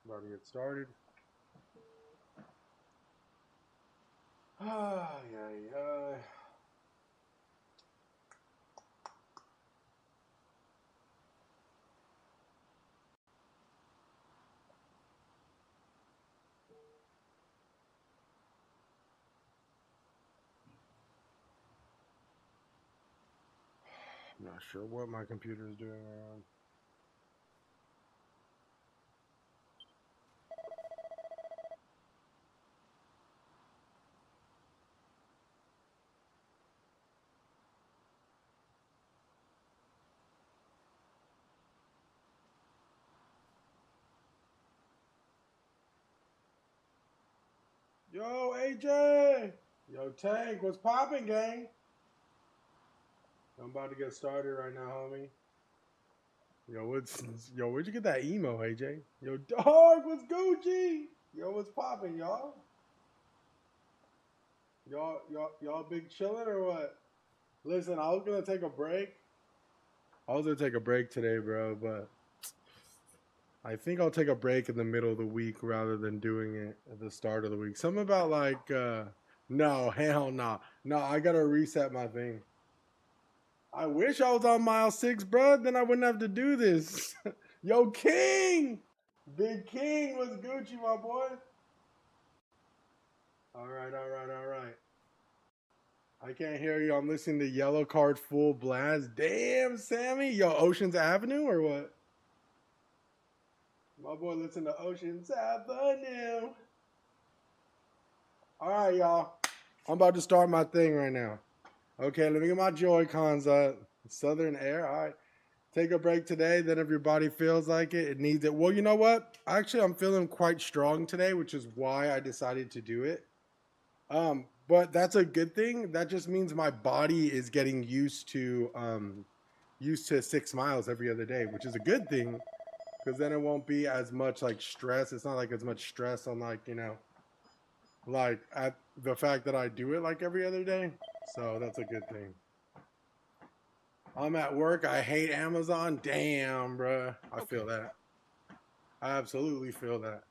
About to get started. Ah, yeah. I'm not sure what my computer is doing right now. Yo, AJ! Yo, Tank, what's poppin', gang? I'm about to get started right now, homie. Yo, where'd you get that emo, AJ? Yo, dog, what's Gucci? Yo, what's poppin', y'all? Y'all big chillin' or what? Listen, I was gonna take a break. I was gonna take a break today, bro, but I think I'll take a break in the middle of the week rather than doing it at the start of the week. Something about like, no, hell no. No, I gotta reset my thing. I wish I was on mile 6, bro. Then I wouldn't have to do this. Yo, King! Big King was Gucci, my boy. All right. I can't hear you. I'm listening to Yellow Card full blast. Damn, Sammy. Yo, Ocean's Avenue or what? My boy listen to Ocean's Avenue. All right, y'all. I'm about to start my thing right now. Okay, let me get my Joy-Cons up. Southern Air. All right. Take a break today. Then if your body feels like it, it needs it. Well, you know what? Actually, I'm feeling quite strong today, which is why I decided to do it. But that's a good thing. That just means my body is getting used to 6 miles every other day, which is a good thing because then it won't be as much like stress. It's not like as much stress on like, like at the fact that I do it like every other day. So that's a good thing. I'm at work. I hate Amazon. Damn, bruh. I feel that. I absolutely feel that.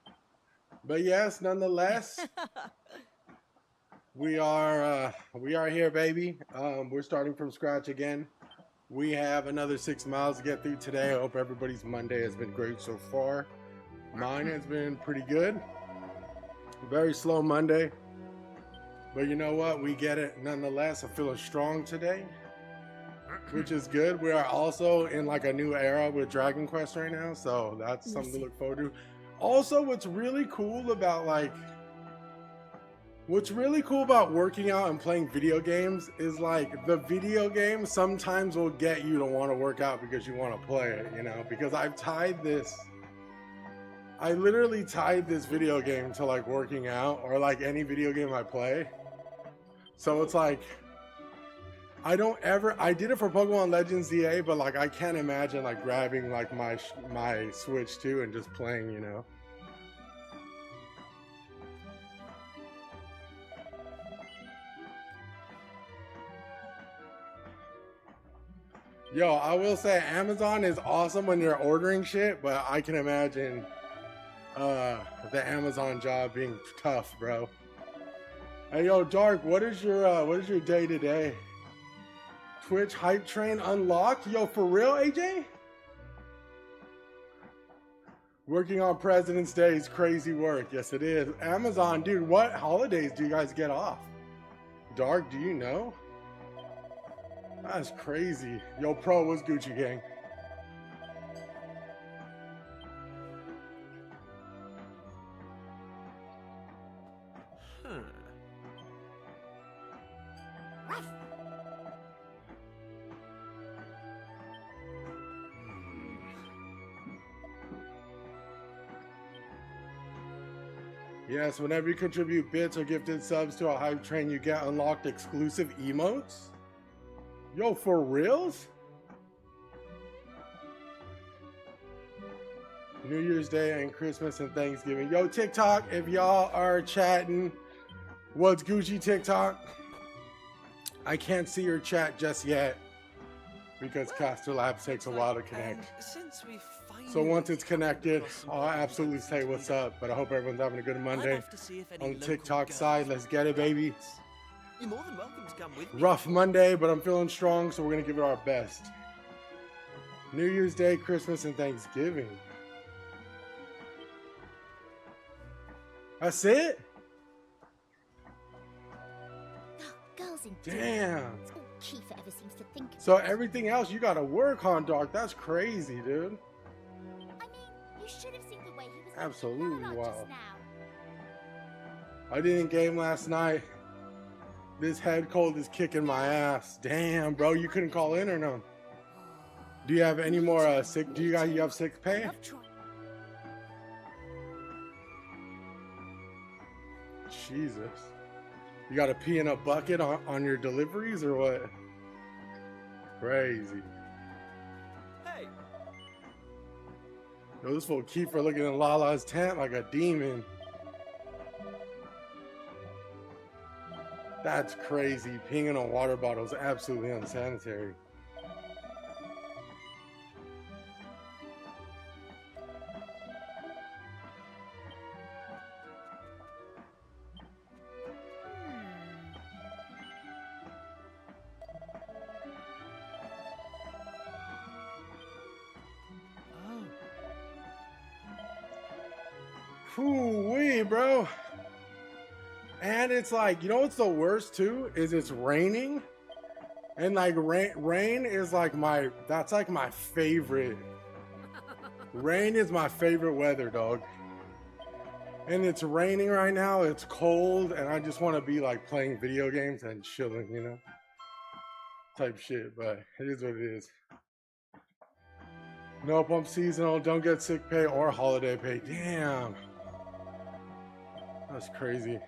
But yes, nonetheless, we are here, baby. We're starting from scratch again. We have another 6 miles to get through today. I hope everybody's Monday has been great so far. Mine has been pretty good. Very slow Monday. But you know what? We get it nonetheless. I'm feeling strong today, which is good. We are also in like a new era with Dragon Quest right now. So that's something to look forward to. Also, what's really cool about working out and playing video games is like the video game sometimes will get you to want to work out because you want to play it, because I literally tied this video game to like working out or like any video game I play. So it's like, I did it for Pokemon Legends ZA, but like I can't imagine like grabbing like my Switch too and just playing, Yo, I will say Amazon is awesome when you're ordering shit, but I can imagine the Amazon job being tough, bro. Hey, yo, Dark, what is your day today? Twitch hype train unlocked? Yo, for real, AJ? Working on President's Day is crazy work. Yes, it is. Amazon, dude, what holidays do you guys get off? Dark, do you know? That's crazy. Yo, Pro, what's Gucci gang? Yes, whenever you contribute bits or gifted subs to a hype train, you get unlocked exclusive emotes? Yo, for reals? New Year's Day and Christmas and Thanksgiving. Yo, TikTok, if y'all are chatting, what's Gucci TikTok? I can't see your chat just yet because Caster Labs takes a while to connect. Since we So once it's connected, I'll absolutely say what's up. But I hope everyone's having a good Monday. On the TikTok side, let's get it, baby. You're more than welcome to come with me. Rough Monday, but I'm feeling strong, so we're gonna give it our best. New Year's Day, Christmas, and Thanksgiving. That's it? Girls in Damn. It's all Kiefer ever seems to think of. So everything else you gotta work on, dog. That's crazy, dude. I mean, you should have seen the way he was Absolutely looking at wild. just now. I didn't game last night. This head cold is kicking my ass. Damn, bro, you couldn't call in or no? Do you have any more sick? Do you have sick pay? Love trying. Jesus, you got to pee in a bucket on your deliveries or what? Crazy. Hey, Yo, this fool Kiefer looking in Lala's tent like a demon. That's crazy. Peeing in a water bottle is absolutely unsanitary. Whoo-wee, bro. And it's like, you know what's the worst too? Is it's raining. And like rain is like that's like my favorite. Rain is my favorite weather, dog. And it's raining right now, it's cold, and I just want to be like playing video games and chilling, you know? Type shit, but it is what it is. Nope, I'm seasonal, don't get sick pay or holiday pay. Damn. That's crazy.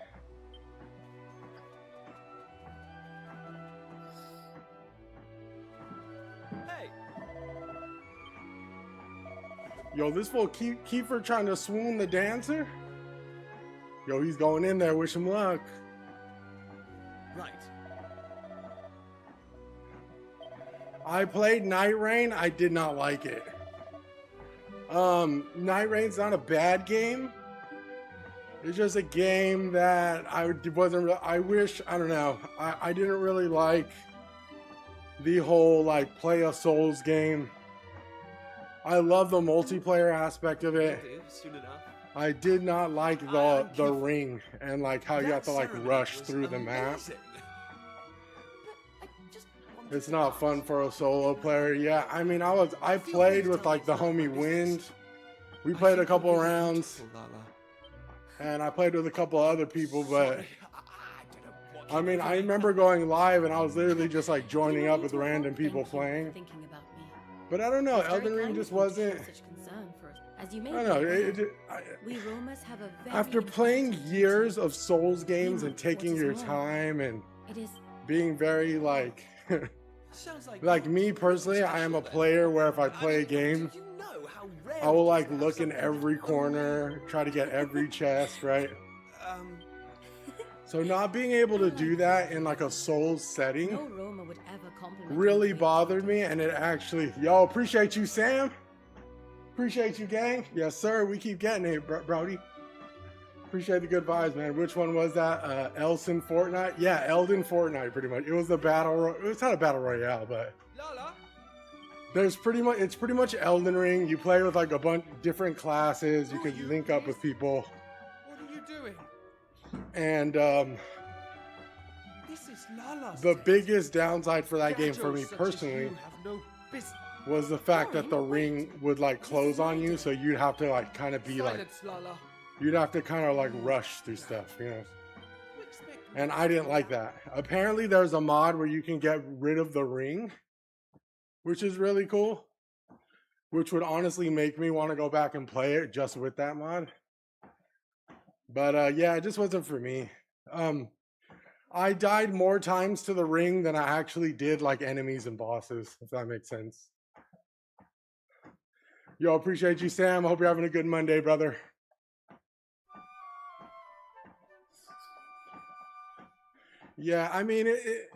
hey. Yo, this fool Kiefer trying to swoon the dancer? Yo, he's going in there, wish him luck. Right. I played Night Rain, I did not like it. Night Rain's not a bad game. It's just a game that I don't know. I didn't really like the whole like play a Souls game. I love the multiplayer aspect of it. Soon enough. I did not like the ring and like how you have to like rush through the map. It's not fun for a solo player. Yeah, I mean I played with like the homie Wind. We played a couple rounds. And I played with a couple other people, but I mean, I remember going live and I was literally just like joining up with random people playing. But I don't know, Elden Ring just wasn't. I don't know. After playing years of Souls games and taking your time and being very like, like me personally, I am a player where if I play a game, I will like look in every corner, try to get every chest, right? So not being able to do that in like a Souls setting really bothered me, and it actually, yo, appreciate you, Sam. Appreciate you, gang. Yes, sir. We keep getting it, Brody. Appreciate the good vibes, man. Which one was that? Elson Fortnite? Yeah, Elden Fortnite, pretty much. It was the it was not a battle royale, but it's pretty much Elden Ring. You play with like a bunch of different classes. You can link up with people. What are you doing? And This is Lala's the tent. biggest downside for that game for me Gatos such as personally you have no business. was the fact that the ring would like close on you, so you'd have to like kind of be like, Silence, Lala. you'd have to kind of like rush through stuff, you know? You expect me And I didn't like that. Apparently there's a mod where you can get rid of the ring, which is really cool, which would honestly make me want to go back and play it just with that mod. But yeah, it just wasn't for me. I died more times to the ring than I actually did like enemies and bosses, if that makes sense. Yo, appreciate you, Sam. I hope you're having a good Monday, brother. Yeah, I mean,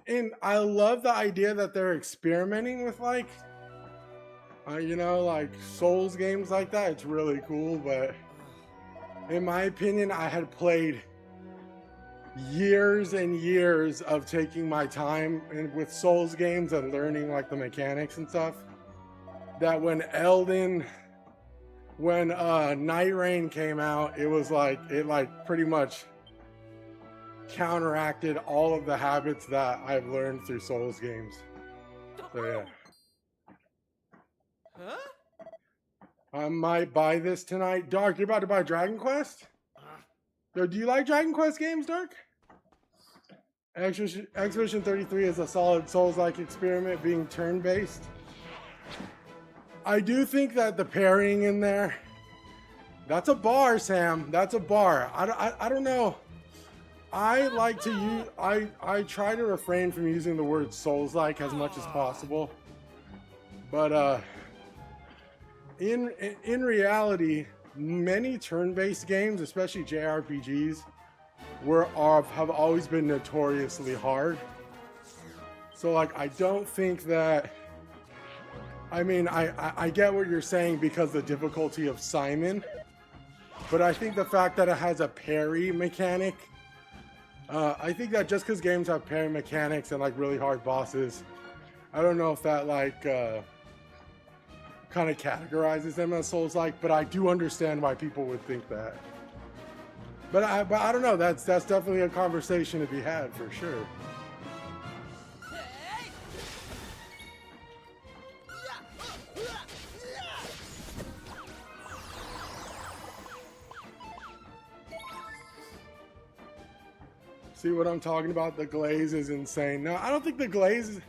and I love the idea that they're experimenting with like You know, like Souls games like that, it's really cool, but in my opinion, I had played years and years of taking my time with Souls games and learning like the mechanics and stuff. That when Night Rain came out, it was like it like pretty much counteracted all of the habits that I've learned through Souls games. So yeah. Huh? I might buy this tonight. Dark, you're about to buy Dragon Quest? Do you like Dragon Quest games, Dark? Expedition 33 is a solid Souls-like experiment being turn-based. I do think that the parrying in there, that's a bar, Sam. That's a bar. I don't know. I like to use, I try to refrain from using the word Souls-like as much as possible. But in reality, many turn-based games, especially JRPGs, have always been notoriously hard. So like, I don't think that, I mean, I get what you're saying because the difficulty of Simon, but I think the fact that it has a parry mechanic, I think that just because games have parry mechanics and like really hard bosses, I don't know if that like kind of categorizes them as Souls-like, but I do understand why people would think that. But I don't know. That's definitely a conversation to be had for sure. See what I'm talking about? The glaze is insane. No, I don't think the glaze is...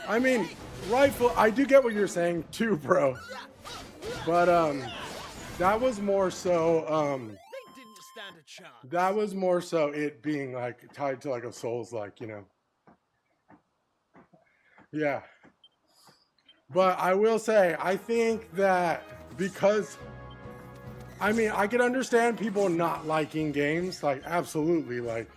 I mean, rightful. I do get what you're saying too, bro. But that was more so They didn't stand a chance. that was more so it being like tied to like a Souls like, you know. Yeah. But I will say, I think that because I mean, I can understand people not liking games, like absolutely, like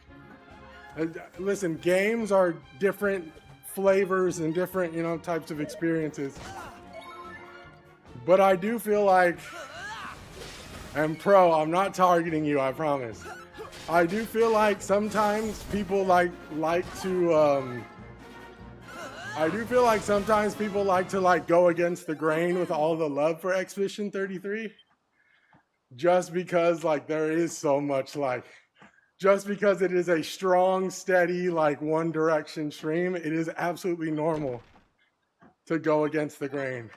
listen, games are different flavors and different, you know, types of experiences. But I do feel like, and Pro, I'm not targeting you, I promise. I do feel like sometimes people like to I do feel like sometimes people like to like go against the grain with all the love for Expedition 33. Just because like there is so much like, just because it is a strong, steady, like one direction stream, it is absolutely normal to go against the grain.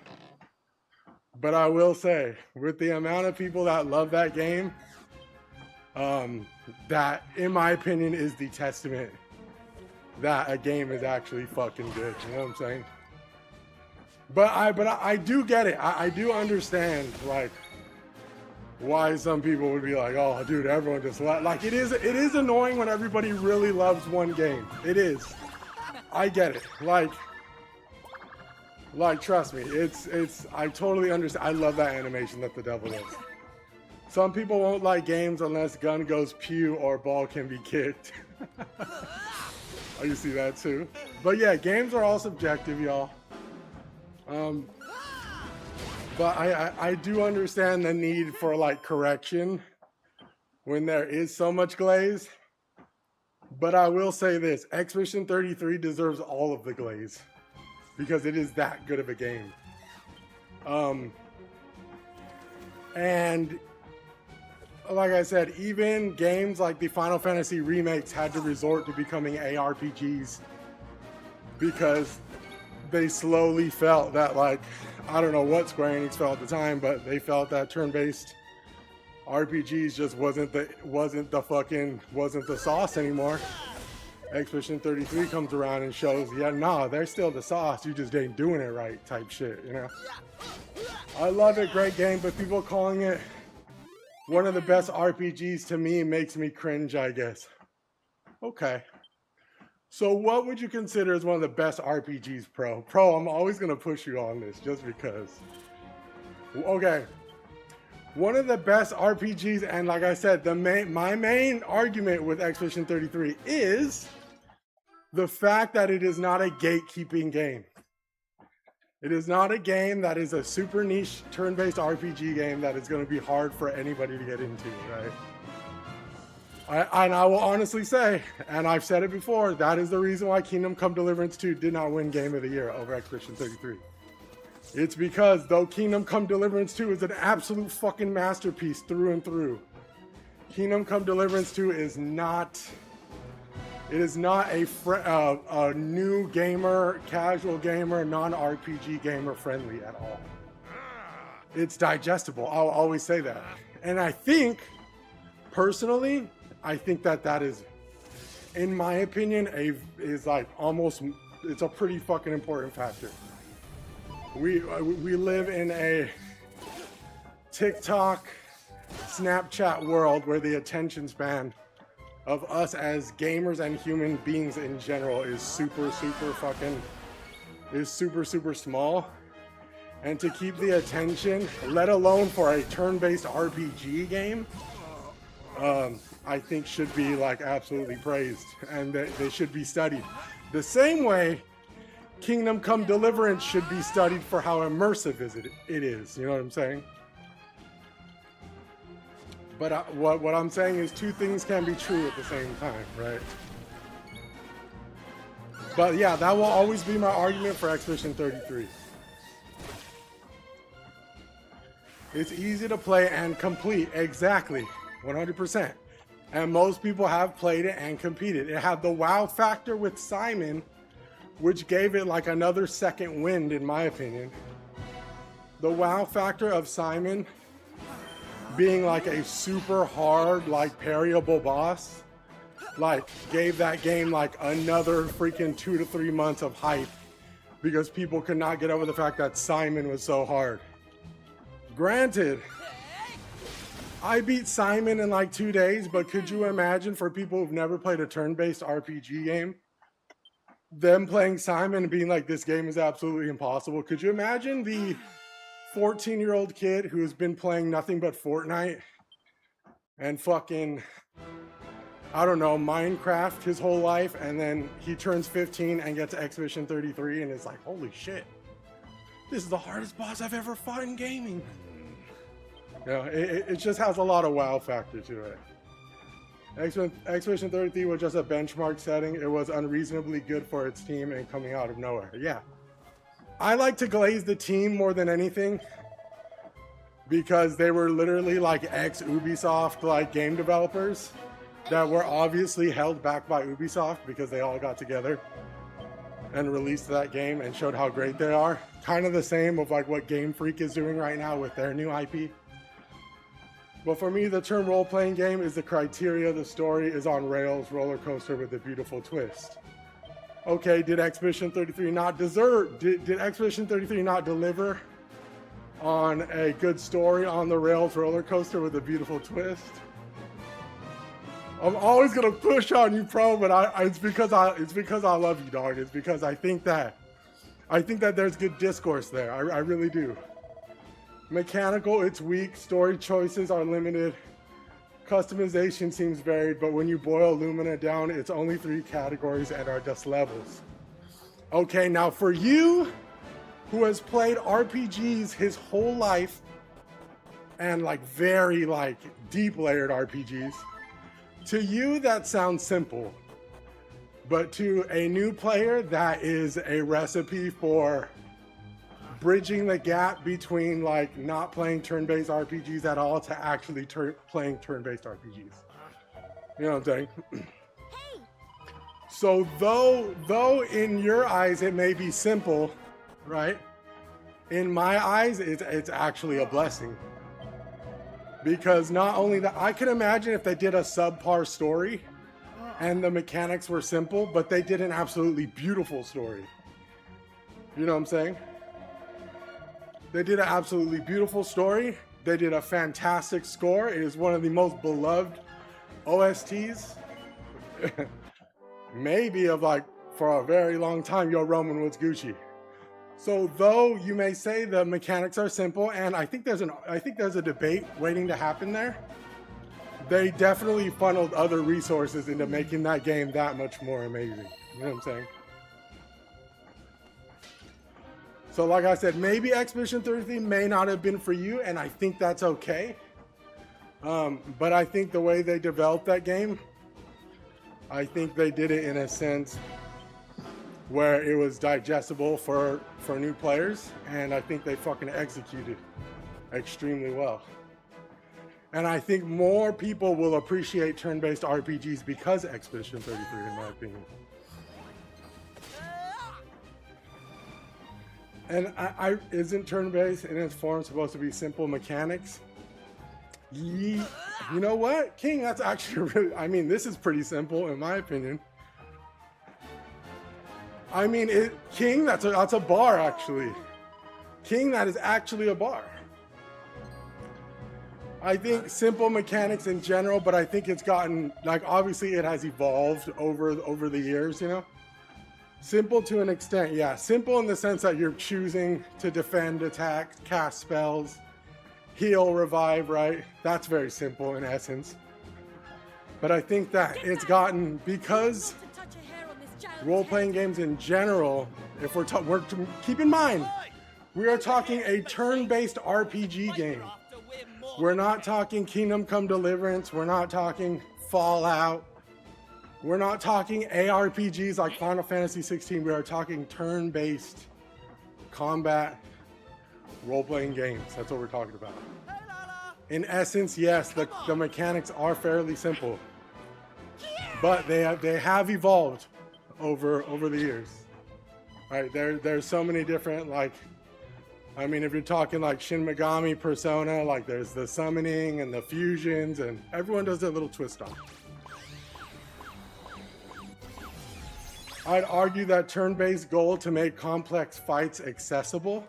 But I will say, with the amount of people that love that game, that in my opinion is the testament that a game is actually fucking good. You know what I'm saying? But I do get it. I do understand like why some people would be like, oh dude, everyone just like it is annoying when everybody really loves one game. It is. I get it. Like trust me, it's I totally understand. I love that animation that the devil does. Some people won't like games unless gun goes pew or ball can be kicked. Oh, you see that too? But yeah, games are all subjective, y'all. But I do understand the need for like correction when there is so much glaze. But I will say this, Expedition 33 deserves all of the glaze because it is that good of a game. And like I said, even games like the Final Fantasy remakes had to resort to becoming ARPGs because they slowly felt that like, I don't know what Square Enix felt at the time, but they felt that turn-based RPGs just wasn't the sauce anymore. Expedition 33 comes around and shows, yeah, nah, they're still the sauce, you just ain't doing it right type shit, you know? I love it, great game, but people calling it one of the best RPGs to me makes me cringe, I guess. Okay. So what would you consider as one of the best RPGs, Pro? Pro, I'm always going to push you on this just because. Okay. One of the best RPGs, and like I said, my main argument with Expedition 33 is the fact that it is not a gatekeeping game. It is not a game that is a super niche turn-based RPG game that is going to be hard for anybody to get into, right? And I will honestly say, and I've said it before, that is the reason why Kingdom Come Deliverance 2 did not win Game of the Year over Expedition 33. It's because though Kingdom Come Deliverance 2 is an absolute fucking masterpiece through and through, Kingdom Come Deliverance 2 is not... It is not a new gamer, casual gamer, non-RPG gamer friendly at all. It's digestible. I'll always say that. And I think, personally, I think that is, in my opinion, it's a pretty fucking important factor. We live in a TikTok, Snapchat world where the attention span of us as gamers and human beings in general is super small. And to keep the attention, let alone for a turn-based RPG game, I think should be like absolutely praised, and they should be studied. The same way Kingdom Come Deliverance should be studied for how immersive it is, you know what I'm saying? But what I'm saying is two things can be true at the same time, right? But yeah, that will always be my argument for Expedition 33. It's easy to play and complete, exactly, 100%. And most people have played it and competed. It had the wow factor with Simon, which gave it like another second wind, in my opinion. The wow factor of Simon being like a super hard, like parryable boss, like gave that game like another freaking 2 to 3 months of hype because people could not get over the fact that Simon was so hard. Granted, I beat Simon in like 2 days, but could you imagine for people who've never played a turn-based RPG game, them playing Simon and being like, this game is absolutely impossible? Could you imagine the 14-year-old kid who's been playing nothing but Fortnite and fucking, I don't know, Minecraft his whole life, and then he turns 15 and gets Expedition 33 and is like, holy shit, this is the hardest boss I've ever fought in gaming. You know, it just has a lot of wow factor to it. Expedition 33 was just a benchmark setting. It was unreasonably good for its team and coming out of nowhere. Yeah. I like to glaze the team more than anything because they were literally like ex-Ubisoft like game developers that were obviously held back by Ubisoft because they all got together and released that game and showed how great they are. Kind of the same of like what Game Freak is doing right now with their new IP. But for me, the term role-playing game is the criteria. The story is on rails, roller coaster with a beautiful twist. Okay, did Expedition 33 not did Expedition 33 not deliver on a good story on the rails roller coaster with a beautiful twist? I'm always gonna push on you, pro, but it's because I love you, dog. It's because I think that there's good discourse there. I really do. Mechanical, it's weak. Story choices are limited. Customization seems varied, but when you boil Lumina down, it's only 3 categories and are just levels. Okay, now for you, who has played RPGs his whole life, and like very like deep layered RPGs, to you that sounds simple. But to a new player, that is a recipe for bridging the gap between like not playing turn-based RPGs at all to actually playing turn-based RPGs. You know what I'm saying? Hey! So though in your eyes it may be simple, right? In my eyes, it's actually a blessing. Because not only that, I can imagine if they did a subpar story and the mechanics were simple, but they did an absolutely beautiful story. You know what I'm saying? They did an absolutely beautiful story. They did a fantastic score. It is one of the most beloved OSTs. Maybe of like, for a very long time, Yo Roman was Gucci. So though you may say the mechanics are simple, and I think there's a debate waiting to happen there, they definitely funneled other resources into making that game that much more amazing. You know what I'm saying? So like I said, maybe Expedition 33 may not have been for you, and I think that's okay. But I think the way they developed that game, I think they did it in a sense where it was digestible for new players, and I think they fucking executed extremely well. And I think more people will appreciate turn-based RPGs because of Expedition 33, in my opinion. And isn't turn-based in its form supposed to be simple mechanics? You know what, King? That's actually really, I mean, this is pretty simple in my opinion. I mean, King, that's a bar actually. King, that is actually a bar. I think simple mechanics in general, but I think it's gotten, like, obviously it has evolved over the years, you know? Simple to an extent, yeah. Simple in the sense that you're choosing to defend, attack, cast spells, heal, revive, right? That's very simple in essence. But I think that it's gotten, because role-playing games in general, if we're keep in mind, we are talking a turn-based RPG game. We're not talking Kingdom Come Deliverance. We're not talking Fallout. We're not talking ARPGs like Final Fantasy 16. We are talking turn-based combat role-playing games. That's what we're talking about. In essence, yes, the mechanics are fairly simple, but they have evolved over the years. Right? There's so many different, like, I mean, if you're talking like Shin Megami Persona, like there's the summoning and the fusions, and everyone does their little twist on it. I'd argue that turn-based goal to make complex fights accessible.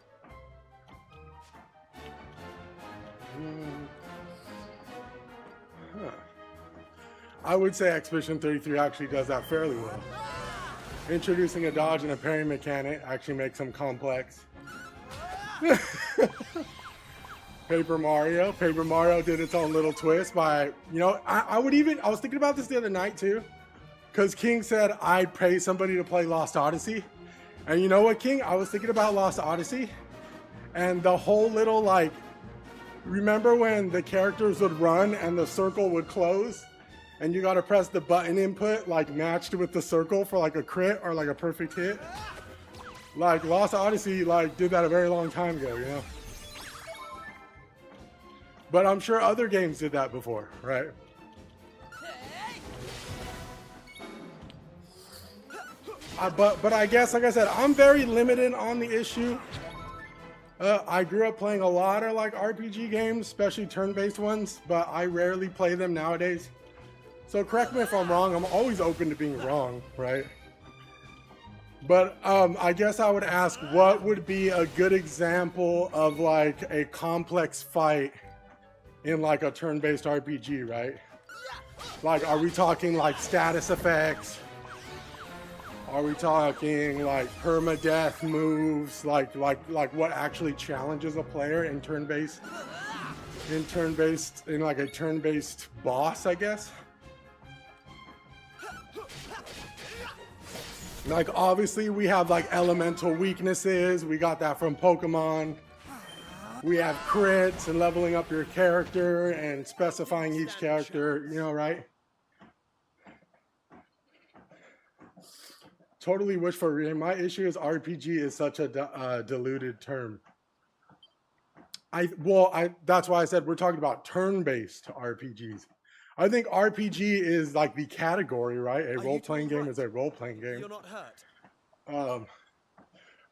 I would say Expedition 33 actually does that fairly well. Introducing a dodge and a parry mechanic actually makes them complex. Paper Mario did its own little twist by, you know, I was thinking about this the other night too. Because King said, I'd pay somebody to play Lost Odyssey. And you know what, King? I was thinking about Lost Odyssey. And the whole little, like, remember when the characters would run and the circle would close? And you got to press the button input, like, matched with the circle for, like, a crit or, like, a perfect hit? Like, Lost Odyssey, like, did that a very long time ago, you know? But I'm sure other games did that before, right? But I guess, like I said, I'm very limited on the issue. I grew up playing a lot of like RPG games, especially turn-based ones, but I rarely play them nowadays. So correct me if I'm wrong. I'm always open to being wrong, right? But I guess I would ask, what would be a good example of like a complex fight in like a turn-based RPG, right? Like, are we talking like status effects? Are we talking like permadeath moves, like what actually challenges a player in turn-based, in like a turn-based boss, I guess? Like, obviously we have like elemental weaknesses. We got that from Pokemon. We have crits and leveling up your character and specifying each character, you know, right? Totally wish for reading. My issue is RPG is such a diluted term. That's why I said we're talking about turn-based RPGs. I think RPG is like the category, right? A role-playing game is a role-playing game. You're not hurt.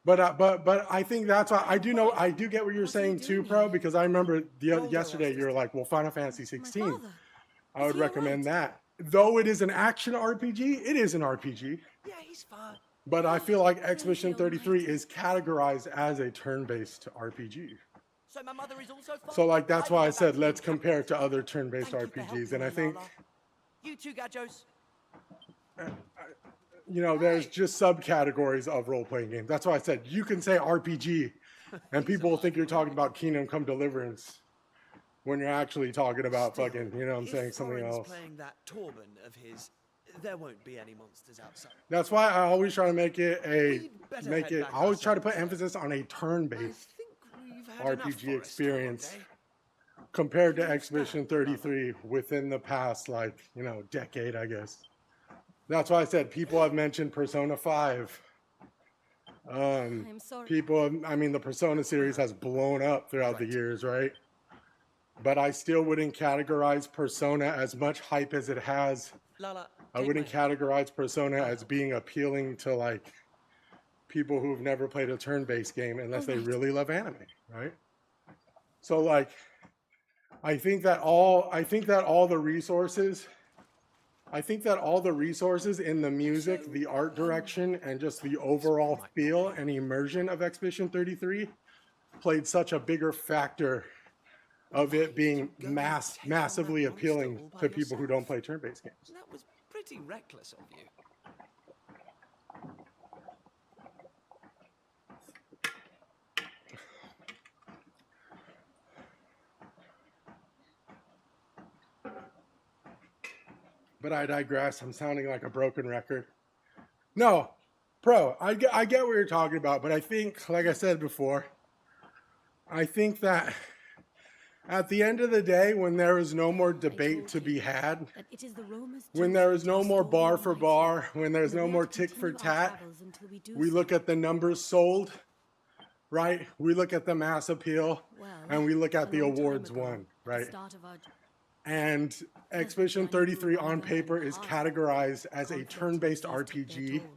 But I think that's why I do get what you're saying too, Pro, because I remember yesterday you were like, well, Final Fantasy 16. I would recommend that. Though it is an action RPG, it is an RPG. Yeah, he's fine. But I feel like Expedition 33 is categorized as a turn-based RPG. So my mother is also fine. So like that's why I said let's compare it to other turn-based RPGs. And I think you two gajos. You know, there's just subcategories of role-playing games. That's why I said you can say RPG, and people will think you're talking about Kingdom Come Deliverance when you're actually talking about fucking, you know what I'm saying, something else. Playing that Torben of his, There won't be any monsters outside. That's why I always try to make it We'd better head back I always try to put ourselves. emphasis on a I turn-based think we've had enough RPG forest experience for one day. compared to Can you Expedition stand, Lala? 33 within the past, like, you know, decade, I guess. That's why I said people have mentioned Persona 5. I'm sorry. I mean, the Persona series has blown up throughout the Right. years, right? But I still wouldn't categorize Persona as much hype as it has. Lala, I take wouldn't my hand. categorize Persona as being appealing to like people who've never played a turn-based game unless they Alright. really love anime, right? So like I think that all the resources in the music, the art direction, and just the overall feel and immersion of Expedition 33 played such a bigger factor of it being massively appealing to people who don't play turn-based games. That was pretty reckless of you. But I digress. I'm sounding like a broken record. No, Pro, I get what you're talking about, but I think, like I said before, I think that at the end of the day, when there is no more debate to be had, That it is the Romans' when duty there is to no more restore bar the for Almighty, bar, when there's and no we more are to tick for continue our tat, travels until we do we so. look at the numbers sold, right? We look at the mass appeal, Well, and we look at a the long time awards ago, won, at the right? start of our And Expedition 33 on paper is categorized as a conflict turn-based ceased to take their RPG toll,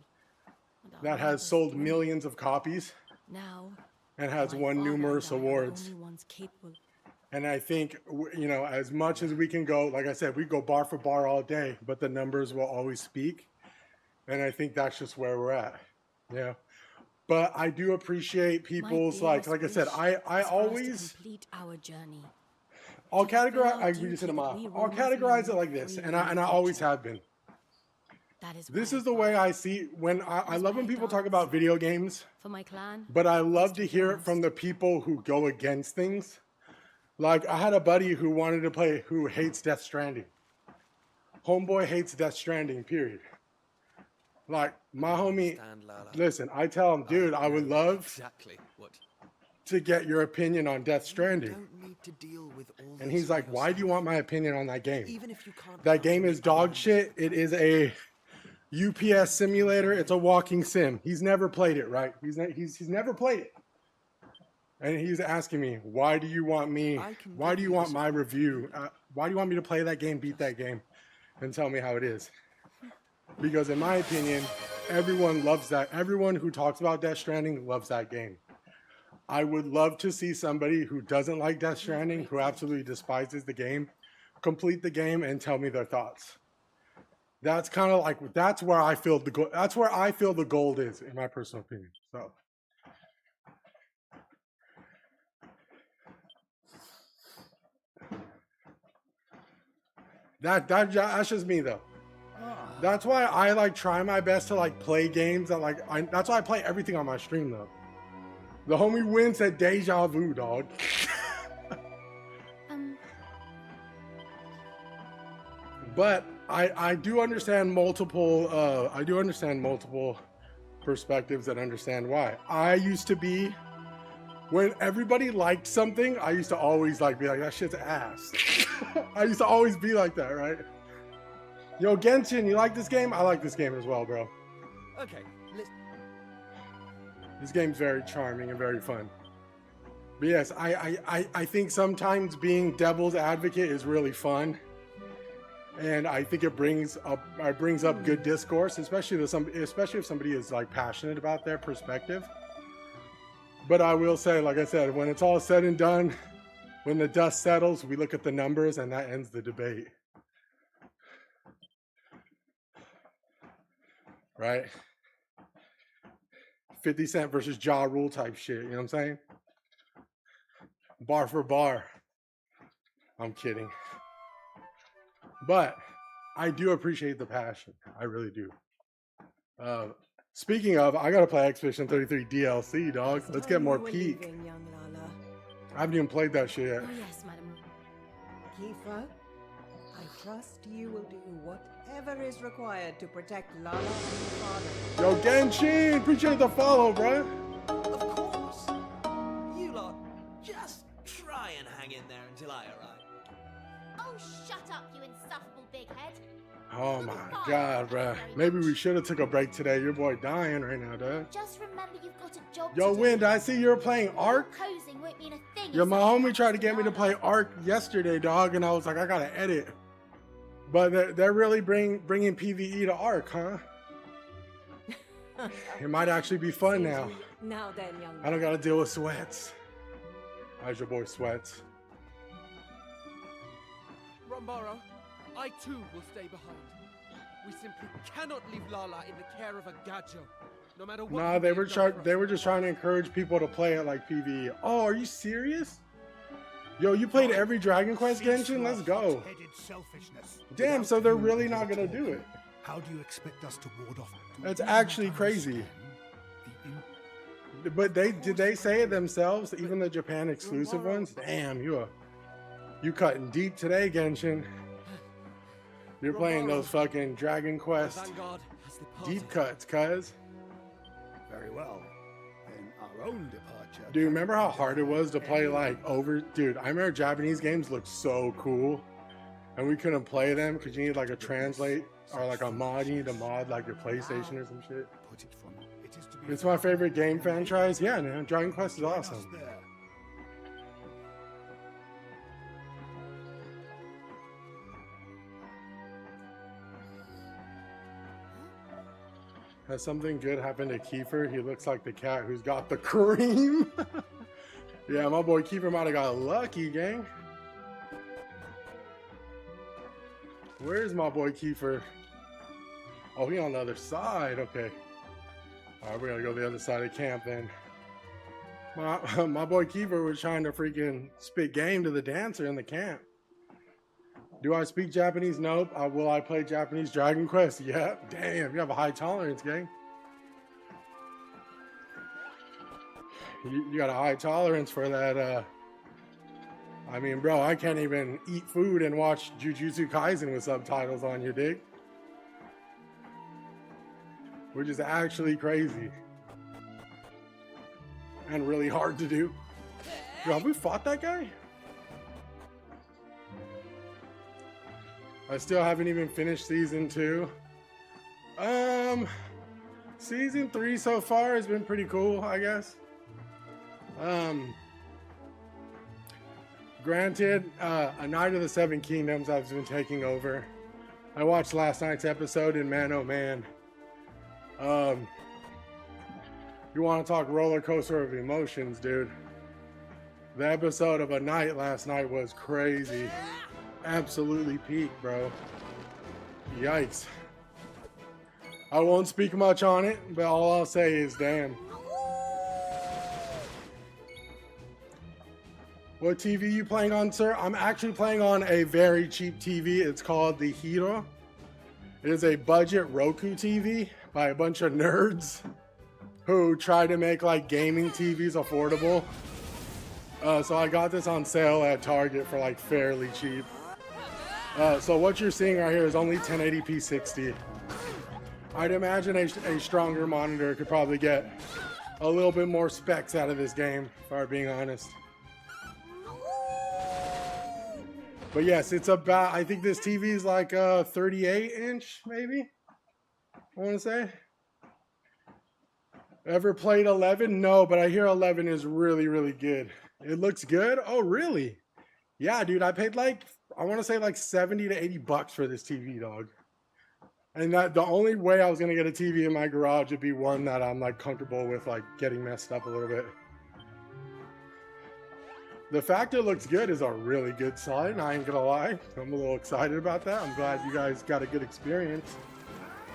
and our that has numbers sold dwindled. millions of copies Now, and has my won father numerous and I are the awards. only ones capable. And I think, you know, as much as we can go, like I said, we go bar for bar all day, but the numbers will always speak. And I think that's just where we're at. Yeah. But I do appreciate My people's, dearest like I said, wish I is for us to always, complete our journey. I'll to fulfill categorize, our I duty just said that I'll we Romans categorize it may like live this. freely And in I the always future. have been. That is This why is the way I see when I love when people talk about video games, for my clan. but I love first to and hear it from foremost. the people who go against things. Like I had a buddy who wanted to play, who hates Death Stranding. Homeboy hates Death Stranding, period. Like my homie, Stand, Lala. listen, I tell him, dude, I would know love exactly what. to get your opinion on Death Stranding. Don't need to deal with all And this he's like, why do you yourself. want my opinion on that game? Even if you can't That count game on is the other dog members shit. of the It is a UPS simulator. It's a walking sim. He's never played it, right? He's never played it. And he's asking me, why do you want me? I can Why give do you you want the my support you review? Why do you want me to play that game, beat that game, and tell me how it is? Because in my opinion, everyone loves that. Everyone who talks about Death Stranding loves that game. I would love to see somebody who doesn't like Death Stranding, who absolutely despises the game, complete the game and tell me their thoughts. That's kind of like that's where I feel the gold is, in my personal opinion. So. That's just me though. That's why I like try my best to like play games that like that's why I play everything on my stream though. The homie Win said deja vu, dog. But I do understand multiple perspectives and understand why. I used to be, when everybody liked something, I used to always like be like, that shit's ass. I used to always be like that, right? Yo, Genshin, you like this game? I like this game as well, bro. Okay, let's. This game's very charming and very fun. But yes, I think sometimes being devil's advocate is really fun. And I think it brings up good discourse, especially if somebody is like passionate about their perspective. But I will say, like I said, when it's all said and done, when the dust settles, we look at the numbers and that ends the debate. Right? 50 Cent versus Ja Rule type shit, you know what I'm saying? Bar for bar. I'm kidding. But I do appreciate the passion. I really do. Speaking of, I gotta play Expedition 33 DLC, dog. Let's get more peak. Young Lala. I haven't even played that shit yet. Oh yes, madam. Kiefer, I trust you will do whatever is required to protect Lala and her father. Yo, Genshin, appreciate the follow, bruh. Of course. You lot just try and hang in there until I arrive. Oh, shut up, you insufferable big head. Oh my god, bruh. Maybe we should have took a break today. Your boy dying right now, dude. Just remember you've got a job Yo, to do. Wind, I see you're playing Ark. Posing won't mean a thing. Yo, if my someone homie tried to happens get me to learn. play Ark yesterday, dog, and I was like, I gotta edit. But they're really bringing PvE to Ark, huh? It might actually be fun now. Now then, young I don't gotta deal with sweats. How's your boy Sweats? Rombaro, I too will stay behind. We simply cannot leave Lala in the care of a Gajo, no matter what. Nah, they were just trying to encourage people to play it like PvE. Oh, are you serious? Yo, you played every Dragon Quest Genshin? Let's go. Damn, so they're really not gonna do it. How do you expect us to ward off? That's actually crazy. But did they say it themselves? Even the Japan exclusive ones? Damn, you cutting deep today, Genshin. You're playing those fucking Dragon Quest Vanguard has departed. deep cuts, cuz. Very well. Then our own departure. Dude, remember how hard it was to play like Dude, I remember Japanese games looked so cool. And we couldn't play them because you need like a translate or like a mod. You need to mod like your PlayStation or some shit. Put it from it is to be. It's my favorite game franchise. Yeah, man. Dragon Quest is Join us awesome. there. Has something good happened to Kiefer? He looks like the cat who's got the cream. Yeah, my boy Kiefer might have got lucky, gang. Where's my boy Kiefer? Oh, he on the other side. Okay. All right, we're gonna go the other side of camp then. My boy Kiefer was trying to freaking spit game to the dancer in the camp. Do I speak Japanese? Nope. Will I play Japanese Dragon Quest? Yeah. Damn, you have a high tolerance, gang. You got a high tolerance for that. I mean, bro, I can't even eat food and watch Jujutsu Kaisen with subtitles on, you dig? Which is actually crazy. And really hard to do. Yo, have we fought that guy? I still haven't even finished season 2. Season 3 so far has been pretty cool, I guess. Granted, A Night of the Seven Kingdoms has been taking over. I watched last night's episode and man, oh man. You want to talk roller coaster of emotions, dude. The episode of A Night last night was crazy. Absolutely peak, bro. Yikes. I won't speak much on it, but all I'll say is damn. What TV you playing on, sir? I'm actually playing on a very cheap TV. It's called the Hero. It is a budget Roku TV by a bunch of nerds who try to make like gaming TVs affordable. So I got this on sale at Target for like fairly cheap. So what you're seeing right here is only 1080p 60. I'd imagine a stronger monitor could probably get a little bit more specs out of this game, if I'm being honest. But yes, it's about, I think this TV is like a 38 inch, maybe, I want to say. Ever played 11? No, but I hear 11 is really, really good. It looks good? Oh, really? Yeah, dude, I paid like, I want to say like 70 to 80 bucks for this TV, dog. And that the only way I was going to get a TV in my garage would be one that I'm like comfortable with like getting messed up a little bit. The fact it looks good is a really good sign, I ain't gonna lie. I'm a little excited about that. I'm glad you guys got a good experience.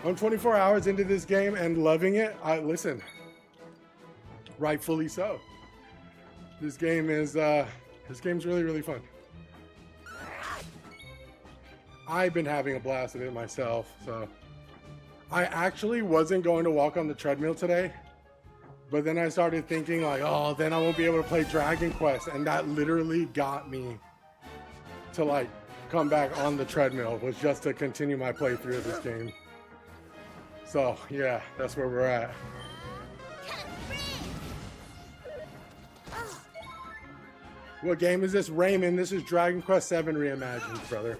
I'm 24 hours into this game and loving it. Listen, rightfully so. This game's really, really fun. I've been having a blast with it myself, so. I actually wasn't going to walk on the treadmill today, but then I started thinking like, oh, then I won't be able to play Dragon Quest, and that literally got me to like come back on the treadmill was just to continue my playthrough of this game. So yeah, that's where we're at. What game is this? Raymond, this is Dragon Quest VII Reimagined, brother.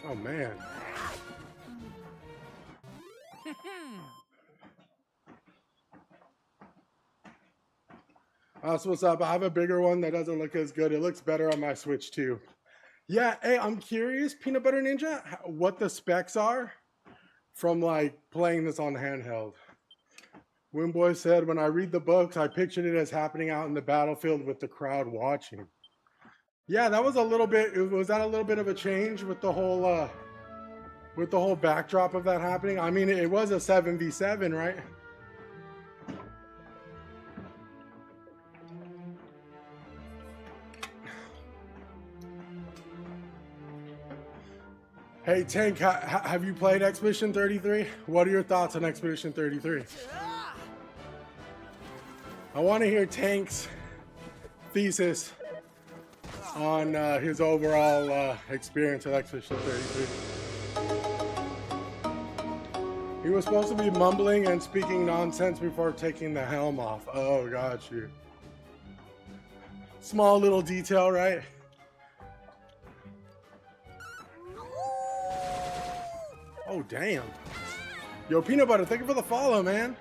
Oh man. So what's up? I have a bigger one that doesn't look as good. It looks better on my Switch too. Yeah, hey, I'm curious, Peanut Butter Ninja, what the specs are from like playing this on handheld. Wimboy said, when I read the books, I pictured it as happening out in the battlefield with the crowd watching. Yeah, that was a little bit, was that a little bit of a change with the whole backdrop of that happening? I mean, it was a 7v7, right? Hey, Tank, have you played Expedition 33? What are your thoughts on Expedition 33? I want to hear Tank's thesis on his overall experience with Expedition 33. He was supposed to be mumbling and speaking nonsense before taking the helm off. Oh, got you. Small little detail, right? Oh, damn. Yo, Peanut Butter, thank you for the follow, man.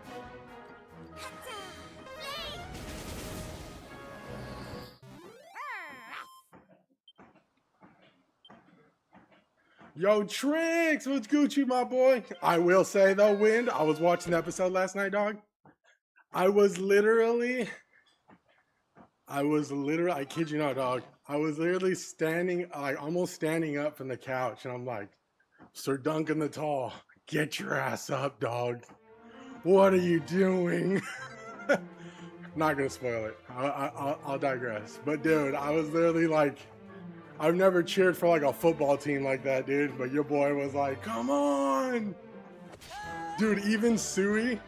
Yo, Tricks, what's Gucci, my boy? I will say, though, Wind, I was watching the episode last night, dog. I kid you not, dog. I was literally standing, like, almost standing up from the couch, and I'm like, Sir Duncan the Tall, get your ass up, dog. What are you doing? Not gonna spoil it. I'll digress. But dude, I was literally like, I've never cheered for like a football team like that, dude. But your boy was like, come on. Dude, even Sui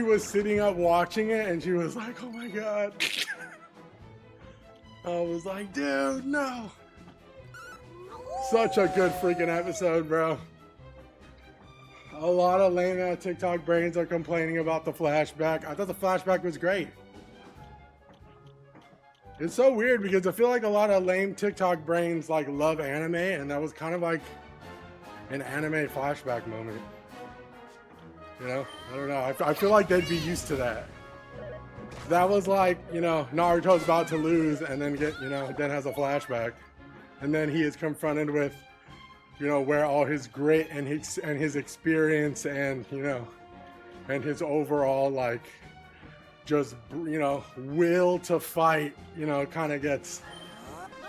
was sitting up watching it and she was like, oh my God. I was like, dude, no. Such a good freaking episode, bro. A lot of lame TikTok brains are complaining about the flashback. I thought the flashback was great. It's so weird because I feel like a lot of lame TikTok brains like love anime, and that was kind of like an anime flashback moment. You know, I don't know. I feel like they'd be used to that. That was like, you know, Naruto's about to lose and then then has a flashback. And then he is confronted with, you know, where all his grit and his experience and, you know, and his overall, like, just, you know, will to fight, you know, kind of gets,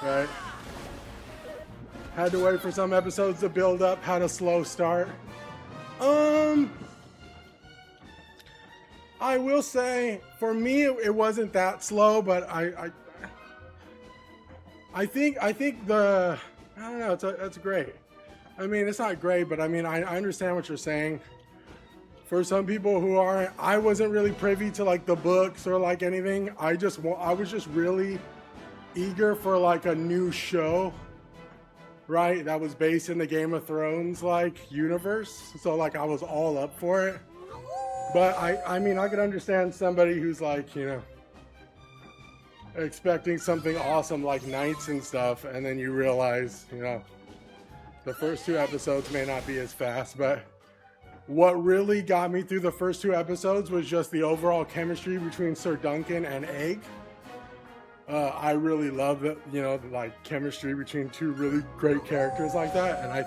right? Had to wait for some episodes to build up, had a slow start. I will say, for me, it wasn't that slow, but I think I don't know, it's great. I mean, it's not great, but I mean, I understand what you're saying. For some people who aren't, I wasn't really privy to like the books or like anything. I was just really eager for like a new show, right? That was based in the Game of Thrones like universe. So like I was all up for it. But I mean, I could understand somebody who's like, you know, expecting something awesome like Knights and stuff, and then you realize, you know, the first two episodes may not be as fast. But what really got me through the first two episodes was just the overall chemistry between Sir Duncan and Egg. I really love it, you know, like chemistry between two really great characters like that. And I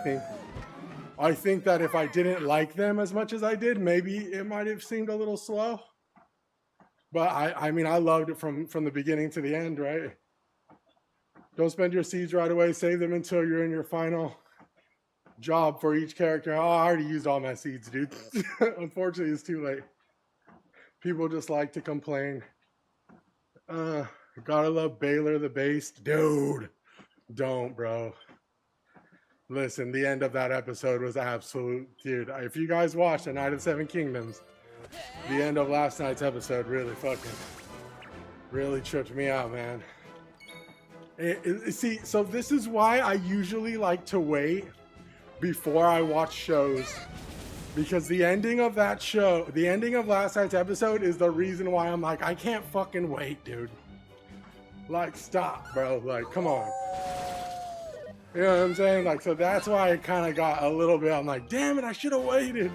think that if I didn't like them as much as I did, maybe it might have seemed a little slow. But I mean, I loved it from the beginning to the end, right? Don't spend your seeds right away. Save them until you're in your final job for each character. Oh, I already used all my seeds, dude. Unfortunately, it's too late. People just like to complain. Gotta love Baylor the Beast. Dude, don't, bro. Listen, the end of that episode was absolute, dude. If you guys watched A Night of the Seven Kingdoms, the end of last night's episode really tripped me out, man. See, so this is why I usually like to wait before I watch shows. Because the ending of that show, the ending of last night's episode is the reason why I'm like, I can't fucking wait, dude. Like, stop, bro. Like, come on. You know what I'm saying? Like, so that's why I kind of got a little bit, I'm like, damn it, I should have waited.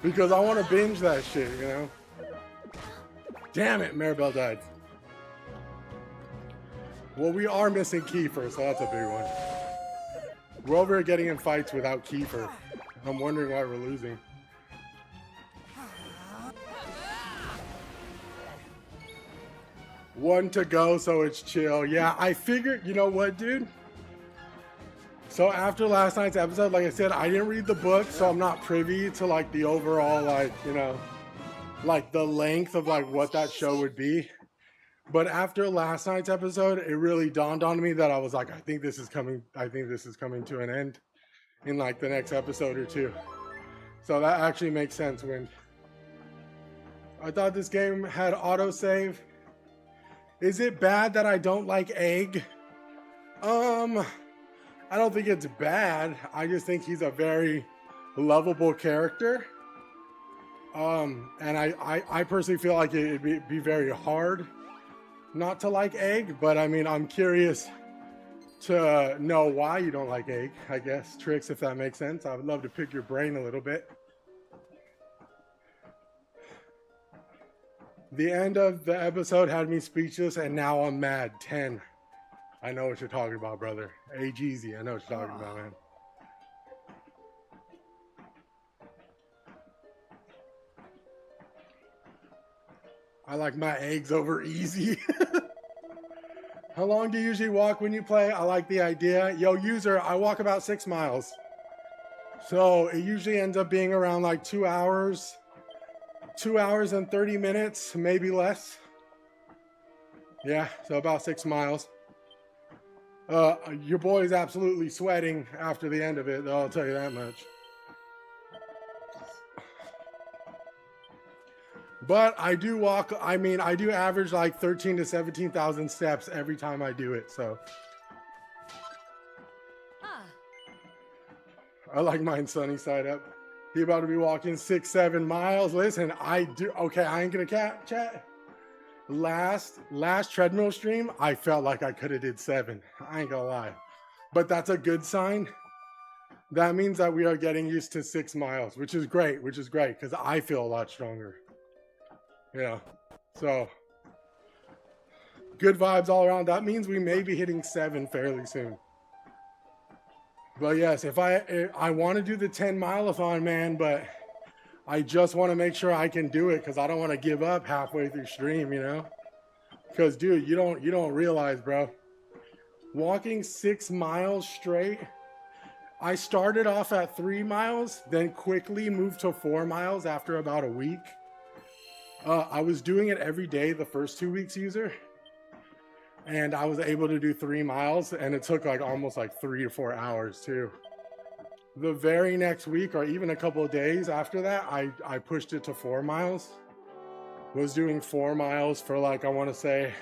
Because I want to binge that shit, you know? Damn it, Maribel died. Well, we are missing Kiefer, so that's a big one. We're over here getting in fights without Kiefer. I'm wondering why we're losing. One to go, so it's chill. Yeah, I figured, you know what, dude? So after last night's episode, like I said, I didn't read the book, so I'm not privy to like the overall, like, you know, like the length of like what that show would be. But after last night's episode, it really dawned on me that I was like, I think this is coming to an end in like the next episode or two. So that actually makes sense, Wind. I thought this game had autosave. Is it bad that I don't like Egg? I don't think it's bad. I just think he's a very lovable character. And I personally feel like it'd be very hard not to like Egg, but I mean, I'm curious to know why you don't like Egg, I guess. Tricks, if that makes sense. I would love to pick your brain a little bit. The end of the episode had me speechless, and now I'm mad. 10. I know what you're talking about, brother. Age easy. I know what you're talking about, man. I like my eggs over easy. How long do you usually walk when you play? I like the idea. Yo, user, I walk about 6 miles. So it usually ends up being around like 2 hours. 2 hours and 30 minutes, maybe less. Yeah, so about 6 miles. Your boy is absolutely sweating after the end of it, though, I'll tell you that much. But I do walk, I mean, I do average like 13 to 17,000 steps every time I do it, so. I like mine sunny side up. He about to be walking 6-7 miles. Listen, I do, okay, I ain't gonna chat. Last treadmill stream, I felt like I could have did 7. I ain't gonna lie. But that's a good sign. That means that we are getting used to 6 miles, which is great, because I feel a lot stronger. Yeah, so good vibes all around. That means we may be hitting 7 fairly soon. But yes, if I want to do the 10 mile-a-thon, man, but I just want to make sure I can do it because I don't want to give up halfway through stream, you know? Because dude, you don't realize, bro. Walking 6 miles straight. I started off at 3 miles, then quickly moved to 4 miles after about a week. I was doing it every day the first 2 weeks, user. And I was able to do 3 miles, and it took like almost like 3 to 4 hours too. The very next week, or even a couple of days after that, I pushed it to 4 miles. Was doing 4 miles for like, I want to say,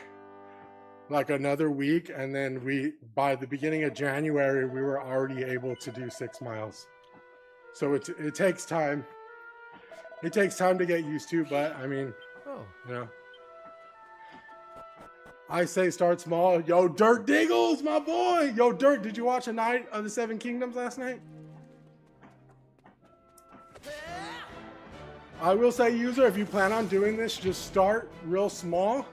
like another week. And then by the beginning of January, we were already able to do 6 miles. So it takes time. It takes time to get used to, but I mean, you know. I say start small. Yo, Dirt Diggles, my boy. Yo, Dirt, did you watch A Night of the Seven Kingdoms last night? I will say, user, if you plan on doing this, just start real small.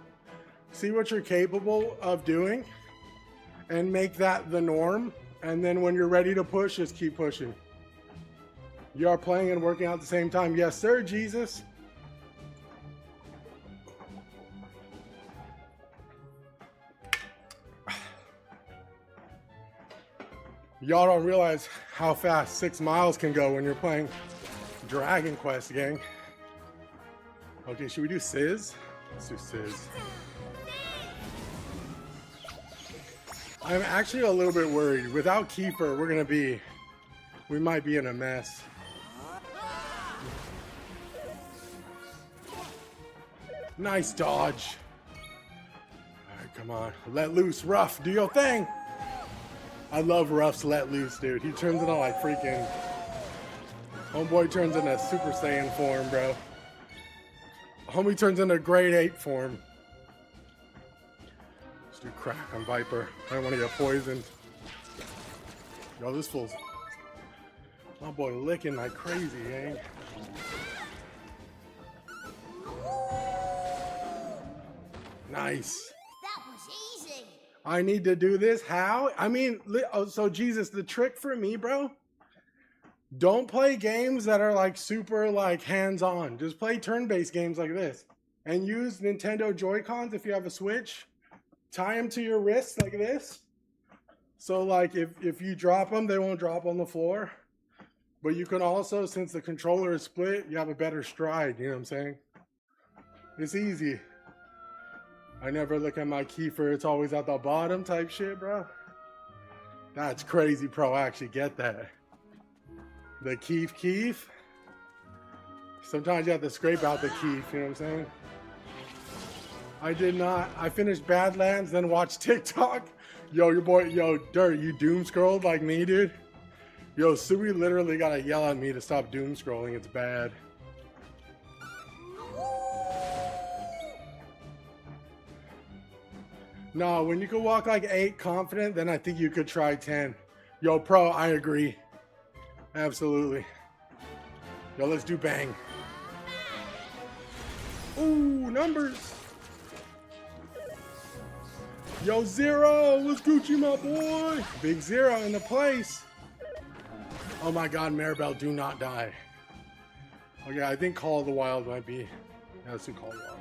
See what you're capable of doing and make that the norm. And then when you're ready to push, just keep pushing. You are playing and working out at the same time. Yes, sir, Jesus. Y'all don't realize how fast 6 miles can go when you're playing Dragon Quest, gang. Okay, should we do Sizz? Let's do Sizz. I'm actually a little bit worried. Without Kiefer, we might be in a mess. Nice dodge. All right, come on. Let loose, Ruff. Do your thing. I love Ruff's let loose, dude. He turns into like freaking... Homeboy turns into Super Saiyan form, bro. Homie turns into grade 8 form. Let's do crack on Viper. I don't want to get poisoned. Yo, this fool's... My boy licking like crazy, eh? Nice. That was easy. I need to do this. How? I mean, so Jesus, the trick for me, bro, don't play games that are like super like hands-on. Just play turn-based games like this. And use Nintendo Joy-Cons if you have a Switch. Tie them to your wrists like this. So like if you drop them, they won't drop on the floor. But you can also, since the controller is split, you have a better stride, you know what I'm saying? It's easy. I never look at my keyfer, it's always at the bottom type shit, bro. That's crazy, pro. I actually get that. The keef. Sometimes you have to scrape out the keef, you know what I'm saying? I did not. I finished Badlands, then watched TikTok. Yo, your boy, yo, Dirt, you doom scrolled like me, dude? Yo, Sui literally gotta yell at me to stop doom scrolling. It's bad. No, when you can walk like 8 confident, then I think you could try 10. Yo, pro, I agree. Absolutely. Yo, let's do bang. Ooh, numbers. Yo, Zero, what's Gucci, my boy? Big Zero in the place. Oh my God, Maribel, do not die. Okay, I think Call of the Wild might be. Yeah, let's do Call of the Wild.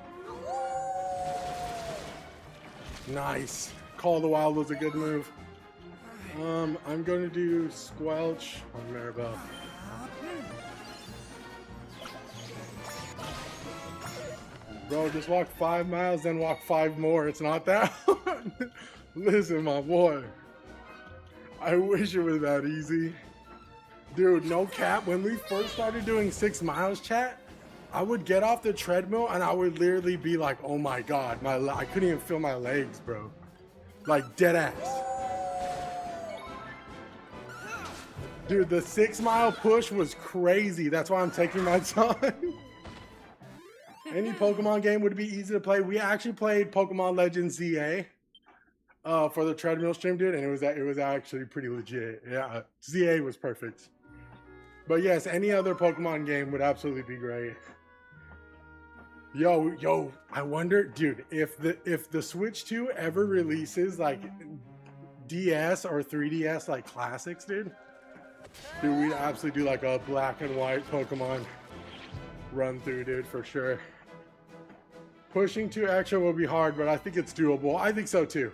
Nice. Call of the Wild was a good move. I'm going to do Squelch on Maribel. Bro, just walk 5 miles, then walk 5 more. It's not that hard. Listen, my boy. I wish it was that easy. Dude, no cap. When we first started doing 6 miles, chat, I would get off the treadmill and I would literally be like, oh my God, I couldn't even feel my legs, bro. Like dead ass. Dude, the 6 mile push was crazy. That's why I'm taking my time. Any Pokemon game would be easy to play. We actually played Pokemon Legends ZA for the treadmill stream, dude, and it was actually pretty legit. Yeah, ZA was perfect. But yes, any other Pokemon game would absolutely be great. Yo, I wonder, dude, if the Switch 2 ever releases like DS or 3DS like classics, dude, we'd absolutely do like a black and white Pokemon run through, dude, for sure. Pushing 2 extra will be hard, but I think it's doable. I think so too.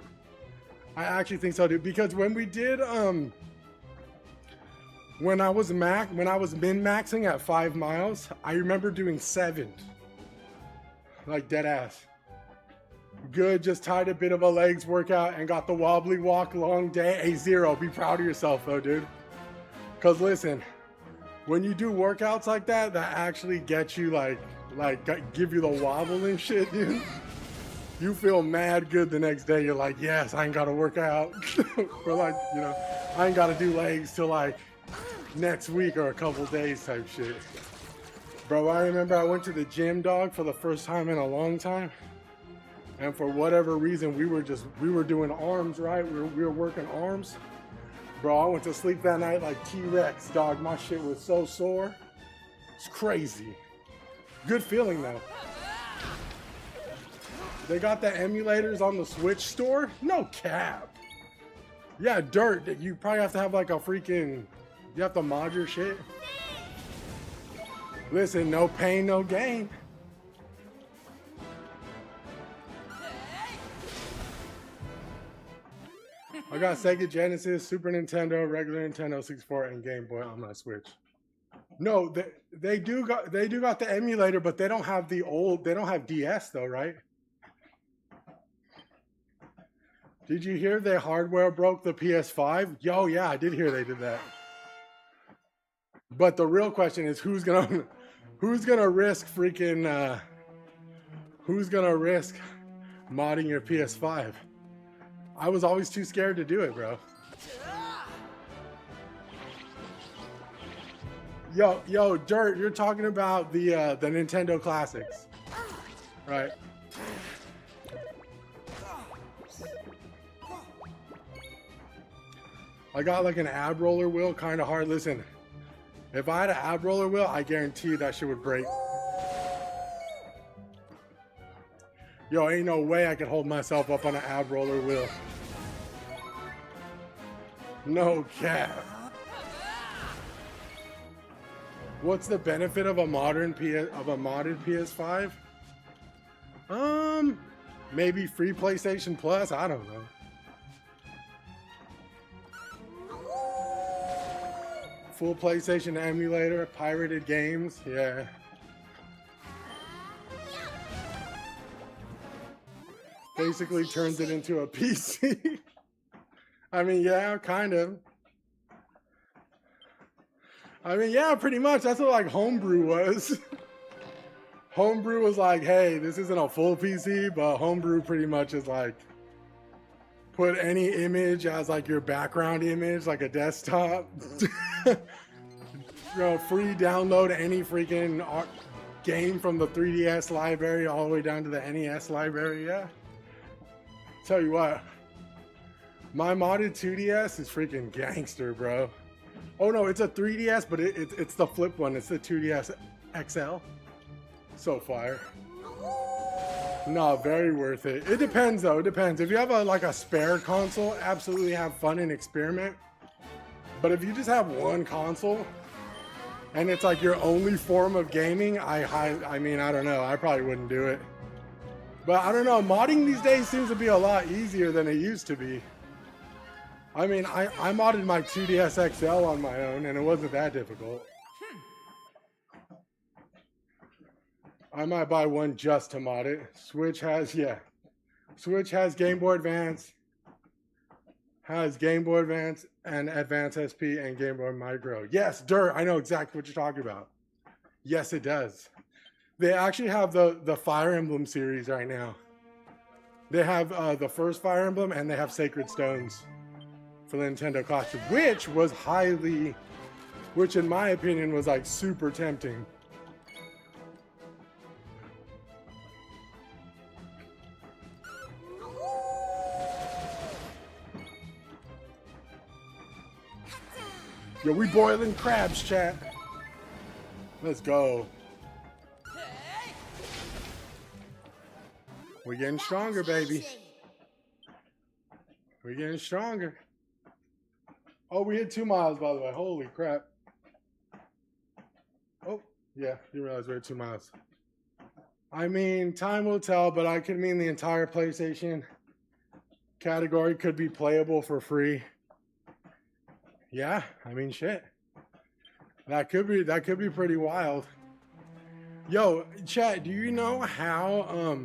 I actually think so, dude, because when we did when I was min-maxing at 5 miles, I remember doing 7. Like dead ass. Good, just tied a bit of a legs workout and got the wobbly walk long day. Hey, Zero, be proud of yourself though, dude. Cause listen, when you do workouts like that actually get you like give you the wobble and shit, dude. You feel mad good the next day. You're like, yes, I ain't gotta work out. Or like, you know, I ain't gotta do legs till like next week or a couple days type shit. Bro, I remember I went to the gym, dog, for the first time in a long time. And for whatever reason, we were doing arms, right? We were working arms. Bro, I went to sleep that night like T-Rex, dog. My shit was so sore. It's crazy. Good feeling though. They got the emulators on the Switch store? No cap. Yeah, Dirt. You probably have to have like a freaking... You have to mod your shit. Listen, no pain, no gain. I got Sega Genesis, Super Nintendo, regular Nintendo 64, and Game Boy on my Switch. No, they do got the emulator, but they don't have DS though, right? Did you hear their hardware broke the PS5? Yo, yeah, I did hear they did that. But the real question is who's gonna risk modding your PS5? I was always too scared to do it, bro. Yo, Dirt, you're talking about the Nintendo Classics, right? I got like an ab roller wheel, kind of hard. Listen, if I had an ab roller wheel, I guarantee that shit would break. Yo, ain't no way I could hold myself up on an ab roller wheel. No cap. What's the benefit of a modded PS5? Maybe free PlayStation Plus. I don't know. Full PlayStation emulator, pirated games. Yeah. Basically turns it into a PC. I mean, yeah, kind of. I mean, yeah, pretty much. That's what like Homebrew was. Homebrew was like, hey, this isn't a full PC, but Homebrew pretty much is like, put any image as like your background image, like a desktop. You know, free download any freaking game from the 3DS library all the way down to the NES library, yeah. Tell you what, my modded 2DS is freaking gangster, bro. Oh no, it's a 3DS, but it's the flip one. It's the 2DS XL. So fire. No, very worth it. It depends though, it depends. If you have like a spare console, absolutely have fun and experiment. But if you just have one console and it's like your only form of gaming, I mean, I don't know. I probably wouldn't do it. But I don't know, modding these days seems to be a lot easier than it used to be. I mean, I modded my 2DS XL on my own and it wasn't that difficult. I might buy one just to mod it. Switch has Game Boy Advance, and Advance SP and Game Boy Micro. Yes, Dirt, I know exactly what you're talking about. Yes, it does. They actually have the Fire Emblem series right now. They have the first Fire Emblem and they have Sacred Stones for the Nintendo Classic, which in my opinion was like super tempting. Yo, we boiling crabs, chat. Let's go. We're getting stronger, baby. We're getting stronger. Oh, we hit 2 miles, by the way. Holy crap. Oh, yeah, you realize we're at 2 miles. I mean, time will tell, but I could mean the entire PlayStation category could be playable for free. Yeah, I mean, shit. That could be pretty wild. Yo, chat, do you know how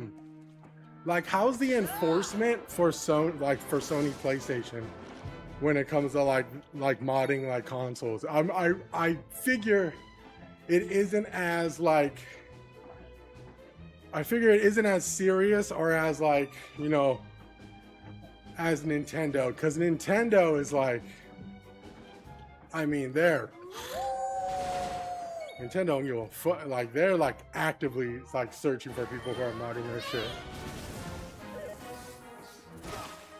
like how's the enforcement for Sony PlayStation when it comes to like modding like consoles? I figure it isn't as serious or as like, you know, as Nintendo, because Nintendo is like, I mean, Nintendo don't give a fuck. Like, they're like actively like searching for people who are modding their shit.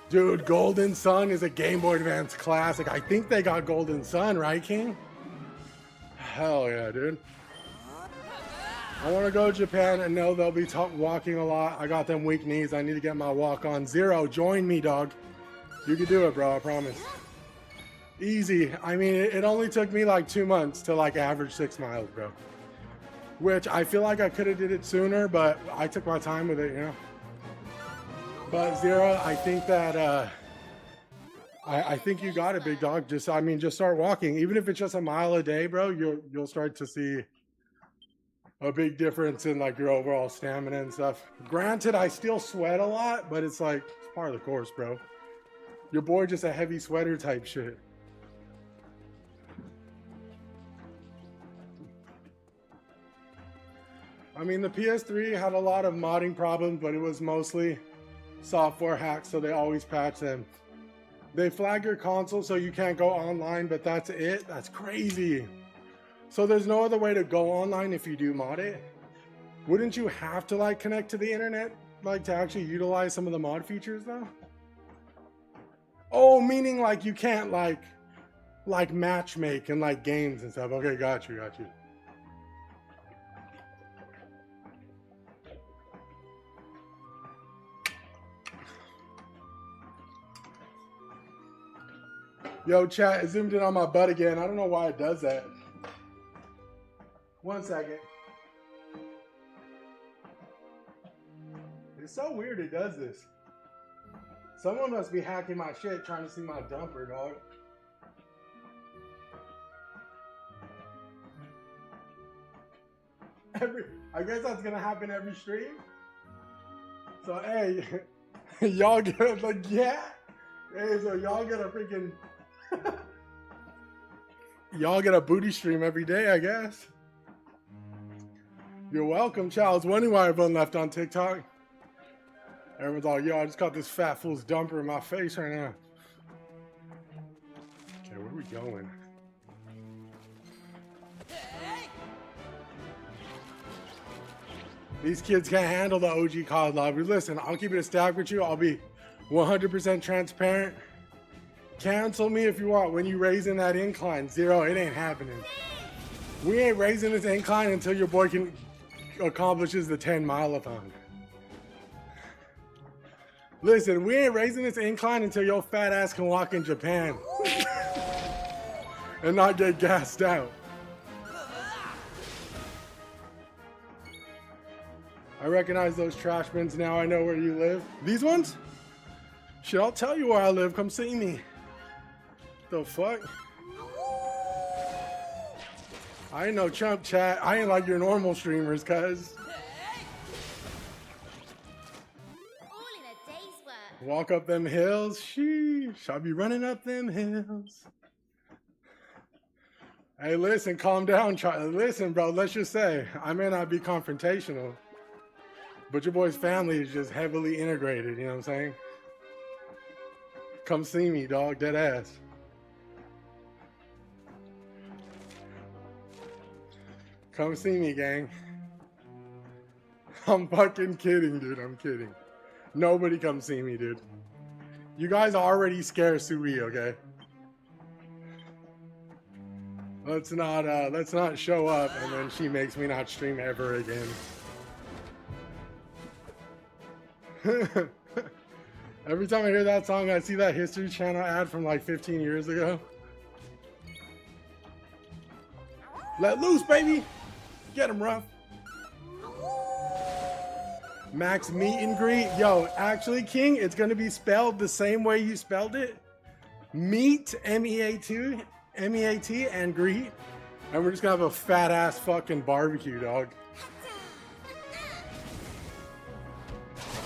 Dude, Golden Sun is a Game Boy Advance classic. I think they got Golden Sun, right, King? Hell yeah, dude. I want to go to Japan and know they'll be walking a lot. I got them weak knees. I need to get my walk on. Zero, join me, dog. You can do it, bro. I promise. Easy. I mean, it only took me like 2 months to like average 6 miles, bro. Which I feel like I could have did it sooner, but I took my time with it, you know. But Zero, I think that I think you got it, big dog. Just start walking. Even if it's just a mile a day, bro, you'll start to see a big difference in like your overall stamina and stuff. Granted, I still sweat a lot, but it's like it's part of the course, bro. Your boy just a heavy sweater type shit. I mean, the PS3 had a lot of modding problems, but it was mostly software hacks, so they always patch them. They flag your console so you can't go online, but that's it. That's crazy. So there's no other way to go online if you do mod it. Wouldn't you have to like connect to the internet, like to actually utilize some of the mod features though? Oh, meaning like you can't like matchmake and like games and stuff. Okay, got you. Yo, chat, it zoomed in on my butt again. I don't know why it does that. 1 second. It's so weird it does this. Someone must be hacking my shit trying to see my dumper, dog. I guess that's gonna happen every stream. So hey, y'all get like yeah. Hey, so y'all get a freaking y'all get a booty stream every day, I guess. You're welcome, child. I was wondering why everyone left on TikTok. Everyone's all, yo, I just got this fat fool's dumper in my face right now. Okay, where are we going? These kids can't handle the OG COD lobby. Listen, I'll keep it a stack with you. I'll be 100% transparent. Cancel me if you want when you raising that incline. Zero, it ain't happening. We ain't raising this incline until your boy accomplishes the 10-mile-a-thon. Listen, we ain't raising this incline until your fat ass can walk in Japan and not get gassed out. I recognize those trash bins now. I know where you live. These ones? Shit, I'll tell you where I live. Come see me. The fuck? I ain't no chump, chat. I ain't like your normal streamers, cuz. Walk up them hills, sheesh, I'll be running up them hills. Hey, listen, calm down, listen, bro, let's just say, I may not be confrontational, but your boy's family is just heavily integrated, you know what I'm saying? Come see me, dog, dead ass. Come see me, gang. I'm fucking kidding, dude, I'm kidding. Nobody come see me, dude. You guys already scare Sui, okay? Let's not show up and then she makes me not stream ever again. Every time I hear that song, I see that History Channel ad from like 15 years ago. Let loose, baby! Get him, rough. Max meet and greet. Yo, actually, King, it's gonna be spelled the same way you spelled it. Meet, M-E-A-T, M-E-A-T, and greet. And we're just gonna have a fat ass fucking barbecue, dog.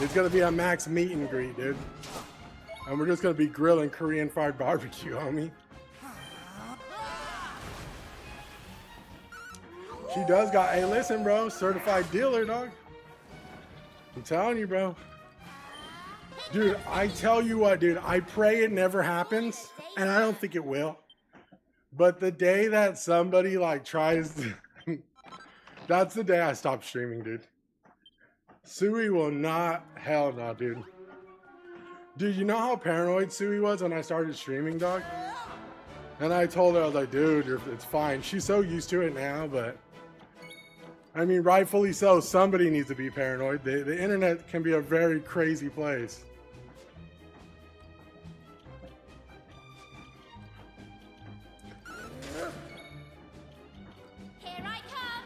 It's gonna be a Max meet and greet, dude. And we're just gonna be grilling Korean fried barbecue, homie. She does got, hey, listen, bro, certified dealer, dog. I'm telling you, bro. Dude, I tell you what, dude, I pray it never happens, and I don't think it will. But the day that somebody like tries to, that's the day I stop streaming, dude. Sui will not, hell no, dude. Dude, you know how paranoid Sui was when I started streaming, dog? And I told her, I was like, dude, it's fine. She's so used to it now, but I mean, rightfully so. Somebody needs to be paranoid. The internet can be a very crazy place. Here I come.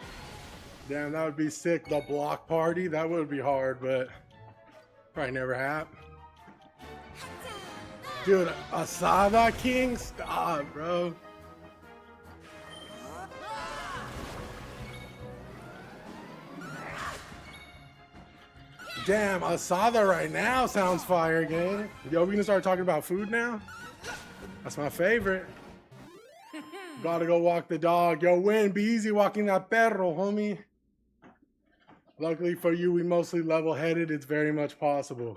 Damn, that would be sick. The block party, that would be hard, but probably never happen. Dude, Asada King, stop, bro. Damn, Asada right now sounds fire again. Yo, we gonna start talking about food now? That's my favorite. Gotta go walk the dog. Yo, Win, be easy walking that perro, homie. Luckily for you, we mostly level-headed. It's very much possible.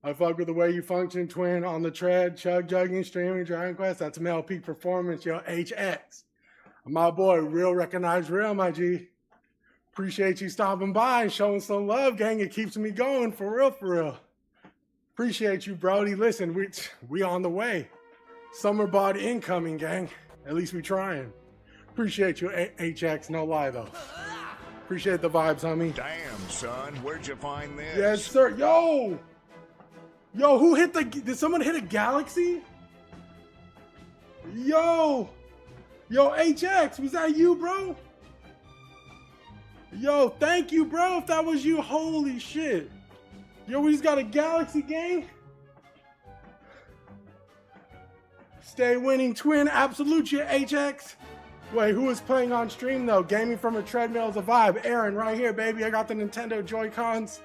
I fuck with the way you function, twin, on the tread, chug, jugging, streaming, Dragon Quest. That's male peak performance, yo, HX. My boy, real recognized real, my G. Appreciate you stopping by and showing some love, gang. It keeps me going, for real, for real. Appreciate you, Brody. Listen, we on the way. Summer bod incoming, gang. At least we trying. Appreciate you, HX, no lie, though. Appreciate the vibes, homie. Damn, son, where'd you find this? Yes, sir. Yo! Yo, who hit the... Did someone hit a galaxy? Yo! Yo, HX, was that you, bro? Yo, thank you, bro. If that was you, holy shit. Yo, we just got a galaxy, gang. Stay winning, twin. Absolutia, HX. Wait, who is playing on stream, though? Gaming from a treadmill is a vibe. Aaron, right here, baby. I got the Nintendo Joy-Cons.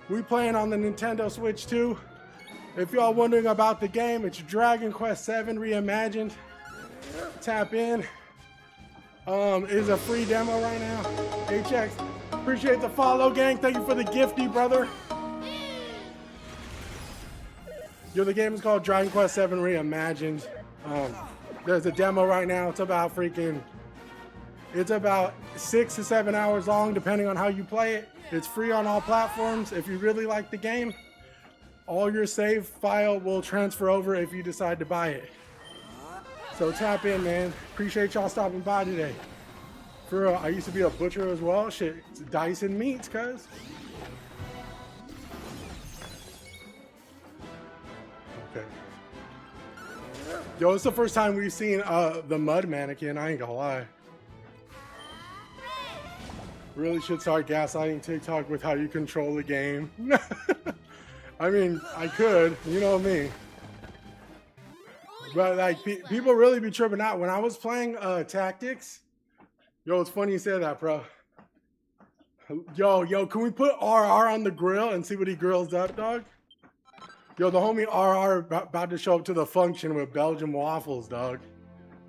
We playing on the Nintendo Switch, too. If y'all wondering about the game, it's Dragon Quest VII Reimagined. Tap in. Is a free demo right now. HX, appreciate the follow, gang. Thank you for the gifty, brother. Yo, the game is called Dragon Quest VII Reimagined. There's a demo right now. It's about 6 to 7 hours long, depending on how you play it. It's free on all platforms. If you really like the game, all your save file will transfer over if you decide to buy it. So tap in, man. Appreciate y'all stopping by today. For real, I used to be a butcher as well. Shit, it's dice and meats, cuz. Okay. Yo, it's the first time we've seen the mud mannequin, I ain't gonna lie. Really should start gaslighting TikTok with how you control the game. I mean, I could, you know me. But like, people really be tripping out. When I was playing Tactics, yo, it's funny you say that, bro. Yo, can we put RR on the grill and see what he grills up, dog? Yo, the homie RR about to show up to the function with Belgian waffles, dog.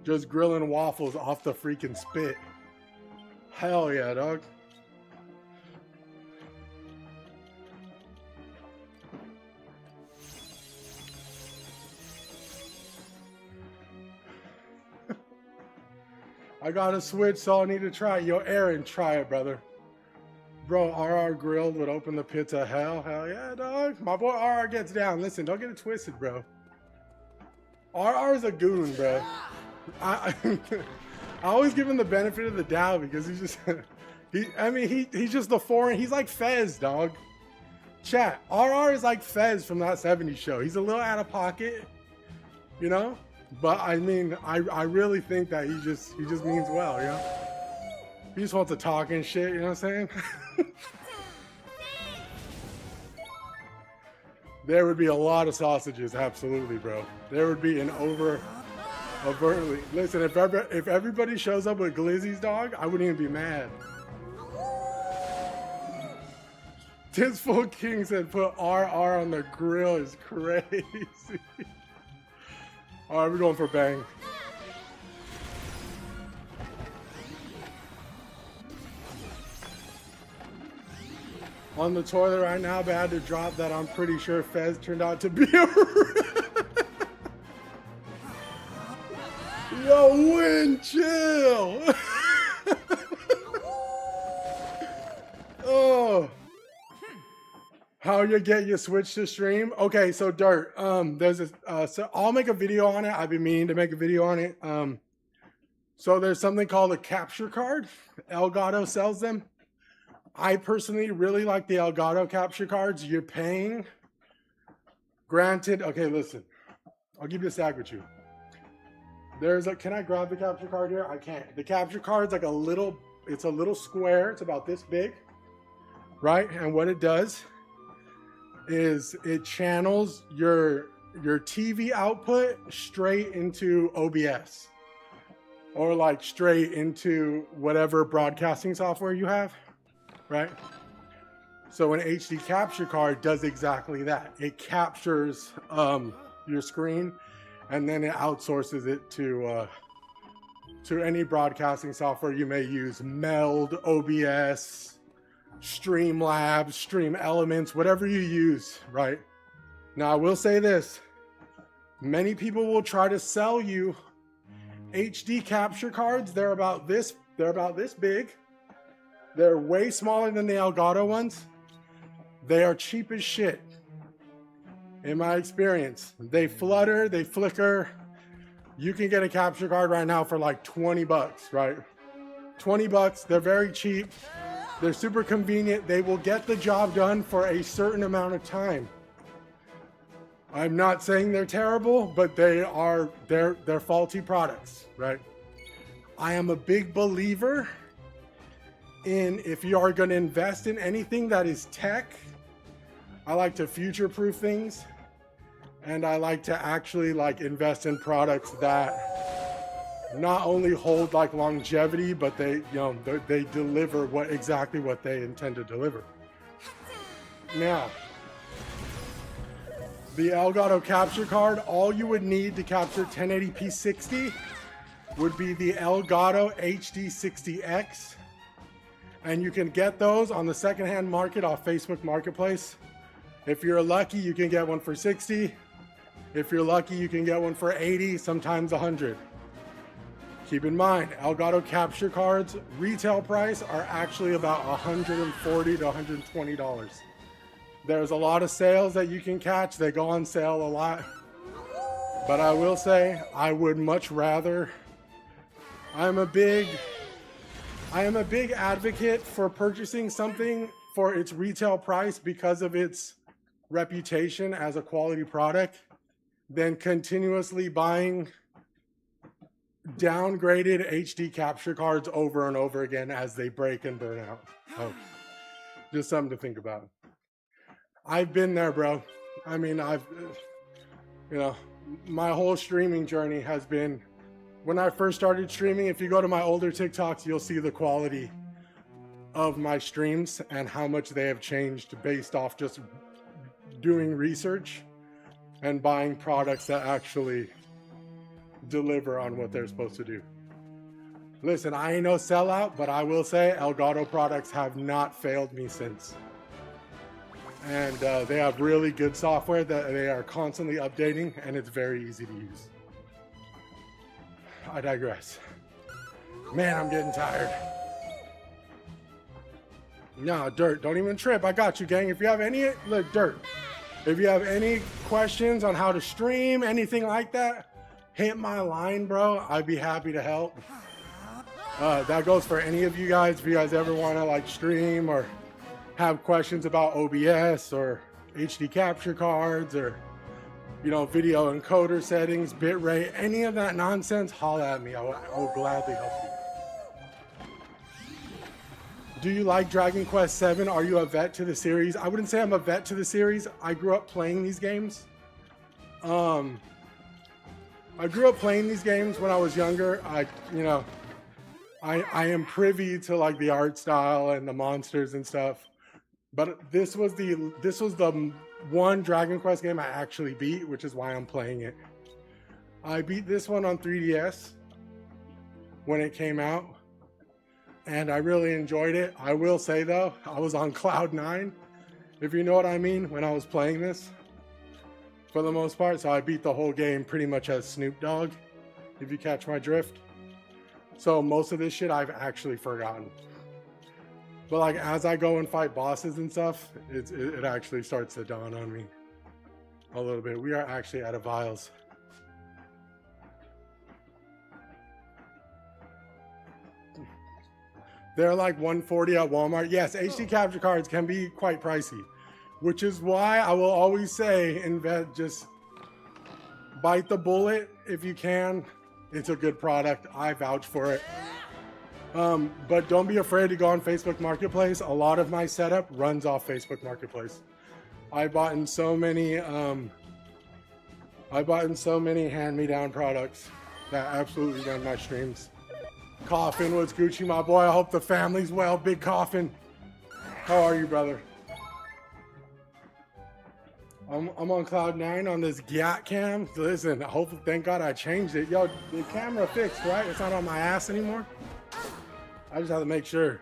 Just grilling waffles off the freaking spit. Hell yeah, dog. I got a Switch, so I need to try it. Yo, Aaron, try it, brother. Bro, RR Grilled would open the pits of hell. Hell yeah, dog. My boy RR gets down. Listen, don't get it twisted, bro. RR's a goon, bro. I always give him the benefit of the doubt because he's just... he's just the foreign... He's like Fez, dog. Chat, RR is like Fez from that 70s show. He's a little out of pocket, you know? But I mean, I really think that he just means well, you know? He just wants to talk and shit, you know what I'm saying? There would be a lot of sausages, absolutely, bro. There would be an overtly. Listen, if everybody shows up with glizzies, dog, I wouldn't even be mad. Tisful King said put RR on the grill is crazy. All right, we're going for bang. On the toilet right now, but I had to drop that. I'm pretty sure Fez turned out to be a... Yo, Win, chill. Oh. How you get your Switch to stream? Okay, so Dirt, there's this, so I'll make a video on it. I've been meaning to make a video on it. So there's something called a capture card. Elgato sells them. I personally really like the Elgato capture cards. You're paying. Granted, okay, listen. I'll give you a stack with you. Can I grab the capture card here? I can't. The capture card's like it's a little square. It's about this big, right? And what it does is it channels your TV output straight into OBS or like straight into whatever broadcasting software you have, right? So an HD capture card does exactly that. It captures your screen and then it outsources it to any broadcasting software you may use. Meld, OBS, Streamlabs, Stream Elements, whatever you use, right? Now I will say this. Many people will try to sell you HD capture cards. They're about this big. They're way smaller than the Elgato ones. They are cheap as shit. In my experience, they flutter, they flicker. You can get a capture card right now for like 20 bucks, right? 20 bucks, they're very cheap. They're super convenient. They will get the job done for a certain amount of time. I'm not saying they're terrible, but they're faulty products, right? I am a big believer in, if you are going to invest in anything that is tech, I like to future-proof things, and I like to actually like invest in products that not only hold like longevity, but they deliver exactly what they intend to deliver. Now, the Elgato capture card, all you would need to capture 1080p 60 would be the Elgato HD60X. And you can get those on the secondhand market off Facebook Marketplace. If you're lucky, you can get one for 60. If you're lucky, you can get one for 80, sometimes 100. Keep in mind, Elgato capture cards, retail price are actually about $140 to $120. There's a lot of sales that you can catch. They go on sale a lot. But I will say, I would much rather, I am a big advocate for purchasing something for its retail price because of its reputation as a quality product than continuously buying downgraded HD capture cards over and over again as they break and burn out. Oh, just something to think about. I've been there, bro. I mean, my whole streaming journey has been, when I first started streaming, if you go to my older TikToks, you'll see the quality of my streams and how much they have changed based off just doing research and buying products that actually deliver on what they're supposed to do. Listen, I ain't no sellout, but I will say Elgato products have not failed me since. And they have really good software that they are constantly updating, and it's very easy to use. I digress. Man, I'm getting tired. No, Dirt, don't even trip. I got you, gang. If you have any, look, Dirt, if you have any questions on how to stream, anything like that, hit my line, bro. I'd be happy to help. That goes for any of you guys. If you guys ever want to like stream or have questions about OBS or HD capture cards or, video encoder settings, bitrate, any of that nonsense, holla at me. I will gladly help you. Do you like Dragon Quest VII? Are you a vet to the series? I wouldn't say I'm a vet to the series. I grew up playing these games. I grew up playing these games when I was younger. I am privy to like the art style and the monsters and stuff. But this was the one Dragon Quest game I actually beat, which is why I'm playing it. I beat this one on 3DS when it came out, and I really enjoyed it. I will say though, I was on cloud 9, if you know what I mean, when I was playing this, for the most part. So I beat the whole game pretty much as Snoop Dogg, if you catch my drift. So most of this shit I've actually forgotten. But like as I go and fight bosses and stuff, it actually starts to dawn on me a little bit. We are actually out of vials. They're like $140 at Walmart. Yes, HD capture cards can be quite pricey, which is why I will always say, just bite the bullet if you can. It's a good product. I vouch for it. But don't be afraid to go on Facebook Marketplace. A lot of my setup runs off Facebook Marketplace. I bought in so many hand-me-down products that absolutely run my streams. Coffin, what's Gucci, my boy? I hope the family's well. Big Coffin. How are you, brother? I'm on cloud 9 on this Gyat cam. Listen, hopefully, thank God I changed it. Yo, the camera fixed, right? It's not on my ass anymore. I just have to make sure.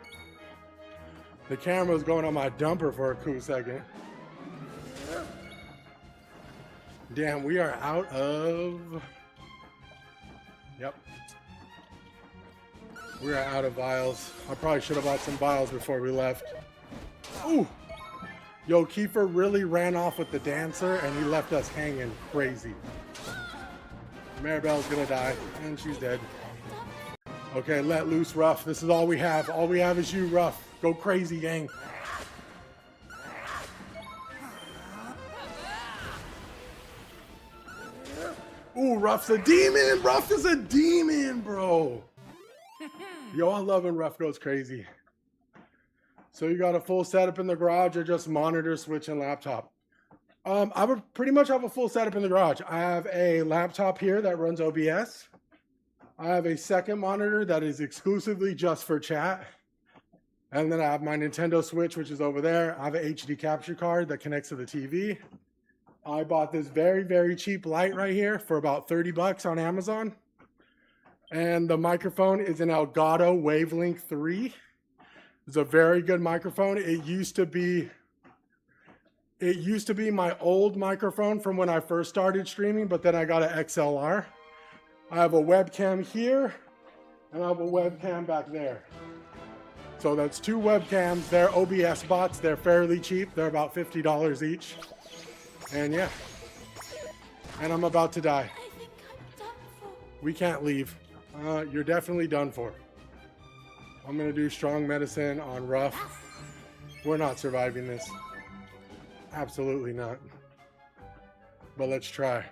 The camera was going on my dumper for a cool second. Damn, we are out of... Yep. We are out of vials. I probably should have bought some vials before we left. Ooh! Yo, Kiefer really ran off with the dancer and he left us hanging crazy. Maribel's gonna die, and she's dead. Okay, let loose, Ruff. This is all we have. All we have is you, Ruff. Go crazy, gang. Ooh, Ruff's a demon! Ruff is a demon, bro! Yo, I love when Ruff goes crazy. So you got a full setup in the garage or just monitor, switch, and laptop? I would pretty much have a full setup in the garage. I have a laptop here that runs OBS. I have a second monitor that is exclusively just for chat. And then I have my Nintendo Switch, which is over there. I have an HD capture card that connects to the TV. I bought this very, very cheap light right here for about 30 bucks on Amazon. And the microphone is an Elgato Wavelength 3. It's a very good microphone. It used to be my old microphone from when I first started streaming, but then I got an XLR. I have a webcam here, and I have a webcam back there. So that's two webcams. They're OBS bots. They're fairly cheap. They're about $50 each. And yeah. And I'm about to die. I think I'm done for. We can't leave. You're definitely done for. I'm gonna do strong medicine on Ruff. We're not surviving this. Absolutely not. But let's try.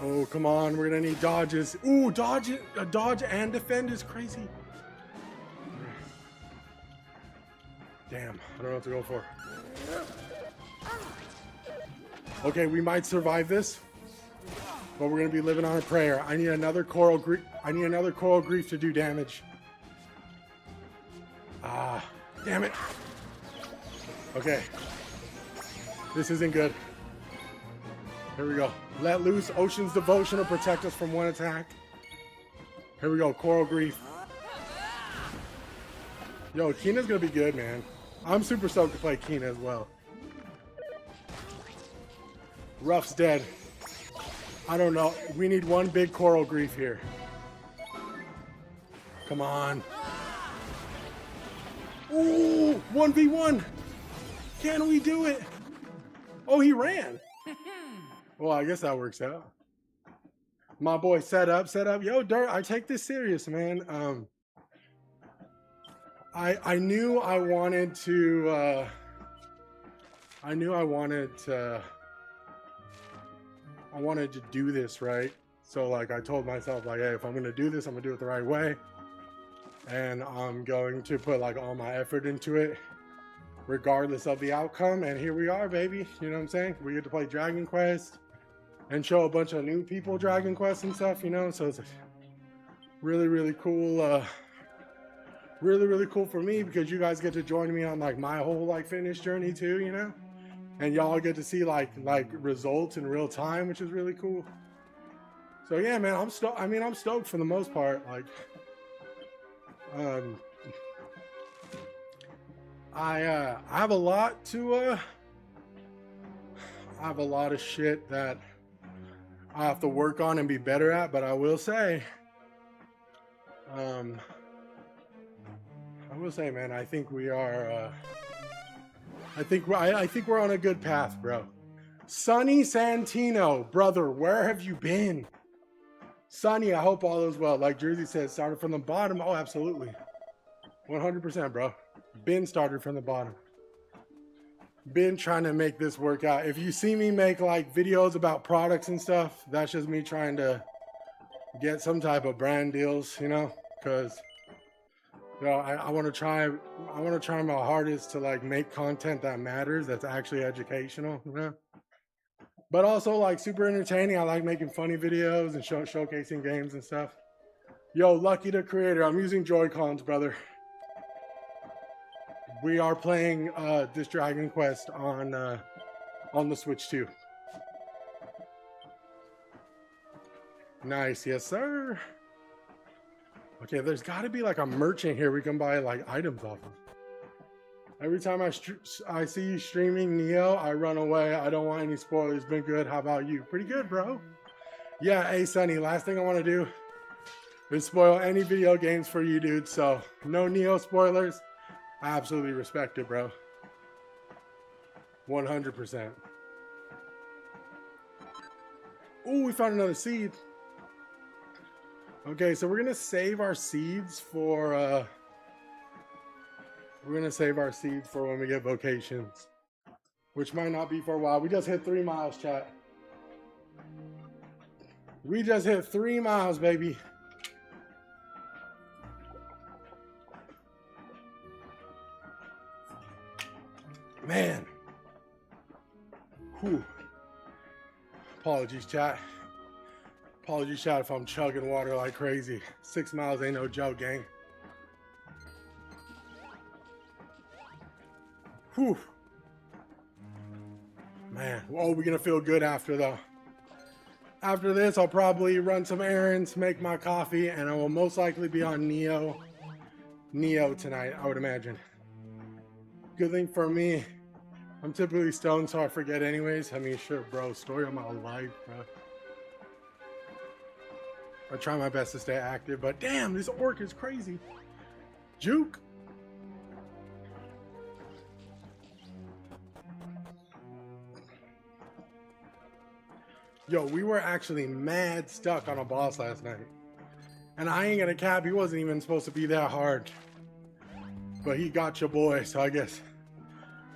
Oh, come on. We're gonna need dodges. Ooh, dodge and defend is crazy. Damn, I don't know what to go for. Okay, we might survive this, but we're gonna be living on a prayer. I need another coral grief. I need another coral grief to do damage. Ah, damn it. Okay, this isn't good. Here we go. Let loose. Ocean's Devotion to protect us from one attack. Here we go. Coral grief. Yo, Keena's gonna be good, man. I'm super stoked to play Keena as well. Ruff's dead. I don't know. We need one big coral grief here. Come on. Ooh, 1v1. Can we do it? Oh, he ran. Well, I guess that works out. My boy, set up. Yo, Dirt, I take this serious, man. I knew I wanted to, I wanted to do this, right? So like I told myself like, hey, if I'm going to do this, I'm going to do it the right way. And I'm going to put like all my effort into it, regardless of the outcome. And here we are, baby. You know what I'm saying? We get to play Dragon Quest and show a bunch of new people Dragon Quest and stuff, you know? So it's really, really cool. Really, really cool for me because you guys get to join me on like my whole like fitness journey too, you know? And y'all get to see like results in real time, which is really cool. So yeah, man, I'm stoked for the most part. Like, I have a lot to, I have a lot of shit that I have to work on and be better at, but I will say, man, I think we are, I think we're on a good path, bro. Sonny Santino, brother, where have you been? Sonny, I hope all is well. Like Jersey says, started from the bottom. Oh, absolutely. 100%, bro. Been started from the bottom. Been trying to make this work out. If you see me make like videos about products and stuff, that's just me trying to get some type of brand deals, you know, because you know, I want to try my hardest to like make content that matters, that's actually educational, you know, but also like super entertaining. I like making funny videos and showcasing games and stuff. Yo, Lucky the Creator, I'm using Joy-Cons, brother. We are playing this Dragon Quest on the Switch too. Nice, yes sir. Okay, there's got to be like a merchant here we can buy like items off of. Every time I see you streaming Neo, I run away. I don't want any spoilers. Been good. How about you? Pretty good, bro. Yeah, hey, Sonny, last thing I want to do is spoil any video games for you, dude. So, no Neo spoilers. I absolutely respect it, bro. 100%. Ooh, we found another seed. Okay, so we're going to save our seeds for... We're going to save our seeds for when we get vocations. Which might not be for a while. We just hit 3 miles, chat. We just hit 3 miles, baby. Man. Whew. Apologies, chat. Apologies, chat, if I'm chugging water like crazy. 6 miles ain't no joke, gang. Whew. Man, oh, we're gonna feel good after though. After this, I'll probably run some errands, make my coffee, and I will most likely be on Neo tonight, I would imagine. Good thing for me, I'm typically stoned, so I forget anyways. I mean, sure, bro, story of my life, bro. I try my best to stay active, but damn, this orc is crazy. Juke. Yo, we were actually mad stuck on a boss last night. And I ain't gonna cap, he wasn't even supposed to be that hard. But he got your boy, so I guess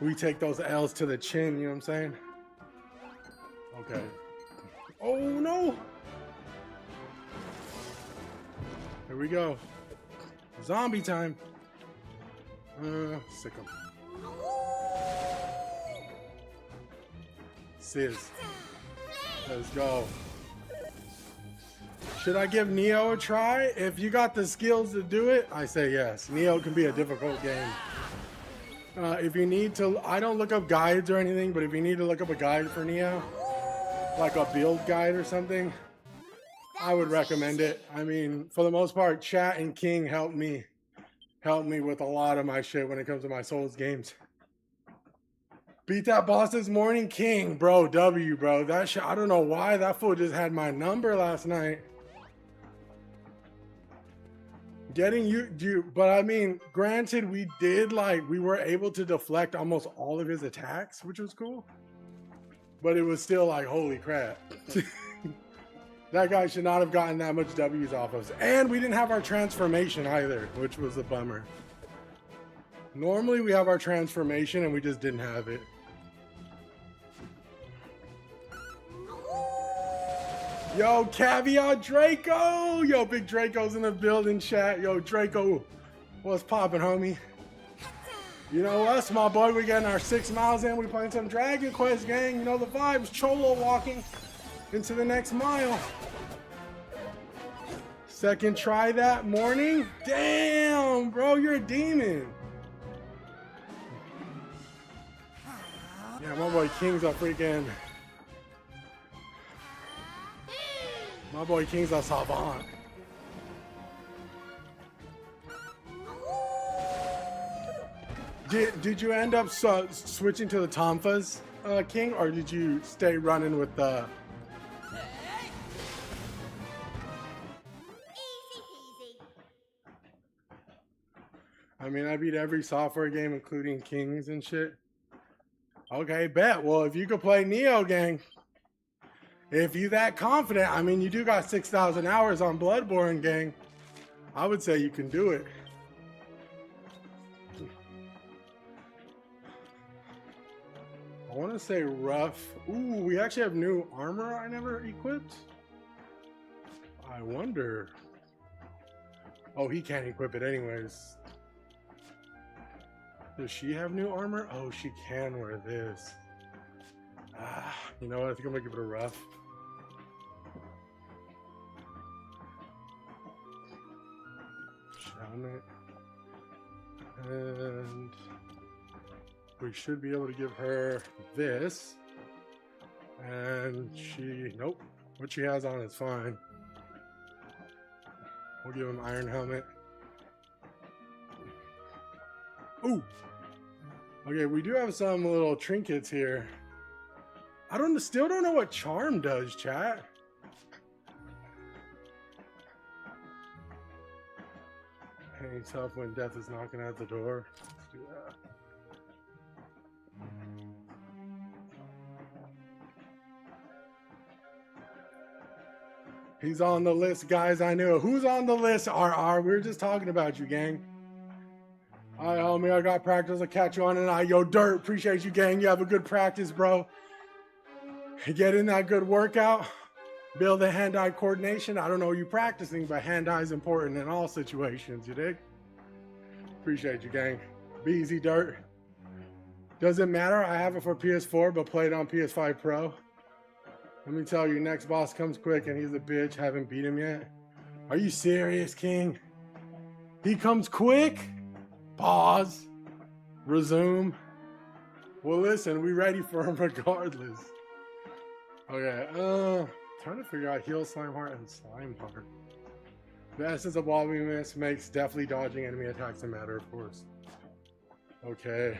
we take those L's to the chin, you know what I'm saying? Okay. Oh no! Here we go. Zombie time. Sick him. Sizz. Let's go. Should I give Neo a try? If you got the skills to do it, I say yes. Neo can be a difficult game. If you need to, I don't look up guides or anything, but if you need to look up a guide for Neo, like a build guide or something, I would recommend it. I mean, for the most part, Chat and King helped me with a lot of my shit when it comes to my Souls games. Beat that boss this morning, King, bro. W, bro. That shit, I don't know why that fool just had my number last night. Getting you, but I mean, granted, we were able to deflect almost all of his attacks, which was cool. But it was still like, holy crap. That guy should not have gotten that much W's off of us. And we didn't have our transformation either, which was a bummer. Normally we have our transformation and we just didn't have it. Yo, Caviar Draco! Yo, Big Draco's in the building, chat. Yo, Draco, what's poppin', homie? You know what, small boy? We getting our 6 miles in. We playing some Dragon Quest, gang. You know the vibes. Cholo walking into the next mile. Second try that morning. Damn, bro, you're a demon. Yeah, my boy King's a freaking... My boy King's a savant. Did you end up switching to the Tonfas, King, or did you stay running with the... Easy peasy. I mean, I beat every software game, including Kings and shit. Okay, bet. Well, if you could play Neo, gang, if you that confident, I mean, you do got 6,000 hours on Bloodborne, gang. I would say you can do it. I want to say rough. Ooh, we actually have new armor I never equipped. I wonder. Oh, he can't equip it anyways. Does she have new armor? Oh, she can wear this. Ah, you know what? I think I'm gonna give it a rough. Helmet. And we should be able to give her this. And she, nope. What she has on is fine. We'll give him iron helmet. Ooh. Okay, we do have some little trinkets here. Still don't know what charm does, chat. Hangs tough when death is knocking at the door. Let's do that. He's on the list, guys. I knew it. Who's on the list, RR? We were just talking about you, gang. All right, homie, I got practice. I'll catch you on tonight. Yo, Dirt, appreciate you, gang. You have a good practice, bro. Get in that good workout. Build the hand-eye coordination. I don't know you practicing, but hand-eye is important in all situations, you dig? Appreciate you, gang. Be easy, Dirt. Doesn't matter. I have it for PS4, but played on PS5 Pro. Let me tell you, next boss comes quick, and he's a bitch. Haven't beat him yet. Are you serious, King? He comes quick? Pause. Resume. Well, listen, we ready for him regardless. Okay, trying to figure out heal, slime heart, and slime heart. The essence of Wobbly Miss makes definitely dodging enemy attacks a matter, of course. Okay.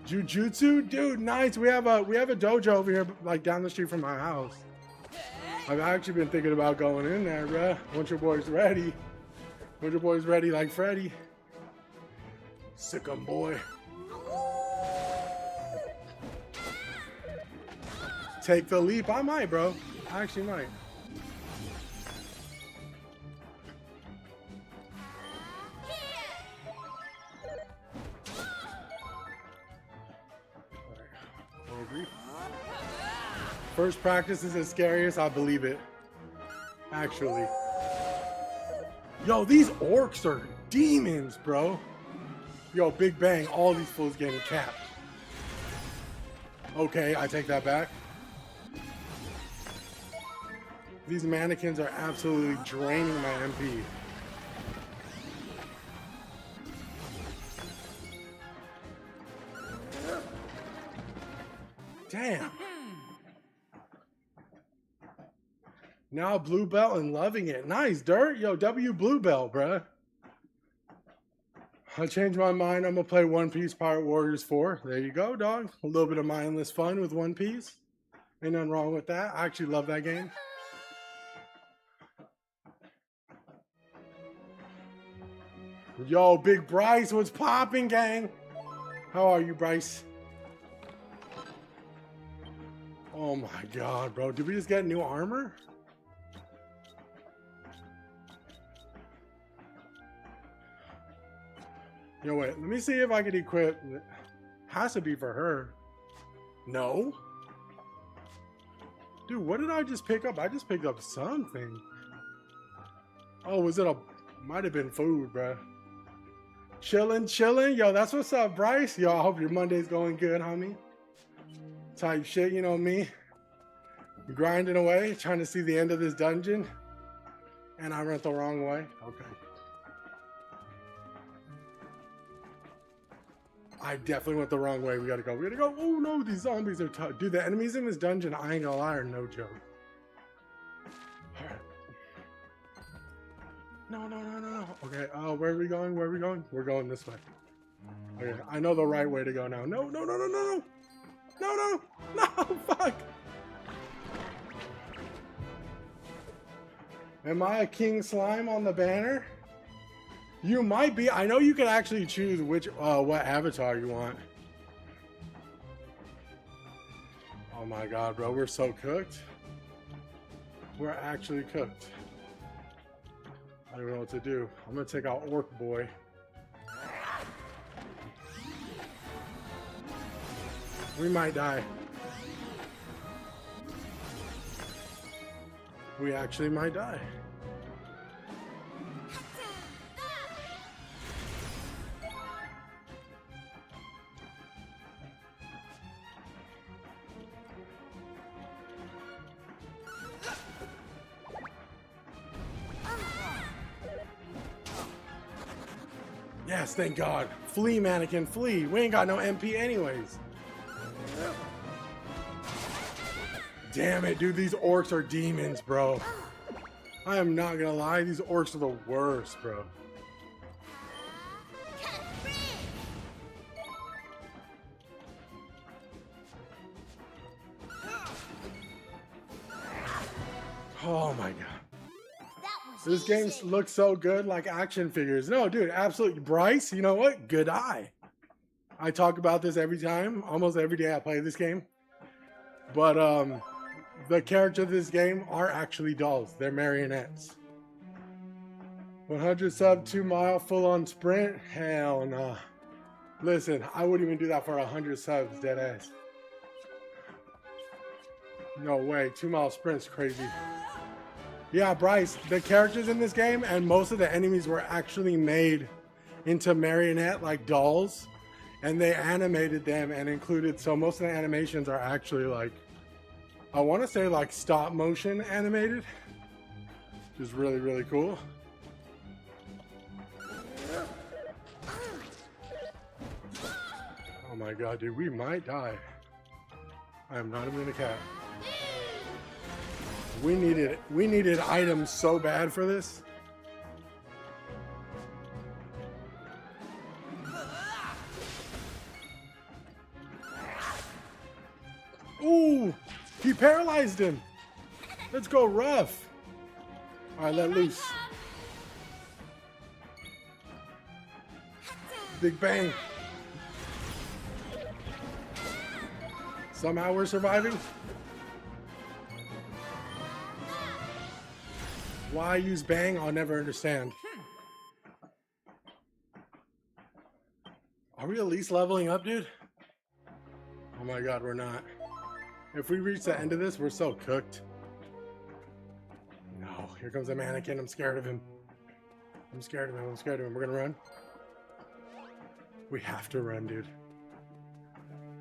Jujutsu? Dude, nice. We have a dojo over here, like down the street from my house. I've actually been thinking about going in there, bruh. Once your boy's ready. Once your boy's ready like Freddy. Sick 'em, boy. Take the leap. I might, bro. I actually might. First practice is as scary as I believe it. Actually. Yo, these orcs are demons, bro. Yo, Big Bang, all these fools getting capped. Okay, I take that back. These mannequins are absolutely draining my MP. Damn. Now blue belt and loving it. Nice, Dirt. Yo, W blue belt, bruh. I changed my mind. I'm gonna play One Piece Pirate Warriors 4. There you go, dog. A little bit of mindless fun with One Piece. Ain't nothing wrong with that. I actually love that game. Yo, Big Bryce, what's popping, gang? How are you, Bryce? Oh my god, bro. Did we just get new armor? Yo, wait. Let me see if I can equip. Has to be for her. No? Dude, what did I just pick up? I just picked up something. Oh, was it a... Might have been food, bruh. Chillin', chillin'. Yo, that's what's up, Bryce. Yo, I hope your Monday's going good, homie. Type shit, you know me. Grinding away, trying to see the end of this dungeon. And I went the wrong way. Okay. I definitely went the wrong way. We gotta go. We gotta go. Oh no, these zombies are tough. Dude, the enemies in this dungeon, I ain't gonna lie, are no joke. Alright. No, no, no, no, no. Okay, where are we going? Where are we going? We're going this way. Okay, I know the right way to go now. No, no, no, no, no, no. No, no, no, fuck. Am I a king slime on the banner? You might be. I know you can actually choose which, what avatar you want. Oh my god, bro, we're so cooked. We're actually cooked. I don't know what to do. I'm gonna take out Orc Boy. We might die. We actually might die. Yes, thank God. Flee, mannequin, flee. We ain't got no MP anyways. Damn it, dude. These orcs are demons, bro. I am not gonna lie. These orcs are the worst, bro. Oh my god. That was This game easy. looks so good, like action figures. No, dude, absolutely. Bryce, you know what? Good eye. I talk about this every time, almost every day I play this game. But the characters of this game are actually dolls. They're marionettes. 100 sub, 2 mile, full on sprint? Hell no. Listen, I wouldn't even do that for 100 subs, dead ass. No way, 2 mile sprint's crazy. Yeah, Bryce, the characters in this game and most of the enemies were actually made into marionette, like dolls. And they animated them and included, so most of the animations are actually like, I want to say like stop motion animated. Which is really, really cool. Oh my god, dude, we might die. I am not even a cat. We needed items so bad for this. Ooh, he paralyzed him. Let's go rough. All right, let loose. Big bang. Somehow we're surviving. Why use bang? I'll never understand. Are we at least leveling up, dude? Oh my god, we're not. If we reach the end of this, we're so cooked. No, here comes a mannequin. I'm scared of him. I'm scared of him. I'm scared of him. We're gonna run. We have to run, dude.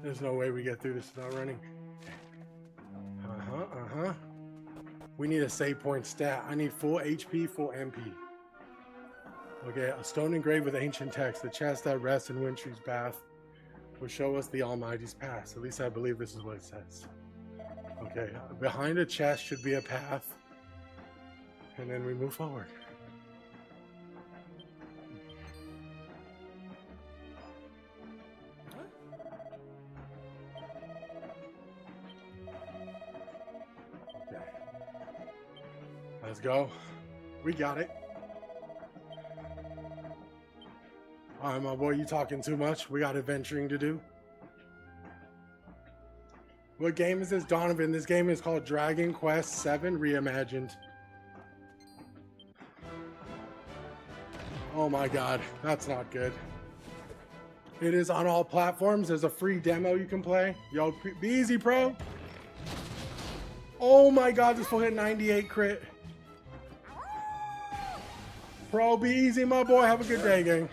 There's no way we get through this without running. We need a save point stat. I need full HP, full MP. Okay, a stone engraved with ancient text. The chest that rests in Wintry's bath will show us the Almighty's path. At least I believe this is what it says. Okay, behind a chest should be a path. And then we move forward. Okay. Let's go. We got it. All right, my boy, you talking too much. We got adventuring to do. What game is this, Donovan? This game is called Dragon Quest VII Reimagined. Oh my god, that's not good. It is on all platforms. There's a free demo you can play. Yo, be easy, pro. Oh my god, this fool hit 98 crit. Pro, be easy, my boy. Have a good day, gang.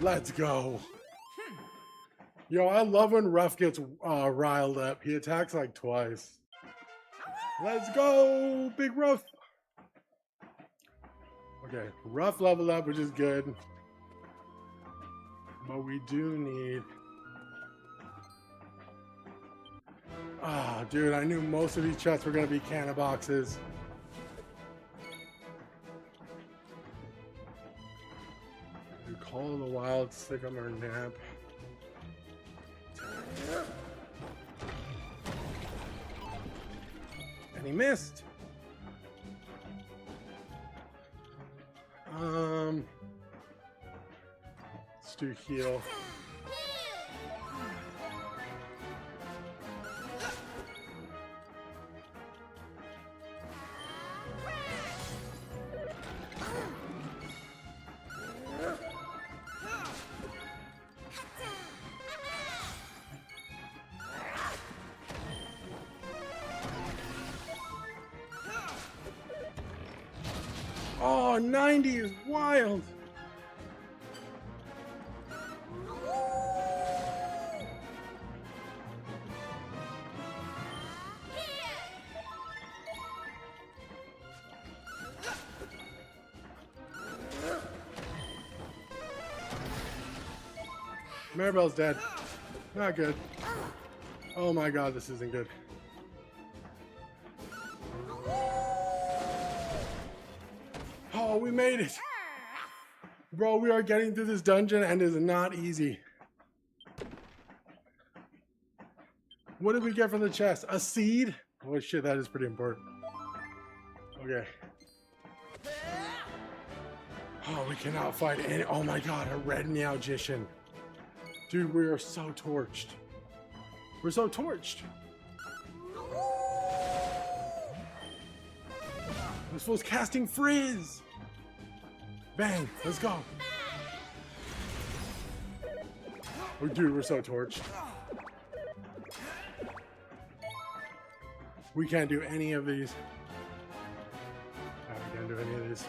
Let's go. Yo, I love when Ruff gets riled up. He attacks like twice. Let's go, Big Ruff. Okay, Ruff leveled up, which is good. But we do need... Ah, dude, I knew most of these chests were going to be cannon boxes. Call of the Wild, Sycamore Nap. And he missed. Let's do heal. Oh, 90 is wild. Maribel's dead. Not good. Oh my god, this isn't good. Oh, we made it. Bro, we are getting through this dungeon and it is not easy. What did we get from the chest? A seed? Oh shit, that is pretty important. Okay. Oh, we cannot fight any. Oh my god, a red Meowgician. Dude, we are so torched. We're so torched. This fool's casting frizz. Bang, let's go. Oh, dude, we're so torched. We can't do any of these. Oh, we can't do any of these.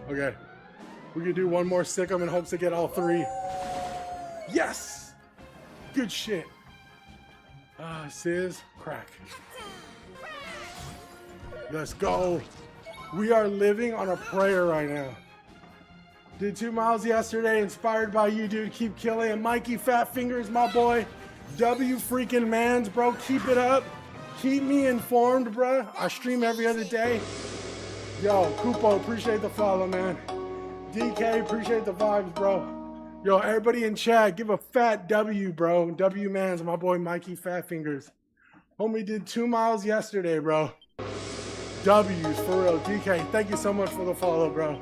Okay. We could do one more Sick'em in hopes to get all three. Yes! Good shit. Sizz, crack. Let's go. We are living on a prayer right now. Did 2 miles yesterday, inspired by you, dude. Keep killing. And Mikey Fat Fingers, my boy. W freaking mans, bro. Keep it up. Keep me informed, bro. I stream every other day. Yo, Kupo, appreciate the follow, man. DK, appreciate the vibes, bro. Yo, everybody in chat, give a fat W, bro. W mans, my boy Mikey Fat Fingers. Homie did 2 miles yesterday, bro. W's, for real. DK, thank you so much for the follow, bro.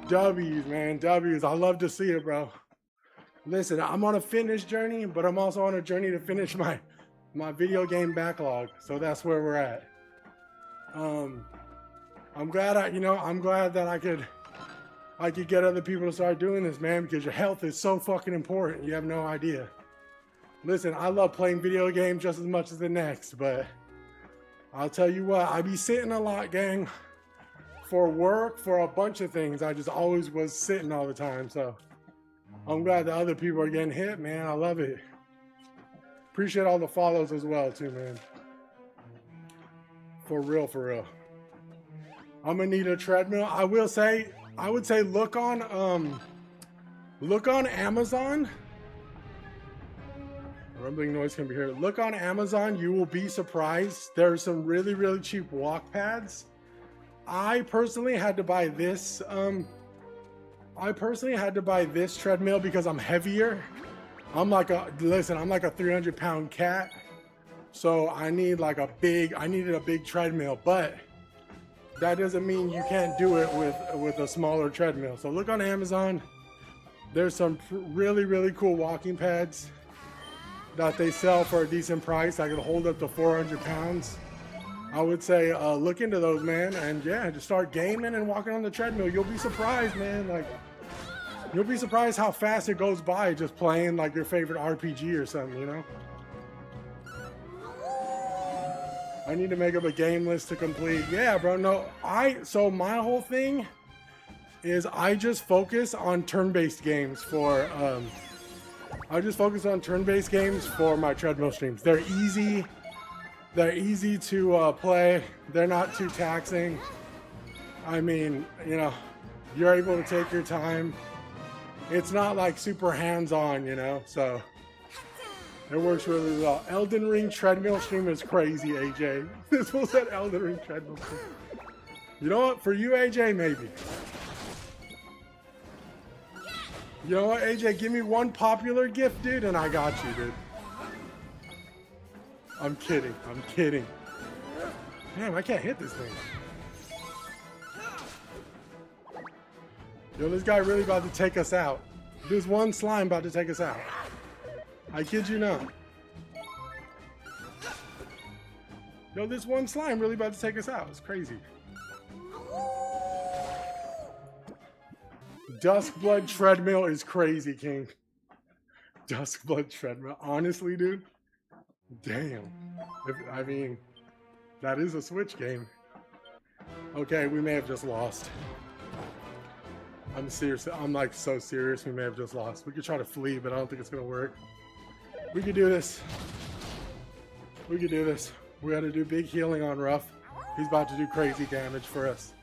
W's, man. W's. I love to see it, bro. Listen, I'm on a fitness journey, but I'm also on a journey to finish my video game backlog. So that's where we're at. I'm glad that I could get other people to start doing this, man, because your health is so fucking important. You have no idea. Listen, I love playing video games just as much as the next, but I'll tell you what, I be sitting a lot, gang. For work, for a bunch of things. I just always was sitting all the time, so I'm glad that other people are getting hit, man. I love it. Appreciate all the follows as well, too, man. For real, for real. I'm gonna need a treadmill. I would say look on Amazon. Rumbling noise can be heard. Look on Amazon, you will be surprised. There's some really, really cheap walk pads. I personally had to buy this treadmill because I'm heavier. I'm like a 300-pound cat. So I needed a big treadmill, but that doesn't mean you can't do it with a smaller treadmill. So look on Amazon. There's some really, really cool walking pads that they sell for a decent price. I can hold up to 400 pounds. I would say look into those, man, and yeah, just start gaming and walking on the treadmill. You'll be surprised, man. Like, you'll be surprised how fast it goes by just playing like your favorite RPG or something, you know? I need to make up a game list to complete. Yeah, bro, no, so my whole thing is I just focus on turn-based games for, my treadmill streams. They're easy to play. They're not too taxing. I mean, you know, you're able to take your time. It's not like super hands-on, you know, so it works really well. Elden Ring treadmill stream is crazy, AJ. This was that Elden Ring treadmill stream. You know what? For you, AJ, maybe. You know what, AJ? Give me one popular gift, dude, and I got you, dude. I'm kidding. Damn, I can't hit this thing. Yo, this guy really about to take us out. There's one slime about to take us out. I kid you not. Yo, this one slime really about to take us out. It's crazy. Duskblood treadmill is crazy, King. Duskblood treadmill. Honestly, dude. Damn. I mean, that is a Switch game. Okay, we may have just lost. I'm serious. I'm like so serious. We may have just lost. We could try to flee, but I don't think it's gonna work. We could do this. We gotta do big healing on Ruff. He's about to do crazy damage for us.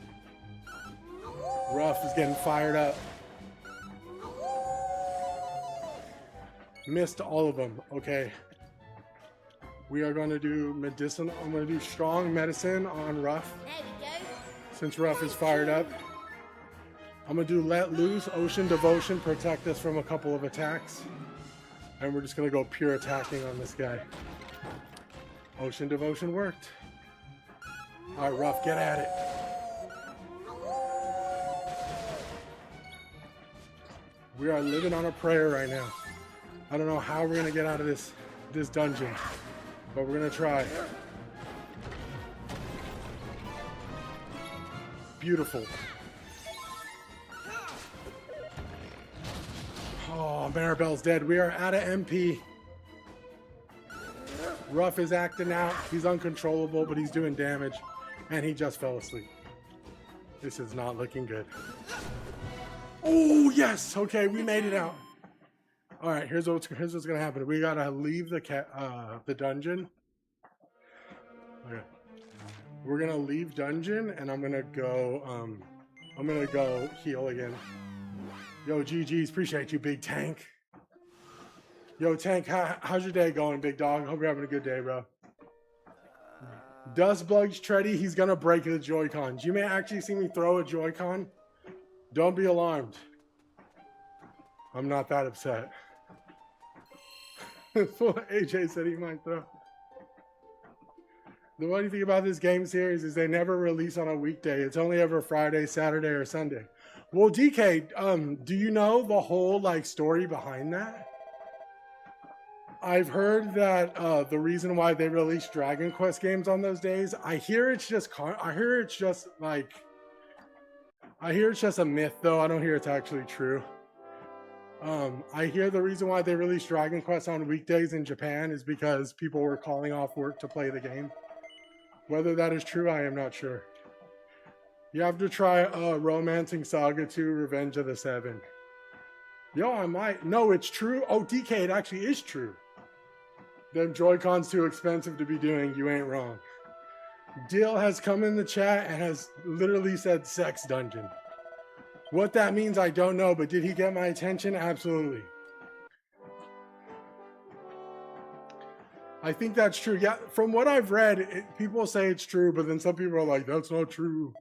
Ruff is getting fired up. Missed all of them. Okay. We are going to do medicine. I'm going to do strong medicine on Ruff. There we go. Since Ruff is fired up. I'm going to do let loose, ocean devotion, protect us from a couple of attacks. And we're just going to go pure attacking on this guy. Ocean devotion worked. All right, Ruff, get at it. We are living on a prayer right now. I don't know how we're going to get out of this dungeon, but we're going to try. Beautiful. Oh, Maribel's dead. We are out of MP. Ruff is acting out. He's uncontrollable, but he's doing damage. And he just fell asleep. This is not looking good. Oh, yes. Okay, we made it out. All right, here's what's gonna happen. We gotta leave the dungeon. Okay. We're gonna leave dungeon, and I'm gonna go heal again. Yo, GG's, appreciate you, big tank. Yo, tank, how's your day going, big dog? Hope you're having a good day, bro. Dustbug's Treddy, he's gonna break the Joy-Cons. You may actually see me throw a Joy-Con. Don't be alarmed. I'm not that upset. AJ said he might throw. The funny thing about this game series is they never release on a weekday. It's only ever Friday, Saturday, or Sunday. Well, DK, do you know the whole story behind that? I've heard that the reason why they release Dragon Quest games on those days, I hear it's just a myth, though. I don't hear it's actually true. I hear the reason why they release Dragon Quest on weekdays in Japan is because people were calling off work to play the game. Whether that is true, I am not sure. You have to try Romancing Saga 2 Revenge of the Seven. Yo, I might. No, it's true. Oh, DK, it actually is true. Them Joy-Cons too expensive to be doing. You ain't wrong. Dill has come in the chat and has literally said sex dungeon. What that means, I don't know, but did he get my attention? Absolutely. I think that's true. Yeah, from what I've read, people say it's true, but then some people are like, that's not true.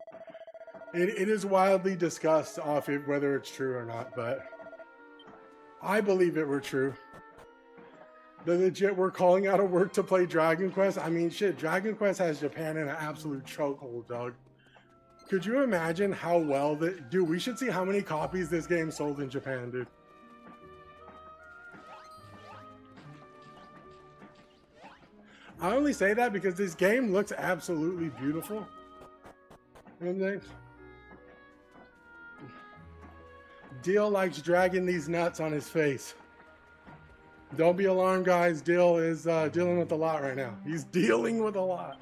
It is wildly discussed off it, whether it's true or not, but I believe it were true. The legit, we're calling out of work to play Dragon Quest. I mean, shit, Dragon Quest has Japan in an absolute chokehold, dog. Could you imagine how well that... Dude, we should see how many copies this game sold in Japan, dude. I only say that because this game looks absolutely beautiful. You know what I'm saying? Dill likes dragging these nuts on his face. Don't be alarmed, guys. Dill is dealing with a lot right now. He's dealing with a lot.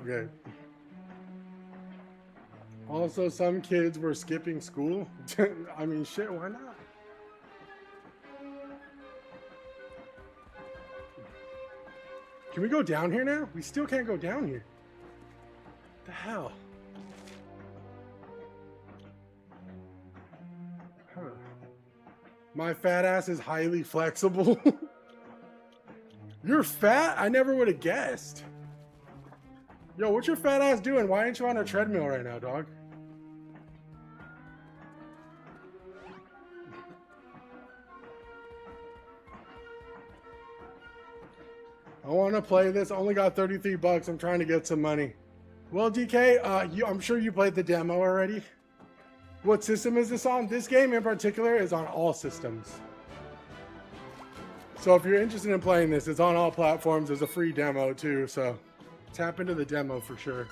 Okay. Also, some kids were skipping school. I mean, shit, why not? Can we go down here now? We still can't go down here. What the hell? Huh. My fat ass is highly flexible. You're fat? I never would have guessed. Yo, what's your fat ass doing? Why ain't you on a treadmill right now, dog? I want to play this. Only got 33 bucks. I'm trying to get some money. Well, DK, I'm sure you played the demo already. What system is this on? This game in particular is on all systems. So if you're interested in playing this, it's on all platforms. There's a free demo too, so tap into the demo for sure.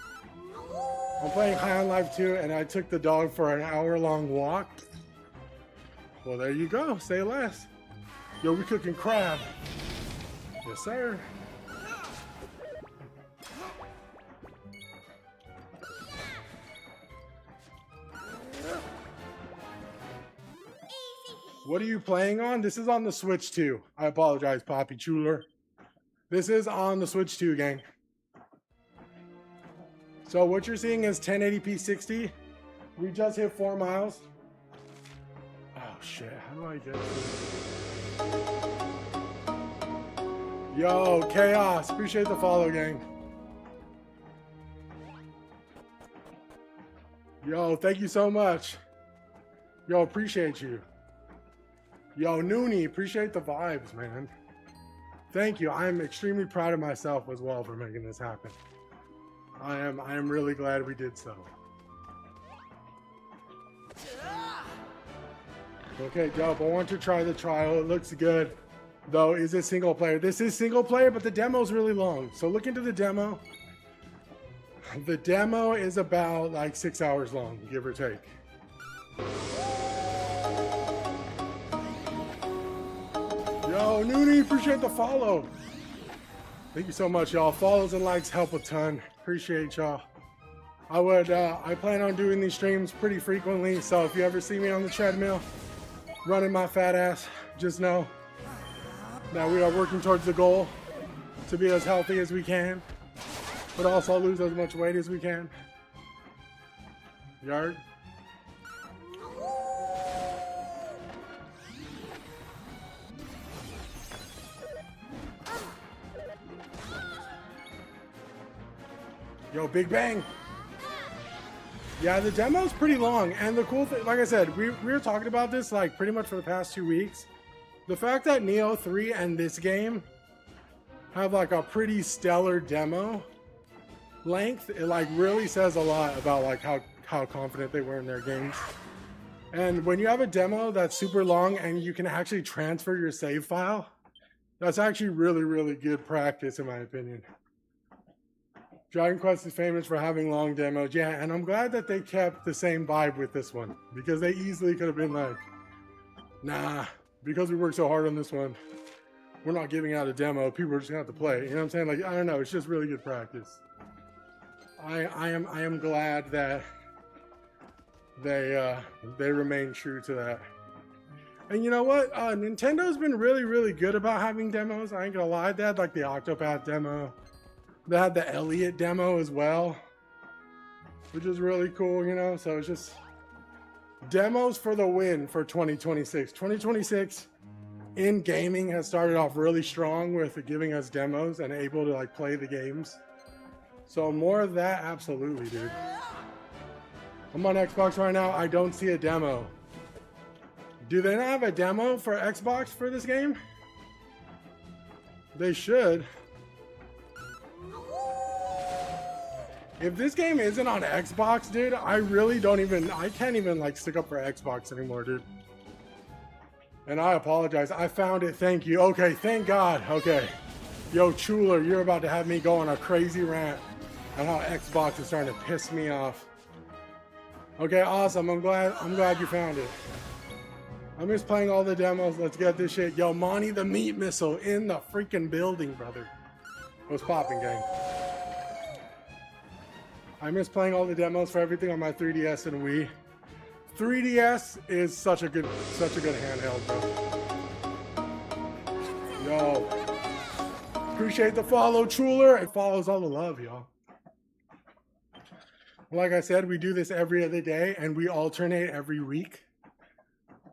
I'm playing High on Life 2, and I took the dog for an hour-long walk. Well, there you go. Say less. Yo, we cooking crab. Yes, sir. What are you playing on? This is on the Switch 2. I apologize, Poppy Chuler. This is on the Switch 2, gang. So what you're seeing is 1080p 60. We just hit 4 miles. Oh shit, how do I get this? Yo, Chaos, appreciate the follow, gang. Yo, thank you so much. Yo, appreciate you. Yo, Noonie, appreciate the vibes, man. Thank you. I'm extremely proud of myself as well for making this happen. I am really glad we did so. Okay, dope. I want to try the trial. It looks good. Though, is it single player? This is single player, but the demo's really long. So look into the demo. The demo is about like 6 hours long, give or take. Yo, Noonie, appreciate the follow. Thank you so much, y'all. Follows and likes help a ton. Appreciate y'all. I plan on doing these streams pretty frequently, so if you ever see me on the treadmill running my fat ass, just know that we are working towards the goal to be as healthy as we can, but also lose as much weight as we can. Yard. Yo, Big Bang. Yeah, the demo's pretty long, and the cool thing, like I said, we were talking about this like pretty much for the past 2 weeks. The fact that Neo 3 and this game have like a pretty stellar demo length, it like really says a lot about like how confident they were in their games. And when you have a demo that's super long and you can actually transfer your save file, that's actually really, really good practice in my opinion. Dragon Quest is famous for having long demos, yeah, and I'm glad that they kept the same vibe with this one, because they easily could have been like, nah, because we worked so hard on this one, we're not giving out a demo, people are just gonna have to play, you know what I'm saying? Like, I don't know, it's just really good practice. I am glad that they remain true to that. And you know what? Nintendo's been really, really good about having demos. I ain't gonna lie, they had like the Octopath demo. They had the Elliot demo as well, which is really cool, you know? So it's just demos for the win for 2026. 2026 in gaming has started off really strong with giving us demos and able to like play the games. So more of that, absolutely, dude. I'm on Xbox right now. I don't see a demo. Do they not have a demo for Xbox for this game? They should. If this game isn't on Xbox, dude, I can't even like stick up for Xbox anymore, dude. And I apologize. I found it. Thank you. Okay, thank God. Okay. Yo, Chuler, you're about to have me go on a crazy rant on how Xbox is starting to piss me off. Okay, awesome. I'm glad you found it. I miss playing all the demos. Let's get this shit. Yo, Monty the Meat Missile in the freaking building, brother. What's popping, gang? I miss playing all the demos for everything on my 3DS and Wii. 3DS is such a good handheld, bro. Yo, appreciate the follow, Chuler. It follows all the love, y'all. Like I said, we do this every other day and we alternate every week.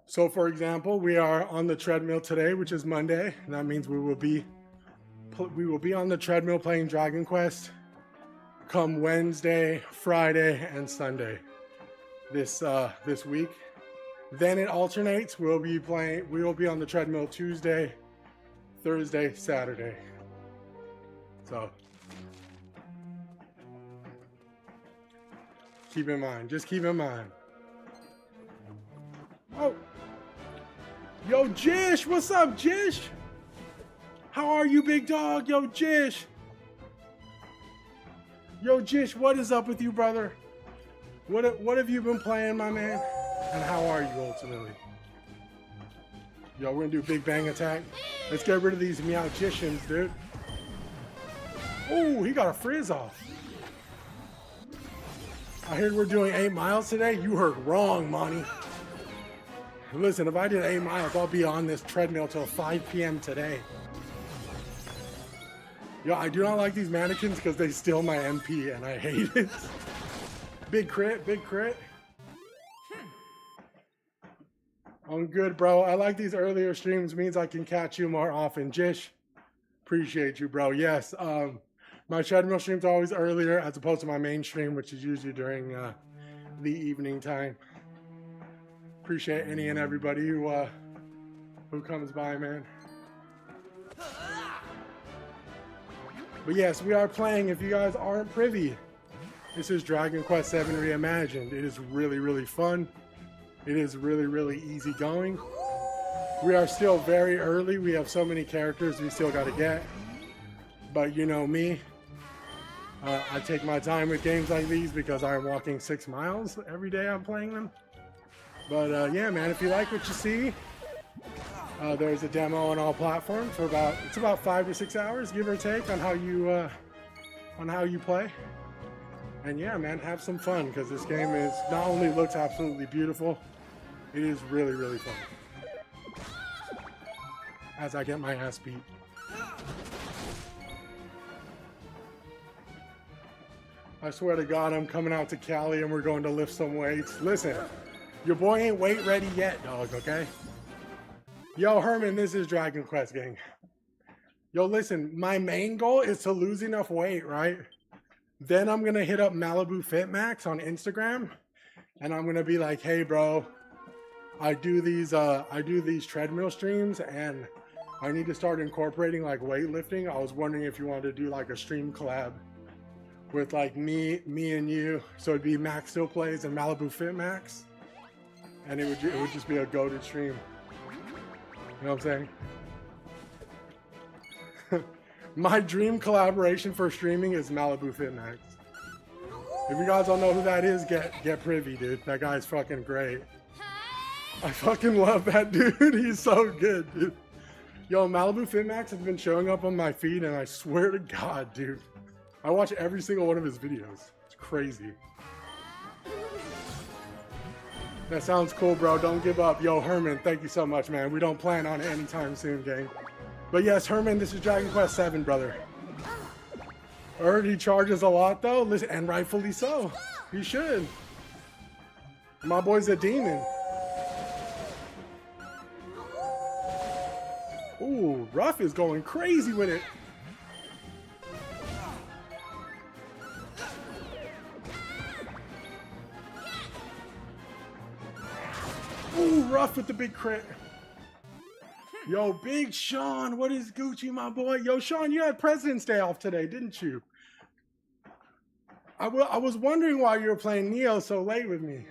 So for example, we are on the treadmill today, which is Monday, and that means we will be on the treadmill playing Dragon Quest come Wednesday, Friday, and Sunday this week. Then it alternates. We will be on the treadmill Tuesday, Thursday, Saturday. So keep in mind, just keep in mind. Oh, yo, Jish, what's up, Jish? How are you, big dog? Yo, Jish. Yo, Jish, what is up with you, brother? What have you been playing, my man? And how are you ultimately? Yo, we're gonna do Big Bang Attack. Let's get rid of these Meowgicians, dude. Oh, he got a frizz off. I heard we're doing 8 miles today. You heard wrong, Monty. Listen, if I did 8 miles, I'll be on this treadmill till 5 p.m. today. Yo, I do not like these mannequins because they steal my MP and I hate it. Big crit, big crit. I'm good, bro. I like these earlier streams. Means I can catch you more often. Jish, appreciate you, bro. Yes, my treadmill stream's always earlier as opposed to my main stream, which is usually during the evening time. Appreciate any and everybody who comes by, man. But yes, we are playing. If you guys aren't privy, this is Dragon Quest VII Reimagined. It is really, really fun. It is really, really easy going. We are still very early. We have so many characters we still got to get. But you know me, I take my time with games like these because I'm walking 6 miles every day I'm playing them. But yeah, man, if you like what you see, there's a demo on all platforms for about 5 to 6 hours, give or take, on how you play. And yeah, man, have some fun because this game is not only looks absolutely beautiful, it is really, really fun. As I get my ass beat. I swear to God, I'm coming out to Cali and we're going to lift some weights. Listen, your boy ain't weight ready yet, dog, okay? Yo, Herman, this is Dragon Quest, gang. Yo, listen, my main goal is to lose enough weight, right? Then I'm gonna hit up Malibu Fit Max on Instagram, and I'm gonna be like, "Hey, bro, I do these treadmill streams, and I need to start incorporating like weightlifting. I was wondering if you wanted to do like a stream collab with like me and you. So it'd be Max Still Plays and Malibu Fit Max, and it would just be a goated stream. You know what I'm saying?" My dream collaboration for streaming is Malibu Fit Max. If you guys don't know who that is, get privy, dude. That guy's fucking great. I fucking love that dude. He's so good, dude. Yo, Malibu Fit Max has been showing up on my feed, and I swear to God, dude, I watch every single one of his videos. It's crazy. That sounds cool, bro. Don't give up. Yo, Herman, thank you so much, man. We don't plan on it anytime soon, gang. But yes, Herman, this is Dragon Quest VII, brother. I heard he charges a lot, though. Listen, and rightfully so. He should. My boy's a demon. Ooh, Ruff is going crazy with it. Ooh, Ruff with the big crit. Yo, Big Sean, what is Gucci, my boy? Yo, Sean, you had President's Day off today, didn't you? I was wondering why you were playing Neo so late with me.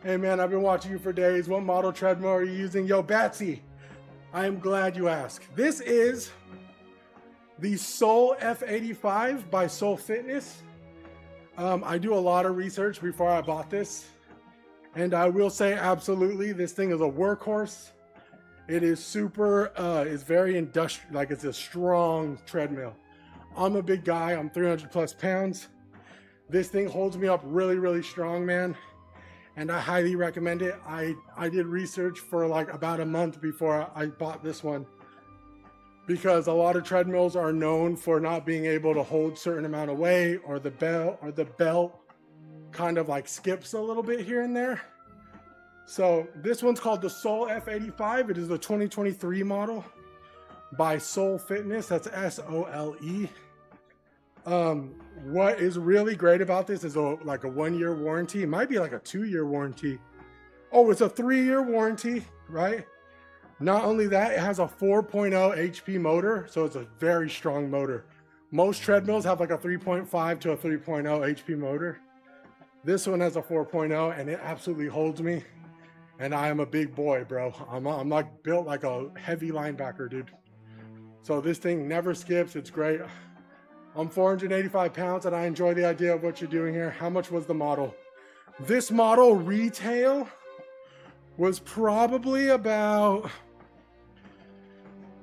Hey, man, I've been watching you for days. What model treadmill are you using? Yo, Batsy, I am glad you asked. This is the Soul F85 by Soul Fitness. I do a lot of research before I bought this. And I will say, absolutely, this thing is a workhorse. It is super, it's very industrial, like it's a strong treadmill. I'm a big guy, I'm 300 plus pounds. This thing holds me up really, really strong, man. And I highly recommend it. I did research for like about a month before I bought this one. Because a lot of treadmills are known for not being able to hold certain amount of weight, or the belt kind of like skips a little bit here and there. So this one's called the Soul F85. It is the 2023 model by Soul Fitness. That's S-O-L-E. What is really great about this is like a 1-year warranty. It might be like a 2-year warranty. Oh, it's a 3-year warranty, right? Not only that, it has a 4.0 HP motor, so it's a very strong motor. Most treadmills have like a 3.5 to a 3.0 HP motor. This one has a 4.0, and it absolutely holds me. And I am a big boy, bro. I'm like built like a heavy linebacker, dude. So this thing never skips. It's great. I'm 485 pounds, and I enjoy the idea of what you're doing here. How much was the model? This model retail was probably about...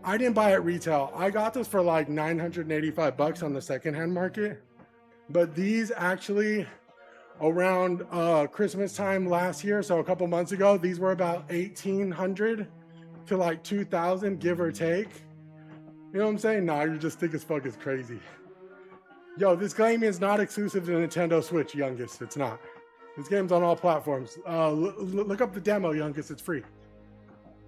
I didn't buy it retail. I got this for like 985 bucks on the secondhand market. But these actually... around Christmas time last year, so a couple months ago, these were about 1,800 to like 2,000, give or take. You know what I'm saying? Nah, you just think as fuck is crazy. Yo, this game is not exclusive to Nintendo Switch, youngest. It's not. This game's on all platforms. Look up the demo, youngest. It's free.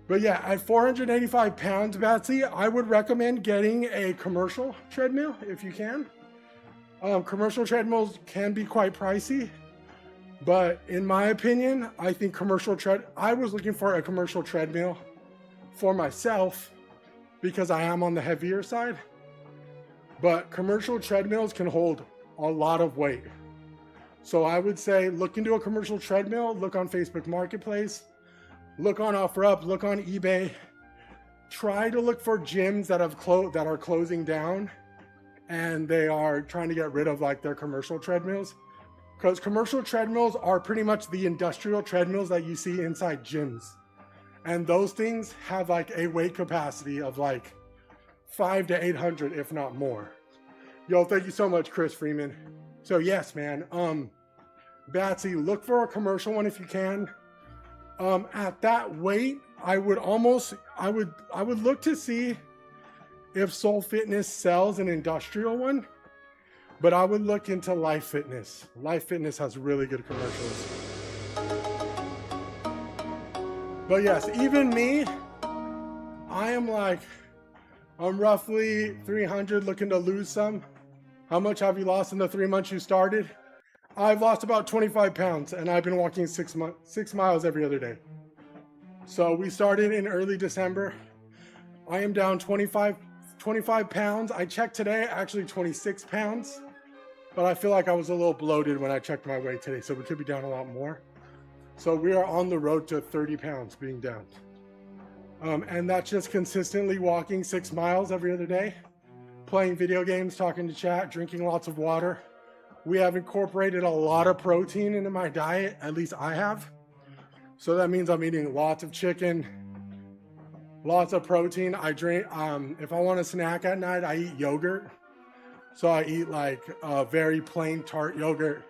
But yeah, at 485 pounds, Batsy, I would recommend getting a commercial treadmill if you can. Commercial treadmills can be quite pricey, but in my opinion, I think I was looking for a commercial treadmill for myself because I am on the heavier side, but commercial treadmills can hold a lot of weight. So I would say look into a commercial treadmill, look on Facebook Marketplace, look on OfferUp, look on eBay. Try to look for gyms that are closing down and they are trying to get rid of like their commercial treadmills, because commercial treadmills are pretty much the industrial treadmills that you see inside gyms. And those things have like a weight capacity of like 500 to 800, if not more. Yo, thank you so much, Chris Freeman. So yes, man, Batsy, look for a commercial one if you can. At that weight, I would look to see if Soul Fitness sells an industrial one, but I would look into Life Fitness. Life Fitness has really good commercials. But yes, even me, I'm roughly 300, looking to lose some. How much have you lost in the 3 months you started? I've lost about 25 pounds and I've been walking 6 miles every other day. So we started in early December. I am down 25 pounds. I checked today, actually 26 pounds, but I feel like I was a little bloated when I checked my weight today, so we could be down a lot more. So we are on the road to 30 pounds being down. And that's just consistently walking 6 miles every other day, playing video games, talking to chat, drinking lots of water. We have incorporated a lot of protein into my diet, at least I have. So that means I'm eating lots of chicken, lots of protein. I drink, if I want a snack at night, I eat yogurt. So I eat like a very plain tart yogurt.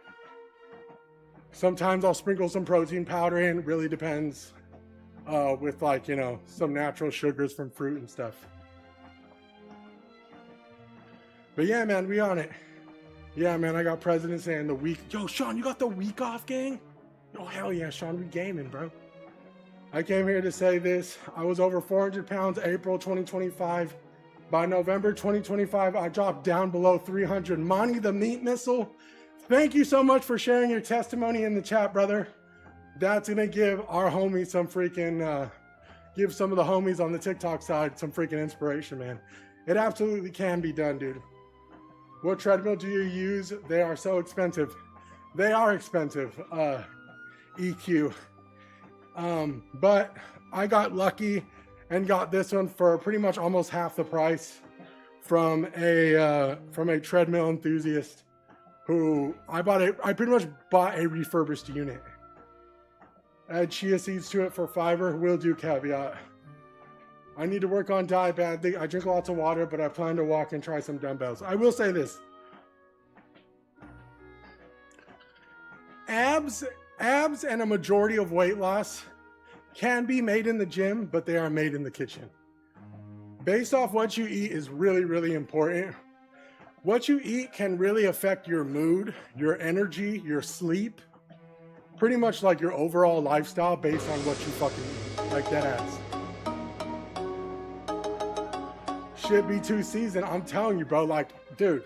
Sometimes I'll sprinkle some protein powder in, really depends, with like, you know, some natural sugars from fruit and stuff. But yeah, man, we on it. Yeah, man, I got President's Day and the week. Yo, Sean, you got the week off, gang? Oh, hell yeah, Sean, we gaming, bro. I came here to say this. I was over 400 pounds April 2025. By November 2025, I dropped down below 300. Monty the Meat Missile, thank you so much for sharing your testimony in the chat, brother. That's going to give our homies some freaking, give some of the homies on the TikTok side some freaking inspiration, man. It absolutely can be done, dude. What treadmill do you use? They are so expensive. They are expensive, EQ. But I got lucky and got this one for pretty much almost half the price from a treadmill enthusiast who I pretty much bought a refurbished unit. Add chia seeds to it for fiber. Will do, caveat. I need to work on diet badly. I drink lots of water, but I plan to walk and try some dumbbells. I will say this. Abs and a majority of weight loss can be made in the gym, but they are made in the kitchen. Based off what you eat is really, really important. What you eat can really affect your mood, your energy, your sleep, pretty much like your overall lifestyle based on what you fucking eat, like that ass. Shit be too seasoned, I'm telling you, bro, like, dude.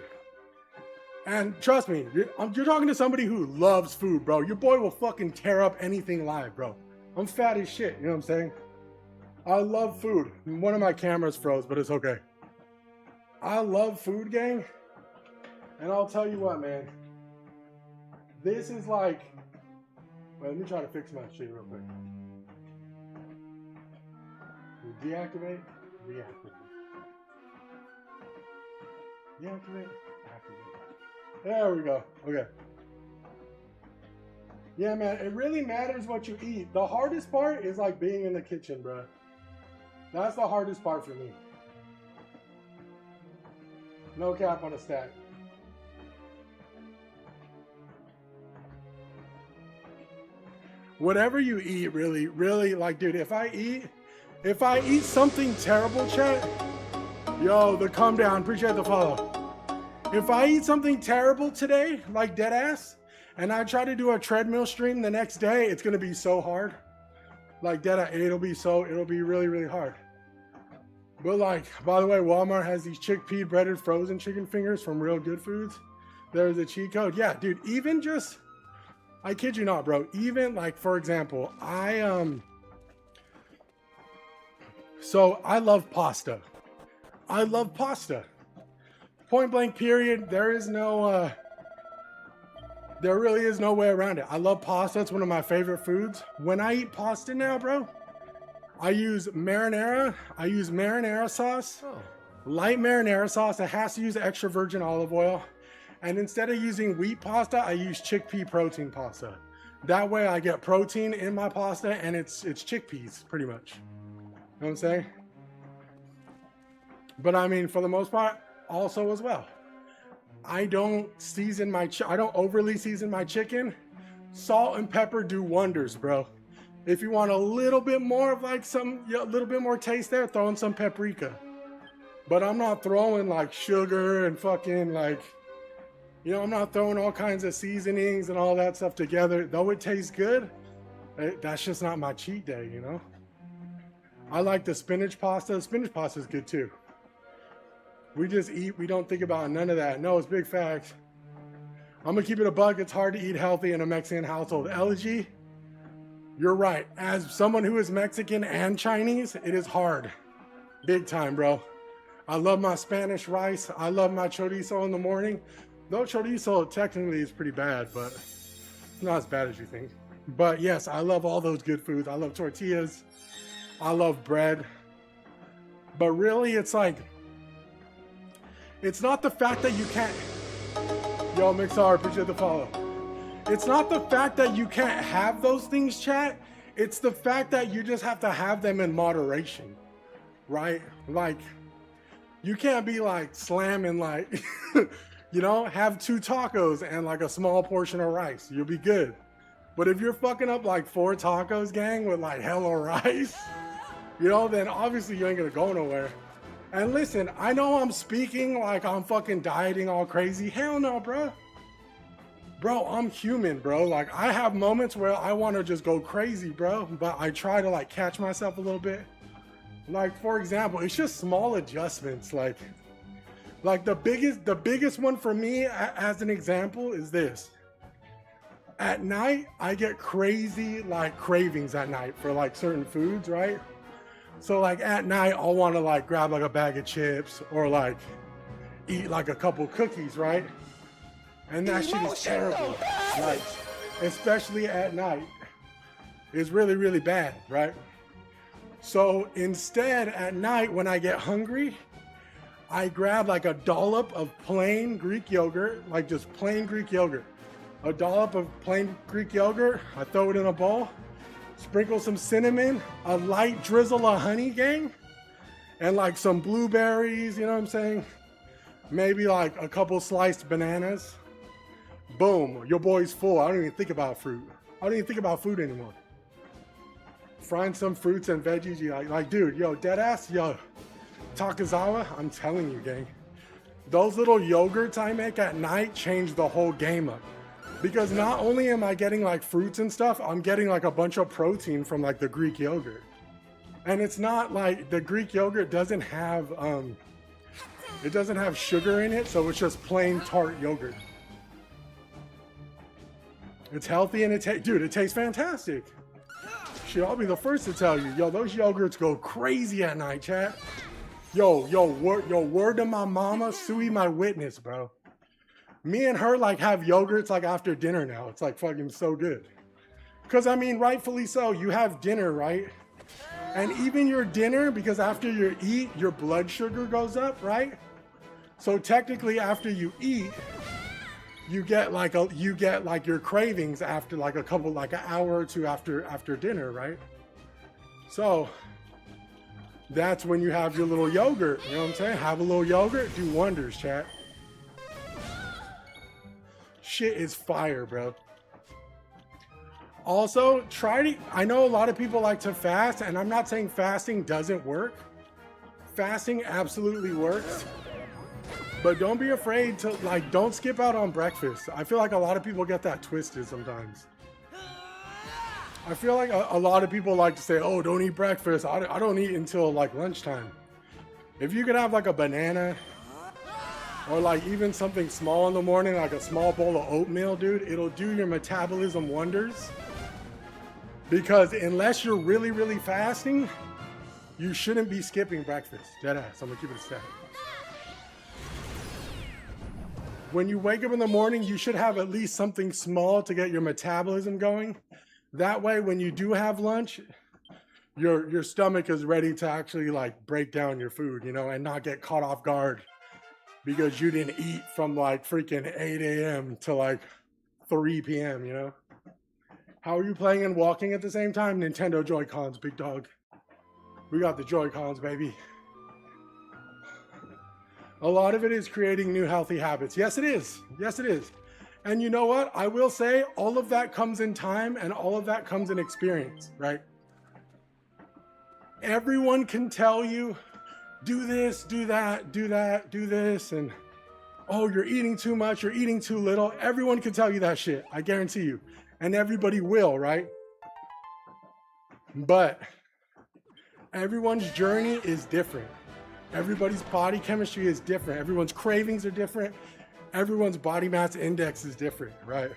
And trust me, you're talking to somebody who loves food, bro. Your boy will fucking tear up anything live, bro. I'm fat as shit, you know what I'm saying? I love food. One of my cameras froze, but it's okay. I love food, gang. And I'll tell you what, man. This is like... Wait, let me try to fix my shit real quick. Deactivate. Reactivate. Deactivate. Activate. There we go. Okay. Yeah, man, it really matters what you eat. The hardest part is like being in the kitchen, bro. That's the hardest part for me. No cap on a stack. Whatever you eat, really, like, dude, if I eat something terrible, chat, Yo, the calm down. Appreciate the follow. If I eat something terrible today, like dead ass, and I try to do a treadmill stream the next day, it's gonna be so hard. Like dead ass, it'll be really, really hard. But like, by the way, Walmart has these chickpea breaded frozen chicken fingers from Real Good Foods. There's a cheat code. Yeah, dude, even just, I kid you not, bro. Even like, for example, so I love pasta. I love pasta. Point blank period. There really is no way around it. I love pasta. It's one of my favorite foods. When I eat pasta now, bro, I use marinara. I use marinara sauce, light marinara sauce. It has to use extra virgin olive oil. And instead of using wheat pasta, I use chickpea protein pasta. That way I get protein in my pasta and it's chickpeas pretty much. You know what I'm saying? But I mean, for the most part, also as well, I don't overly season my chicken. Salt and pepper do wonders, bro. If you want a little bit more of like a little bit more taste there, throw in some paprika. But I'm not throwing like sugar and fucking like, you know, I'm not throwing all kinds of seasonings and all that stuff together. Though it tastes good, that's just not my cheat day, you know? I like the spinach pasta. The spinach pasta is good too. We just eat, we don't think about none of that. No, it's big facts. I'm gonna keep it a buck. It's hard to eat healthy in a Mexican household. Elegy, you're right. As someone who is Mexican and Chinese, it is hard. Big time, bro. I love my Spanish rice. I love my chorizo in the morning. Though chorizo technically is pretty bad, but it's not as bad as you think. But yes, I love all those good foods. I love tortillas. I love bread. But really, it's like, it's not the fact that you can't. Yo, Mixar, appreciate the follow. It's not the fact that you can't have those things, chat. It's the fact that you just have to have them in moderation, right? Like, you can't be like slamming like, you know, have 2 tacos and like a small portion of rice. You'll be good. But if you're fucking up like 4 tacos, gang, with like hella rice, you know, then obviously you ain't gonna go nowhere. And listen, I know I'm speaking like I'm fucking dieting all crazy. Hell no, bro. Bro, I'm human, bro. Like, I have moments where I want to just go crazy, bro. But I try to like catch myself a little bit. Like, for example, it's just small adjustments. Like the biggest one for me as an example is this. At night, I get crazy like cravings at night for like certain foods, right? So like at night, I'll want to like grab like a bag of chips or like eat like a couple cookies, right? And that shit is terrible, like especially at night. It's really, really bad, right? So instead at night when I get hungry, I grab like a dollop of plain Greek yogurt, like just plain Greek yogurt. A dollop of plain Greek yogurt, I throw it in a bowl. Sprinkle some cinnamon, a light drizzle of honey, gang, and like some blueberries, you know what I'm saying? Maybe like a couple sliced bananas. Boom, your boy's full. I don't even think about fruit. I don't even think about food anymore. Frying some fruits and veggies, you like dude, yo, deadass, yo, Takazawa, I'm telling you, gang. Those little yogurts I make at night change the whole game up. Because not only am I getting like fruits and stuff, I'm getting like a bunch of protein from like the Greek yogurt. And it's not like the Greek yogurt doesn't have sugar in it, so it's just plain tart yogurt. It's healthy and it tastes fantastic. Shit, I'll be the first to tell you, yo, those yogurts go crazy at night, chat. Word to my mama, Sui my witness, bro. Me and her like have yogurts like after dinner now. It's like fucking so good. Cause I mean, rightfully so, you have dinner, right? And even your dinner, because after you eat, your blood sugar goes up, right? So technically after you eat, you get like your cravings after like an hour or two after dinner, right? So that's when you have your little yogurt, you know what I'm saying? Have a little yogurt, do wonders, chat. Shit is fire, bro. Also, I know a lot of people like to fast, and I'm not saying fasting doesn't work. fasting absolutely works, but don't be afraid to, like, don't skip out on breakfast. I feel like a lot of people get that twisted sometimes. I feel like a lot of people like to say, oh, don't eat breakfast. I don't eat until like lunchtime. If you could have like a banana or like even something small in the morning, like a small bowl of oatmeal, dude, it'll do your metabolism wonders. Because unless you're really, really fasting, you shouldn't be skipping breakfast. Deadass, I'm gonna keep it a stack. When you wake up in the morning, you should have at least something small to get your metabolism going. That way, when you do have lunch, your stomach is ready to actually like break down your food, you know, and not get caught off guard because you didn't eat from like freaking 8 a.m. to like 3 p.m., you know? How are you playing and walking at the same time? Nintendo Joy-Cons, big dog. We got the Joy-Cons, baby. A lot of it is creating new healthy habits. Yes, it is. Yes, it is. And you know what? I will say all of that comes in time and all of that comes in experience, right? Everyone can tell you, do this, do that, do that, do this, and oh, you're eating too much, you're eating too little. Everyone can tell you that shit, I guarantee you. And everybody will, right? But everyone's journey is different. Everybody's body chemistry is different. Everyone's cravings are different. Everyone's body mass index is different, right?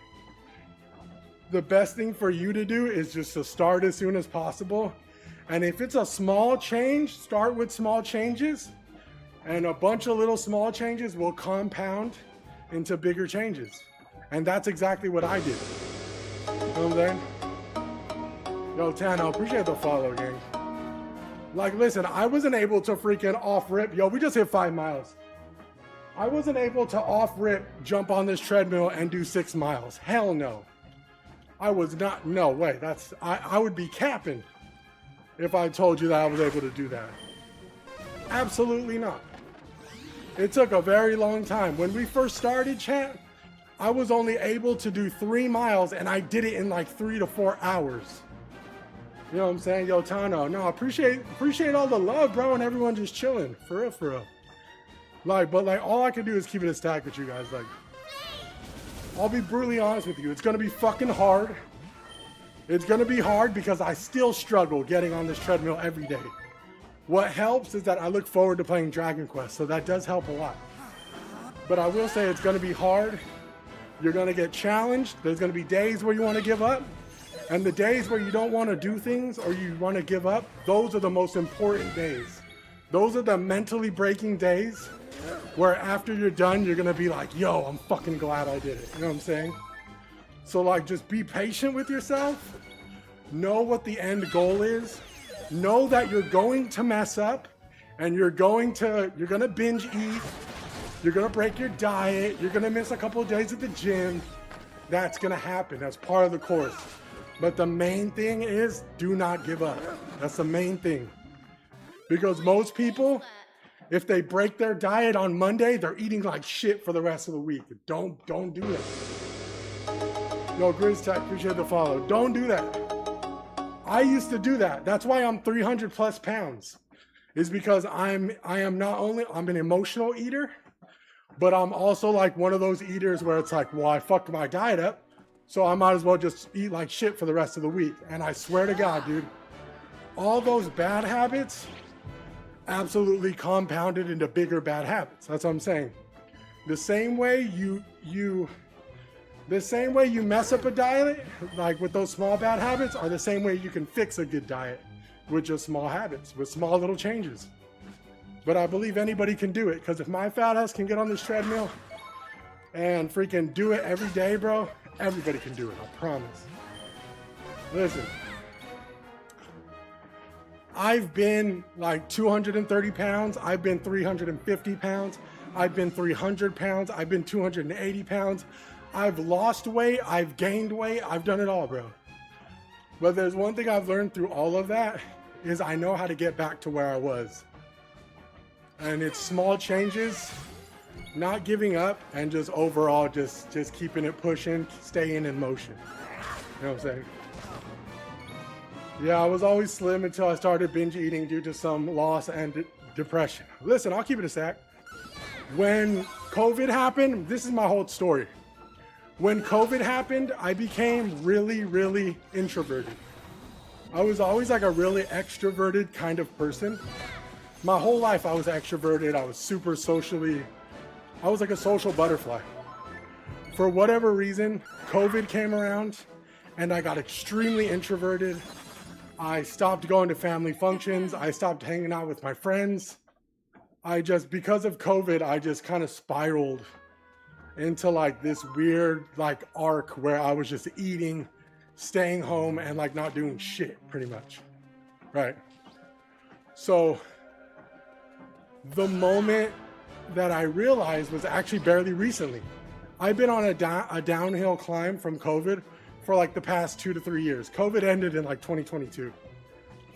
The best thing for you to do is just to start as soon as possible. And if it's a small change, start with small changes. And a bunch of little small changes will compound into bigger changes. And that's exactly what I did. You know what I'm saying? Yo, Tano, appreciate the follow, gang. Like, listen, I wasn't able to freaking off-rip. Yo, we just hit 5 miles. I wasn't able to off-rip jump on this treadmill and do 6 miles. Hell no. I was not, no way. I would be capping if I told you that I was able to do that. Absolutely not. It took a very long time. When we first started, chat, I was only able to do 3 miles and I did it in like 3 to 4 hours. You know what I'm saying? Yo, Tano, no, appreciate all the love, bro, and everyone just chilling. For real, for real. Like, but like, all I can do is keep it a stack with you guys. Like, I'll be brutally honest with you. It's gonna be fucking hard. It's gonna be hard because I still struggle getting on this treadmill every day. What helps is that I look forward to playing Dragon Quest, so that does help a lot. But I will say it's gonna be hard. You're gonna get challenged. There's gonna be days where you wanna give up. And the days where you don't want to do things or you want to give up, those are the most important days. Those are the mentally breaking days where after you're done, you're going to be like, yo, I'm fucking glad I did it. You know what I'm saying? So like, just be patient with yourself. Know what the end goal is. Know that you're going to mess up and you're going to binge eat. You're going to break your diet. You're going to miss a couple of days at the gym. That's going to happen. That's part of the course. But the main thing is, do not give up. That's the main thing. Because most people, if they break their diet on Monday, they're eating like shit for the rest of the week. Don't do that. Yo, Grizz Tech, appreciate the follow. Don't do that. I used to do that. That's why I'm 300 plus pounds. Is because I am not only, I'm an emotional eater, but I'm also like one of those eaters where it's like, well, I fucked my diet up. So I might as well just eat like shit for the rest of the week. And I swear to God, dude, all those bad habits absolutely compounded into bigger bad habits. That's what I'm saying. The same way you mess up a diet, like with those small bad habits, are the same way you can fix a good diet with just small habits, with small little changes. But I believe anybody can do it, because if my fat ass can get on this treadmill and freaking do it every day, bro, everybody can do it, I promise. Listen, I've been like 230 pounds, I've been 350 pounds, I've been 300 pounds, I've been 280 pounds, I've lost weight, I've gained weight, I've done it all, bro. But there's one thing I've learned through all of that, is I know how to get back to where I was. And it's small changes, not giving up, and just overall just keeping it pushing, staying in motion. You know what I'm saying? Yeah, I was always slim until I started binge eating due to some loss and depression. Listen, I'll keep it a stack. When COVID happened, this is my whole story. When COVID happened, I became really, really introverted. I was always like a really extroverted kind of person. My whole life I was extroverted. I was super socially, I was like a social butterfly. For whatever reason, COVID came around and I got extremely introverted. I stopped going to family functions. I stopped hanging out with my friends. Because of COVID, I just kind of spiraled into like this weird like arc where I was just eating, staying home, and like not doing shit pretty much, right? So the moment that I realized was actually barely recently. I've been on a downhill climb from COVID for like the past 2 to 3 years. COVID ended in like 2022.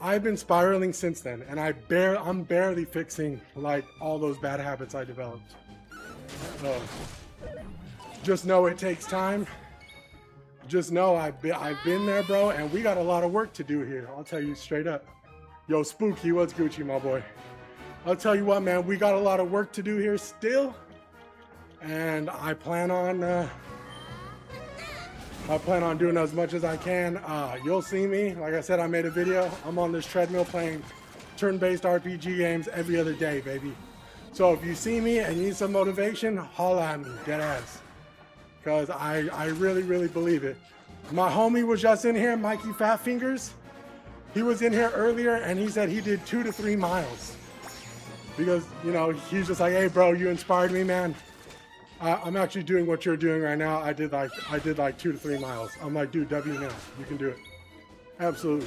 I've been spiraling since then, and I'm barely fixing like all those bad habits I developed. Just know it takes time. Just know I've been there, bro, and we got a lot of work to do here. I'll tell you straight up. Yo, Spooky, what's Gucci, my boy? I'll tell you what, man, we got a lot of work to do here still, and I plan on doing as much as I can. You'll see me. Like I said, I made a video. I'm on this treadmill playing turn-based RPG games every other day, baby. So if you see me and you need some motivation, holla at me, dead ass. Because I really, really believe it. My homie was just in here, Mikey Fat Fingers. He was in here earlier and he said he did 2 to 3 miles. Because, you know, he's just like, hey, bro, you inspired me, man. I'm actually doing what you're doing right now. I did like 2 to 3 miles. I'm like, dude, W now. You can do it. Absolutely.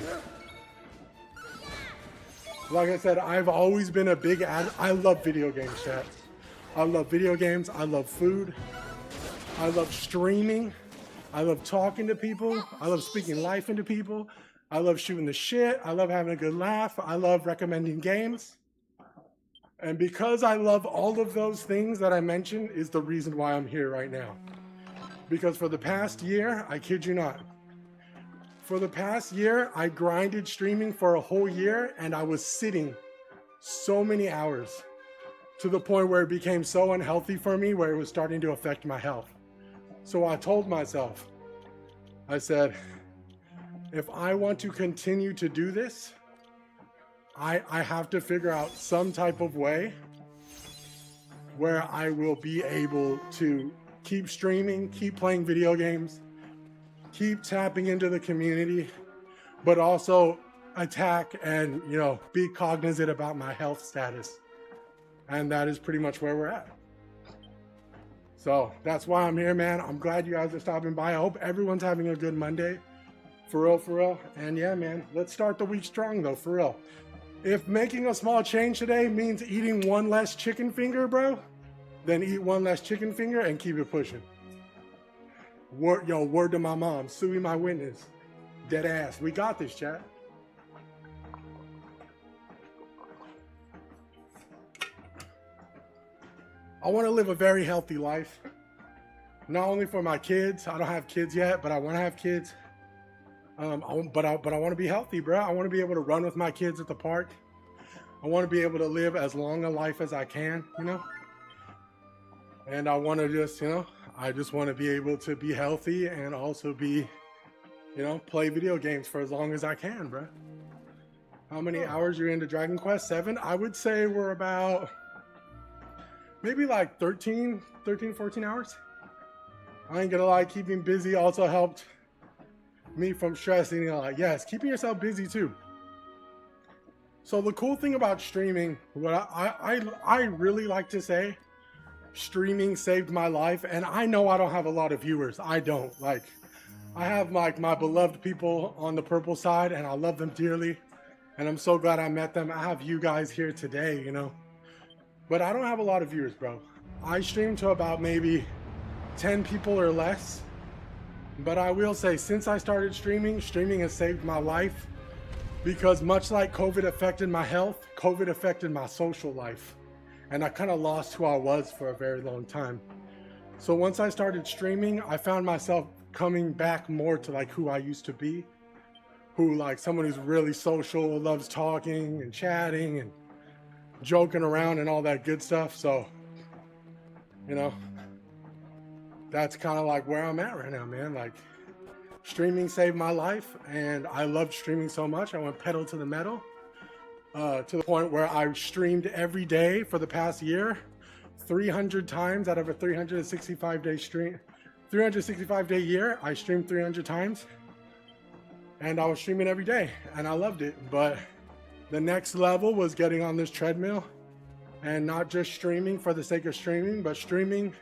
Like I said, I've always been a big I love video games, chat. I love video games. I love food. I love streaming. I love talking to people. I love speaking life into people. I love shooting the shit. I love having a good laugh. I love recommending games. And because I love all of those things that I mentioned is the reason why I'm here right now. Because for the past year, I kid you not, for the past year, I grinded streaming for a whole year and I was sitting so many hours to the point where it became so unhealthy for me where it was starting to affect my health. So I told myself, I said, if I want to continue to do this, I have to figure out some type of way where I will be able to keep streaming, keep playing video games, keep tapping into the community, but also attack and, you know, be cognizant about my health status. And that is pretty much where we're at. So that's why I'm here, man. I'm glad you guys are stopping by. I hope everyone's having a good Monday. For real, for real. And yeah, man, let's start the week strong though, for real. If making a small change today means eating 1 less chicken finger, bro, then eat 1 less chicken finger and keep it pushing. Word to my mom. Suey my witness. Dead ass. We got this, chat. I want to live a very healthy life. Not only for my kids. I don't have kids yet, but I want to have kids. But I want to be healthy, bro. I want to be able to run with my kids at the park. I want to be able to live as long a life as I can, you know? And I want to just, you know, I just want to be able to be healthy and also be, you know, play video games for as long as I can, bro. How many hours you're into Dragon Quest 7? I would say we're about maybe like 13, 14 hours. I ain't gonna lie, keeping busy also helped me from stressing a lot. Yes, keeping yourself busy too. So the cool thing about streaming, what I really like to say, streaming saved my life. And I know I don't have a lot of viewers. I don't. Like, I have like my beloved people on the purple side and I love them dearly. And I'm so glad I met them. I have you guys here today, you know. But I don't have a lot of viewers, bro. I stream to about maybe 10 people or less. But I will say, since I started streaming has saved my life because much like COVID affected my health, COVID affected my social life. And I kind of lost who I was for a very long time. So once I started streaming, I found myself coming back more to like who I used to be, who like someone who's really social, loves talking and chatting and joking around and all that good stuff. So, you know, that's kind of like where I'm at right now, man. Like, streaming saved my life, and I loved streaming so much. I went pedal to the metal to the point where I streamed every day for the past year, 300 times out of a 365-day stream. 365-day year, I streamed 300 times, and I was streaming every day, and I loved it. But the next level was getting on this treadmill and not just streaming for the sake of streaming, but streaming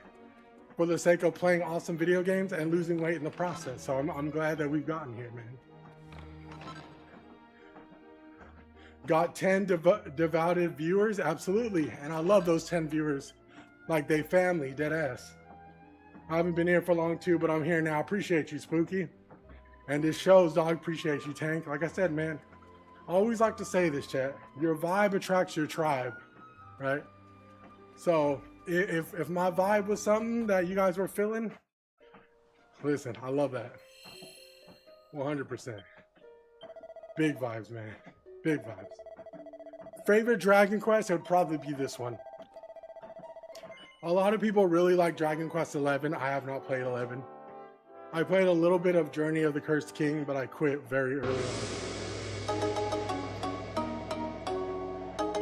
for the sake of playing awesome video games and losing weight in the process. So I'm glad that we've gotten here, man. Got 10 devoted viewers? Absolutely. And I love those 10 viewers. Like, they family, dead ass. I haven't been here for long too, but I'm here now. Appreciate you, Spooky. And this shows, dog. Appreciate you, Tank. Like I said, man, I always like to say this, chat. Your vibe attracts your tribe, right? So if my vibe was something that you guys were feeling, listen, I love that. 100%. Big vibes, man. Big vibes. Favorite Dragon Quest? It would probably be this one. A lot of people really like Dragon Quest 11. I have not played 11. I played a little bit of Journey of the Cursed King, but I quit very early on.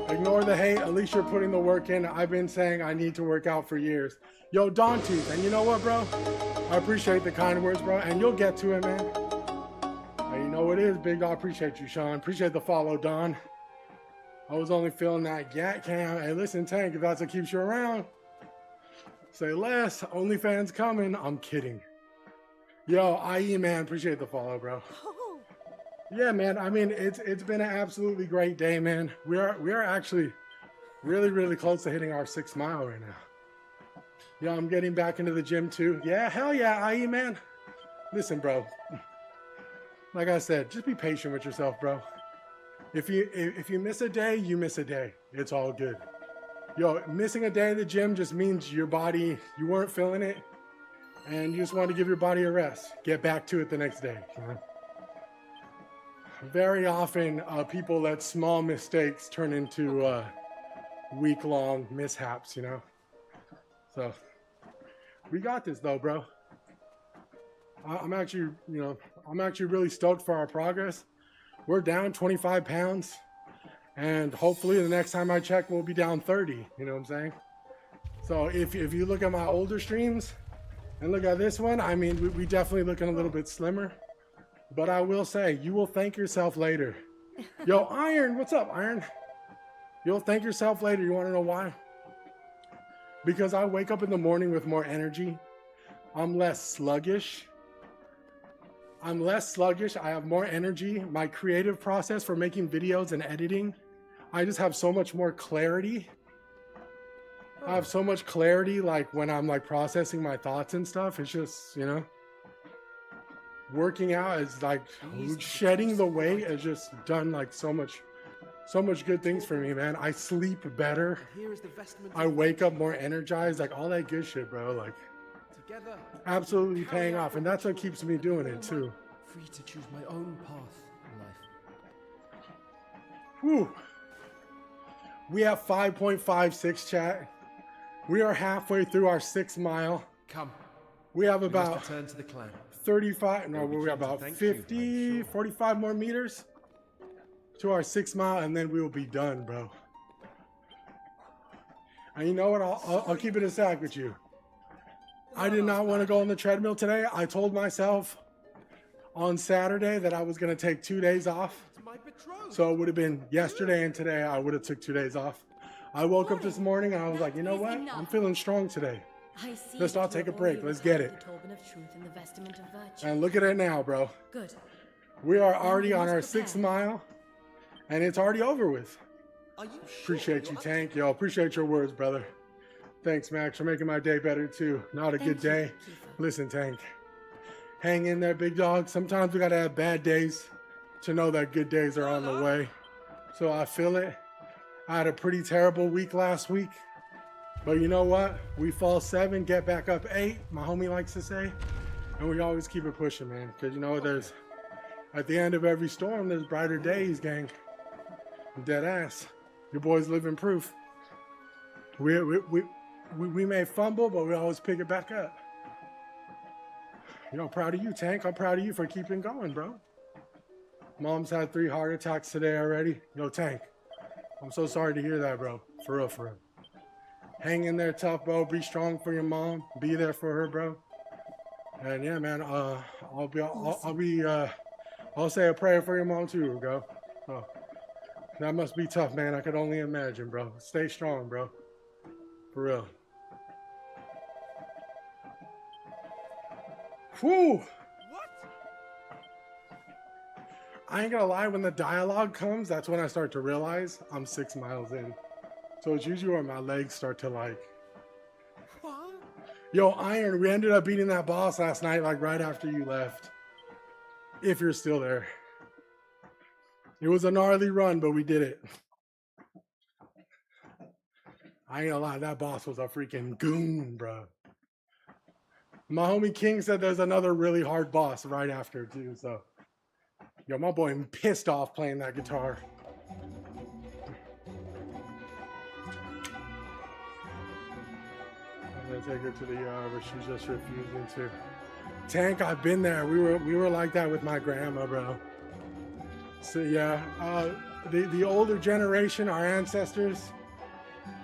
Ignore the hate. At least you're putting the work in. I've been saying I need to work out for years. Yo, Don Tooth, and you know what, bro? I appreciate the kind words, bro, and you'll get to it, man. And you know what it is, big dog. Appreciate you, Sean. Appreciate the follow, Don. I was only feeling that gat cam. Hey, listen, Tank, if that's what keeps you around, say less. OnlyFans coming. I'm kidding. Yo, IE, man, appreciate the follow, bro. Yeah, man. I mean, it's been an absolutely great day, man. We are actually really close to hitting our 6 mile right now. Yeah, I'm getting back into the gym too. Yeah, hell yeah, IE, man. Listen, bro. Like I said, just be patient with yourself, bro. If you miss a day, you miss a day. It's all good. Yo, missing a day in the gym just means your body, you weren't feeling it, and you just want to give your body a rest. Get back to it the next day. You know? Very often, people let small mistakes turn into week-long mishaps, you know? So, we got this though, bro. I'm actually really stoked for our progress. We're down 25 pounds. And hopefully the next time I check, we'll be down 30. You know what I'm saying? So if you look at my older streams and look at this one, I mean, we definitely looking a little bit slimmer. But I will say, you will thank yourself later. Yo, Iron, what's up, Iron? You'll thank yourself later. You want to know why? Because I wake up in the morning with more energy. I'm less sluggish. I have more energy. My creative process for making videos and editing, I just have so much more clarity. I have so much clarity, like when I'm like processing my thoughts and stuff. It's just, you know, working out is like shedding the weight has just done like so much good things for me, man. I sleep better. I wake up more energized, like all that good shit, bro. Like absolutely paying off, and that's what keeps me doing it too. Free to choose my own path in life. Whew. We have 5.56, chat. We are halfway through our 6 mile. Come. We have about return to the clan. 35, no, we have about 50, 45 more meters to our 6 mile, and then we will be done, bro. And you know what? I'll keep it a sec with you. I did not want to go on the treadmill today. I told myself on Saturday that I was going to take 2 days off. So it would have been yesterday and today. I would have took 2 days off. I woke up this morning and I was like, you know what? I'm feeling strong today. Let's not take a break. Let's get it. And look at it now, bro. Good. We are already on our 6th mile, and it's already over with. Appreciate you, Tank. Yo, appreciate your words, brother. Thanks, Max, for making my day better too. Not a good day. Listen, Tank. Hang in there, big dog. Sometimes we gotta have bad days to know that good days are on the way. So I feel it. I had a pretty terrible week last week. But you know what? We fall 7, get back up 8, my homie likes to say. And we always keep it pushing, man. Because you know, there's, at the end of every storm, there's brighter days, gang. Dead ass. Your boy's living proof. We may fumble, but we always pick it back up. I'm proud of you, Tank. I'm proud of you for keeping going, bro. Mom's had 3 heart attacks today already. Yo, Tank, I'm so sorry to hear that, bro. For real, for real. Hang in there tough, bro. Be strong for your mom. Be there for her, bro. And yeah, man, I'll say a prayer for your mom too, bro. Oh, that must be tough, man. I could only imagine, bro. Stay strong, bro. For real. Whew. What? I ain't gonna lie, when the dialogue comes, that's when I start to realize I'm 6 miles in. So it's usually when my legs start to like... What? Yo, Iron, we ended up beating that boss last night, like right after you left. If you're still there. It was a gnarly run, but we did it. I ain't gonna lie, that boss was a freaking goon, bro. My homie King said there's another really hard boss right after too, so. Yo, my boy pissed off playing that guitar. I'm gonna take her to the yard, but she's just refusing to. Tank, I've been there. We were like that with my grandma, bro. So yeah, the older generation, our ancestors,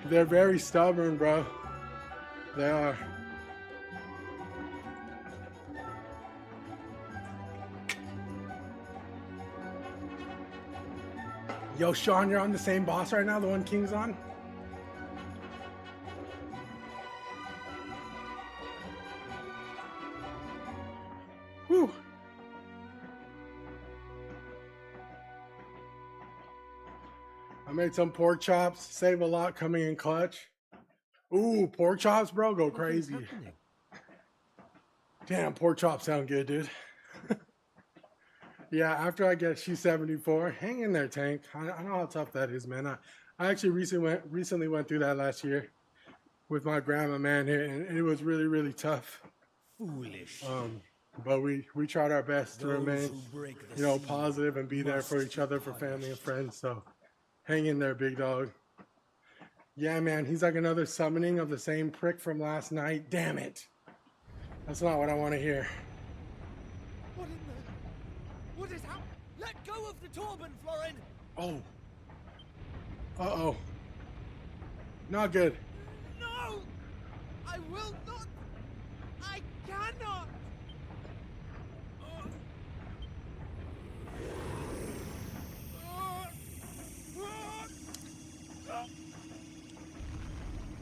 they're very stubborn, bro. They are. Yo, Sean, you're on the same boss right now, the one King's on? Whew. I made some pork chops, save a lot coming in clutch. Ooh, pork chops, bro, go crazy. Damn, pork chops sound good, dude. Yeah, after I get She's 74, hang in there, Tank. I know how tough that is, man. I actually recently went through that last year with my grandma, man, and it was really, really tough. Foolish. But we tried our best to remain, positive and be there for each other, for family and friends. So hang in there, big dog. Yeah, man, he's like another summoning of the same prick from last night. Damn it. That's not what I want to hear. What in the... What is happening? Let go of the Torben, Florin! Oh. Uh-oh. Not good. No! I will not! I cannot!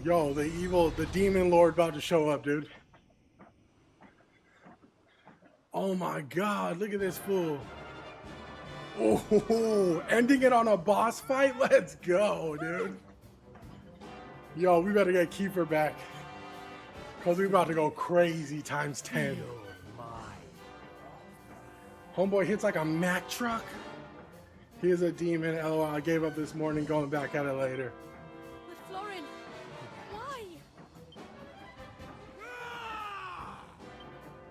Yo, the demon lord about to show up, dude. Oh my god, look at this fool. Oh, ending it on a boss fight? Let's go, dude. Yo, we better get Kiefer back. Because we're about to go crazy times 10. Homeboy hits like a Mack truck. He is a demon, LOL. I gave up this morning, going back at it later. But Florin, why?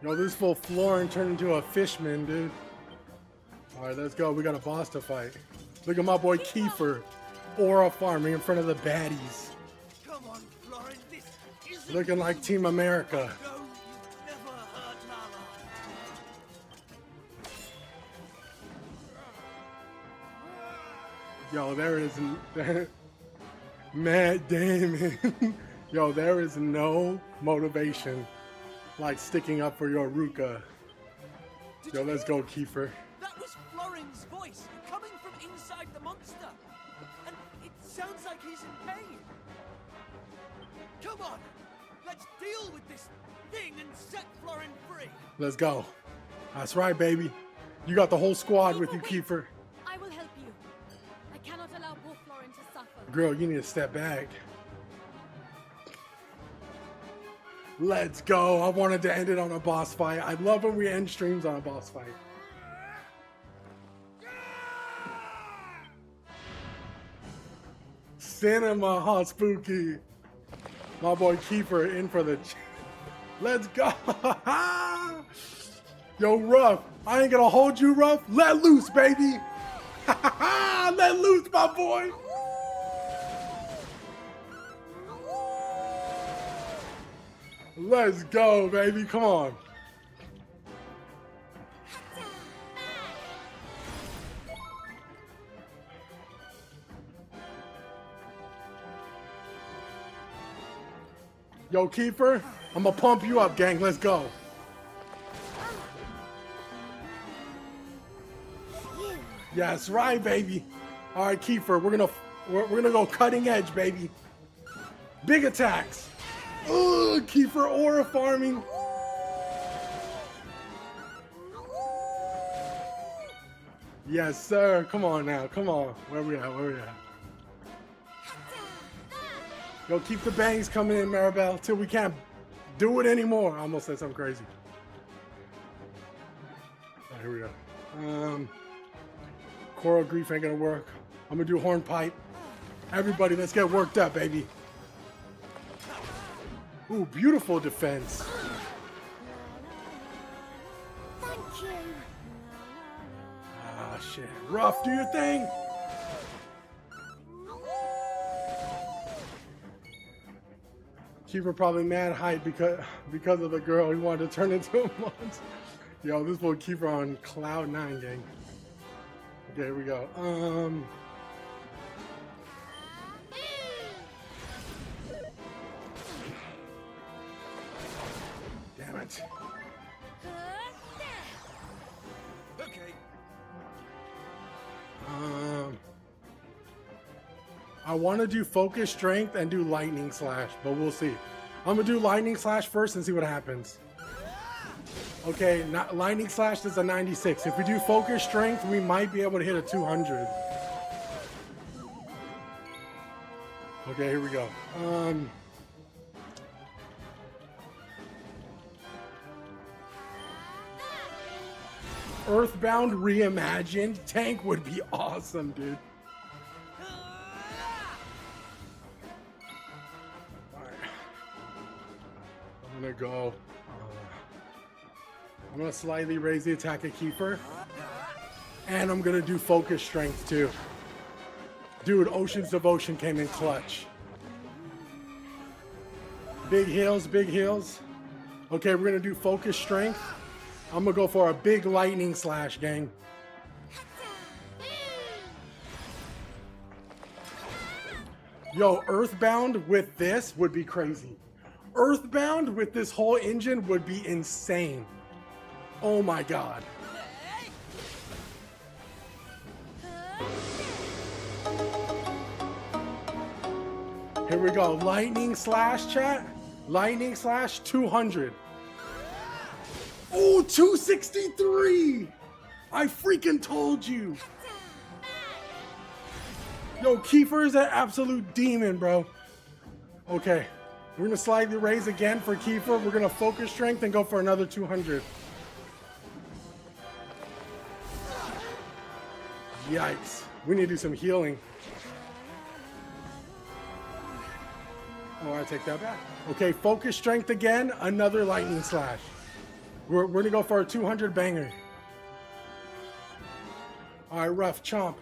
Yo, this full Florin turned into a fishman, dude. Alright, let's go. We got a boss to fight. Look at my boy Kiefer. Aura farming in front of the baddies. Come on, Florin, this isn't Looking like Team America. No, you never hurt Lala. Yo, there is Matt Damon. Yo, there is no motivation like sticking up for your Ruka. Yo, let's go, Kiefer. That was Florin's voice coming from inside the monster. And it sounds like he's in pain. Come on, let's deal with this thing and set Florin free. Let's go. That's right, baby. You got the whole squad with you, Wait. Kiefer. I will help you. I cannot allow poor Florin to suffer. Girl, you need to step back. Let's go. I wanted to end it on a boss fight. I love when we end streams on a boss fight. Cinema, hot spooky. My boy Kiefer in for the... Let's go. Yo, Ruff. I ain't gonna hold you, Ruff. Let loose, baby. Let loose, my boy. Let's go, baby. Come on. Yo, Kiefer, I'm gonna pump you up, gang. Let's go. Yes, right, baby. All right, Kiefer, we're gonna go cutting edge, baby. Big attacks. Ooh, Kiefer aura farming. Yes, sir. Come on now. Come on. Where we at? Where we at? Yo, keep the bangs coming in, Maribel, till we can't do it anymore. I almost said something crazy. All right, here we go. Coral Grief ain't gonna work. I'm gonna do Hornpipe. Everybody, let's get worked up, baby. Ooh, beautiful defense. Thank you. Ah, shit. Rough, do your thing. Keeper probably mad hype because of the girl he wanted to turn into a monster. Yo, this will Keeper on cloud 9, gang. Okay, here we go. Damn it. Okay. I want to do Focus Strength and do Lightning Slash, but we'll see. I'm gonna do Lightning Slash first and see what happens. Okay, Lightning Slash is a 96. If we do Focus Strength, we might be able to hit a 200. Okay, here we go. Earthbound Reimagined Tank would be awesome, dude. I'm gonna go. I'm gonna slightly raise the attack at Kiefer, and I'm gonna do Focus Strength too. Dude, Ocean's Devotion came in clutch. Big heals, big heals. Okay, we're gonna do Focus Strength. I'm gonna go for a big Lightning Slash, gang. Yo, Earthbound with this would be crazy. Earthbound with this whole engine would be insane. Oh my god. Here we go. Lightning Slash, chat. Lightning Slash 200. Oh, 263. I freaking told you. Yo, Kiefer is an absolute demon, bro. Okay. We're going to slightly raise again for Kiefer. We're going to Focus Strength and go for another 200. Yikes. We need to do some healing. Oh, I take that back. Okay, Focus Strength again. Another Lightning Slash. We're going to go for a 200 banger. All right, Rough, chomp.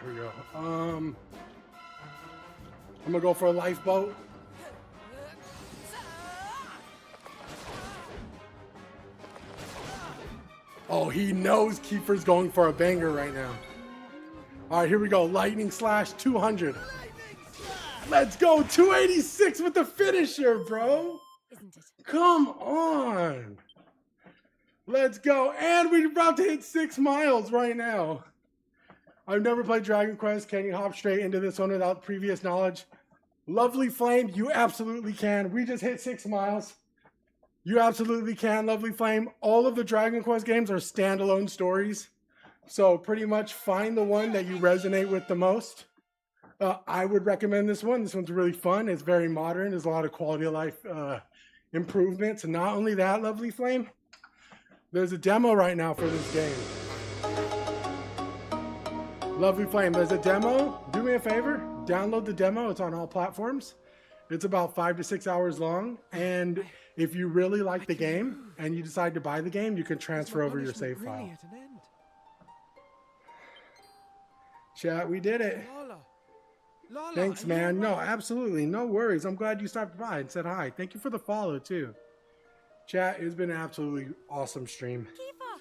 Here we go. I'm gonna go for a lifeboat. Oh, he knows Kiefer's going for a banger right now. All right, here we go. Lightning Slash 200. Let's go. 286 with the finisher, bro. Come on. Let's go. And we're about to hit 6 miles right now. I've never played Dragon Quest. Can you hop straight into this one without previous knowledge? Lovely Flame, you absolutely can. We just hit 6 miles. You absolutely can, Lovely Flame. All of the Dragon Quest games are standalone stories. So pretty much find the one that you resonate with the most. I would recommend this one. This one's really fun. It's very modern. There's a lot of quality of life improvements. And not only that, Lovely Flame, there's a demo right now for this game. Lovely Flame, there's a demo. Do me a favor, download the demo. It's on all platforms. It's about 5 to 6 hours long. And if you really like the game and you decide to buy the game, you can transfer over your save file. Chat, we did it. Lala, Lala, Thanks, are you man. No, alright? absolutely. No worries. I'm glad you stopped by and said hi. Thank you for the follow, too. Chat, it's been an absolutely awesome stream. Kiefer!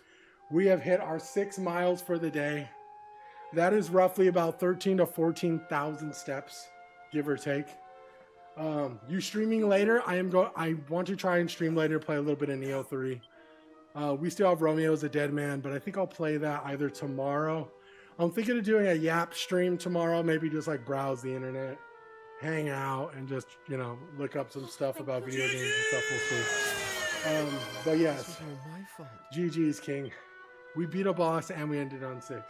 We have hit our 6 miles for the day. That is roughly about 13 to 14,000 steps, give or take. You streaming later? I want to try and stream later, play a little bit of Neo 3. We still have Romeo as a Dead Man, but I think I'll play that either tomorrow. I'm thinking of doing a Yap stream tomorrow, maybe just like browse the internet, hang out, and just, look up some stuff about video games and stuff. We'll see. But yes, This was all my fault. GG's King. We beat a boss and we ended on 6.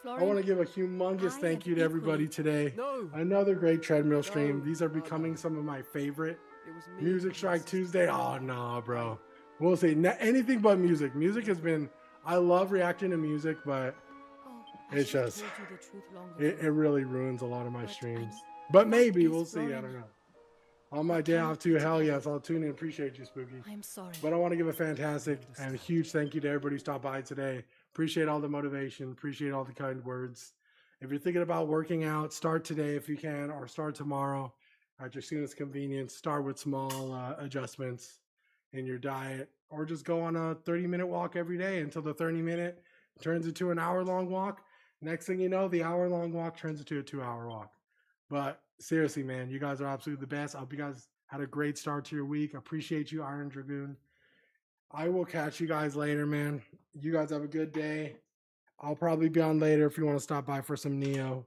But I want to Florian, give a humongous I thank have you to everybody equally- today. No, Another great treadmill stream. No, These are no, becoming no. some of my favorite. it was me. Music who Strike insisted. Tuesday. Oh, no, bro. We'll see. Anything but music. Music has been, I love reacting to music, but Oh, It's should have just- told you the truth long it ago. really ruins a lot of my But streams. I- But What maybe, is we'll see. I Florian? don't know. On my day cannot off too, be hell together. yes, I'll tune in. Appreciate you, Spooky. I'm sorry. But I want to give a fantastic and huge thank you to everybody who stopped by today. Appreciate all the motivation. Appreciate all the kind words. If you're thinking about working out, start today if you can, or start tomorrow at your soonest convenience. Start with small adjustments in your diet, or just go on a 30-minute walk every day until the 30-minute turns into an hour-long walk. Next thing you know, the hour-long walk turns into a 2-hour walk. But seriously, man, you guys are absolutely the best. I hope you guys had a great start to your week. Appreciate you, Iron Dragoon. I will catch you guys later, man. You guys have a good day. I'll probably be on later if you want to stop by for some Neo,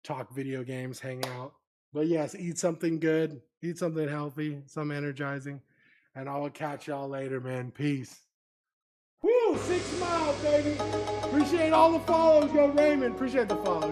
talk video games, hang out. But yes, eat something good, eat something healthy, some energizing. And I will catch y'all later, man. Peace. Woo! 6 miles, baby. Appreciate all the follows, yo, Raymond. Appreciate the follow.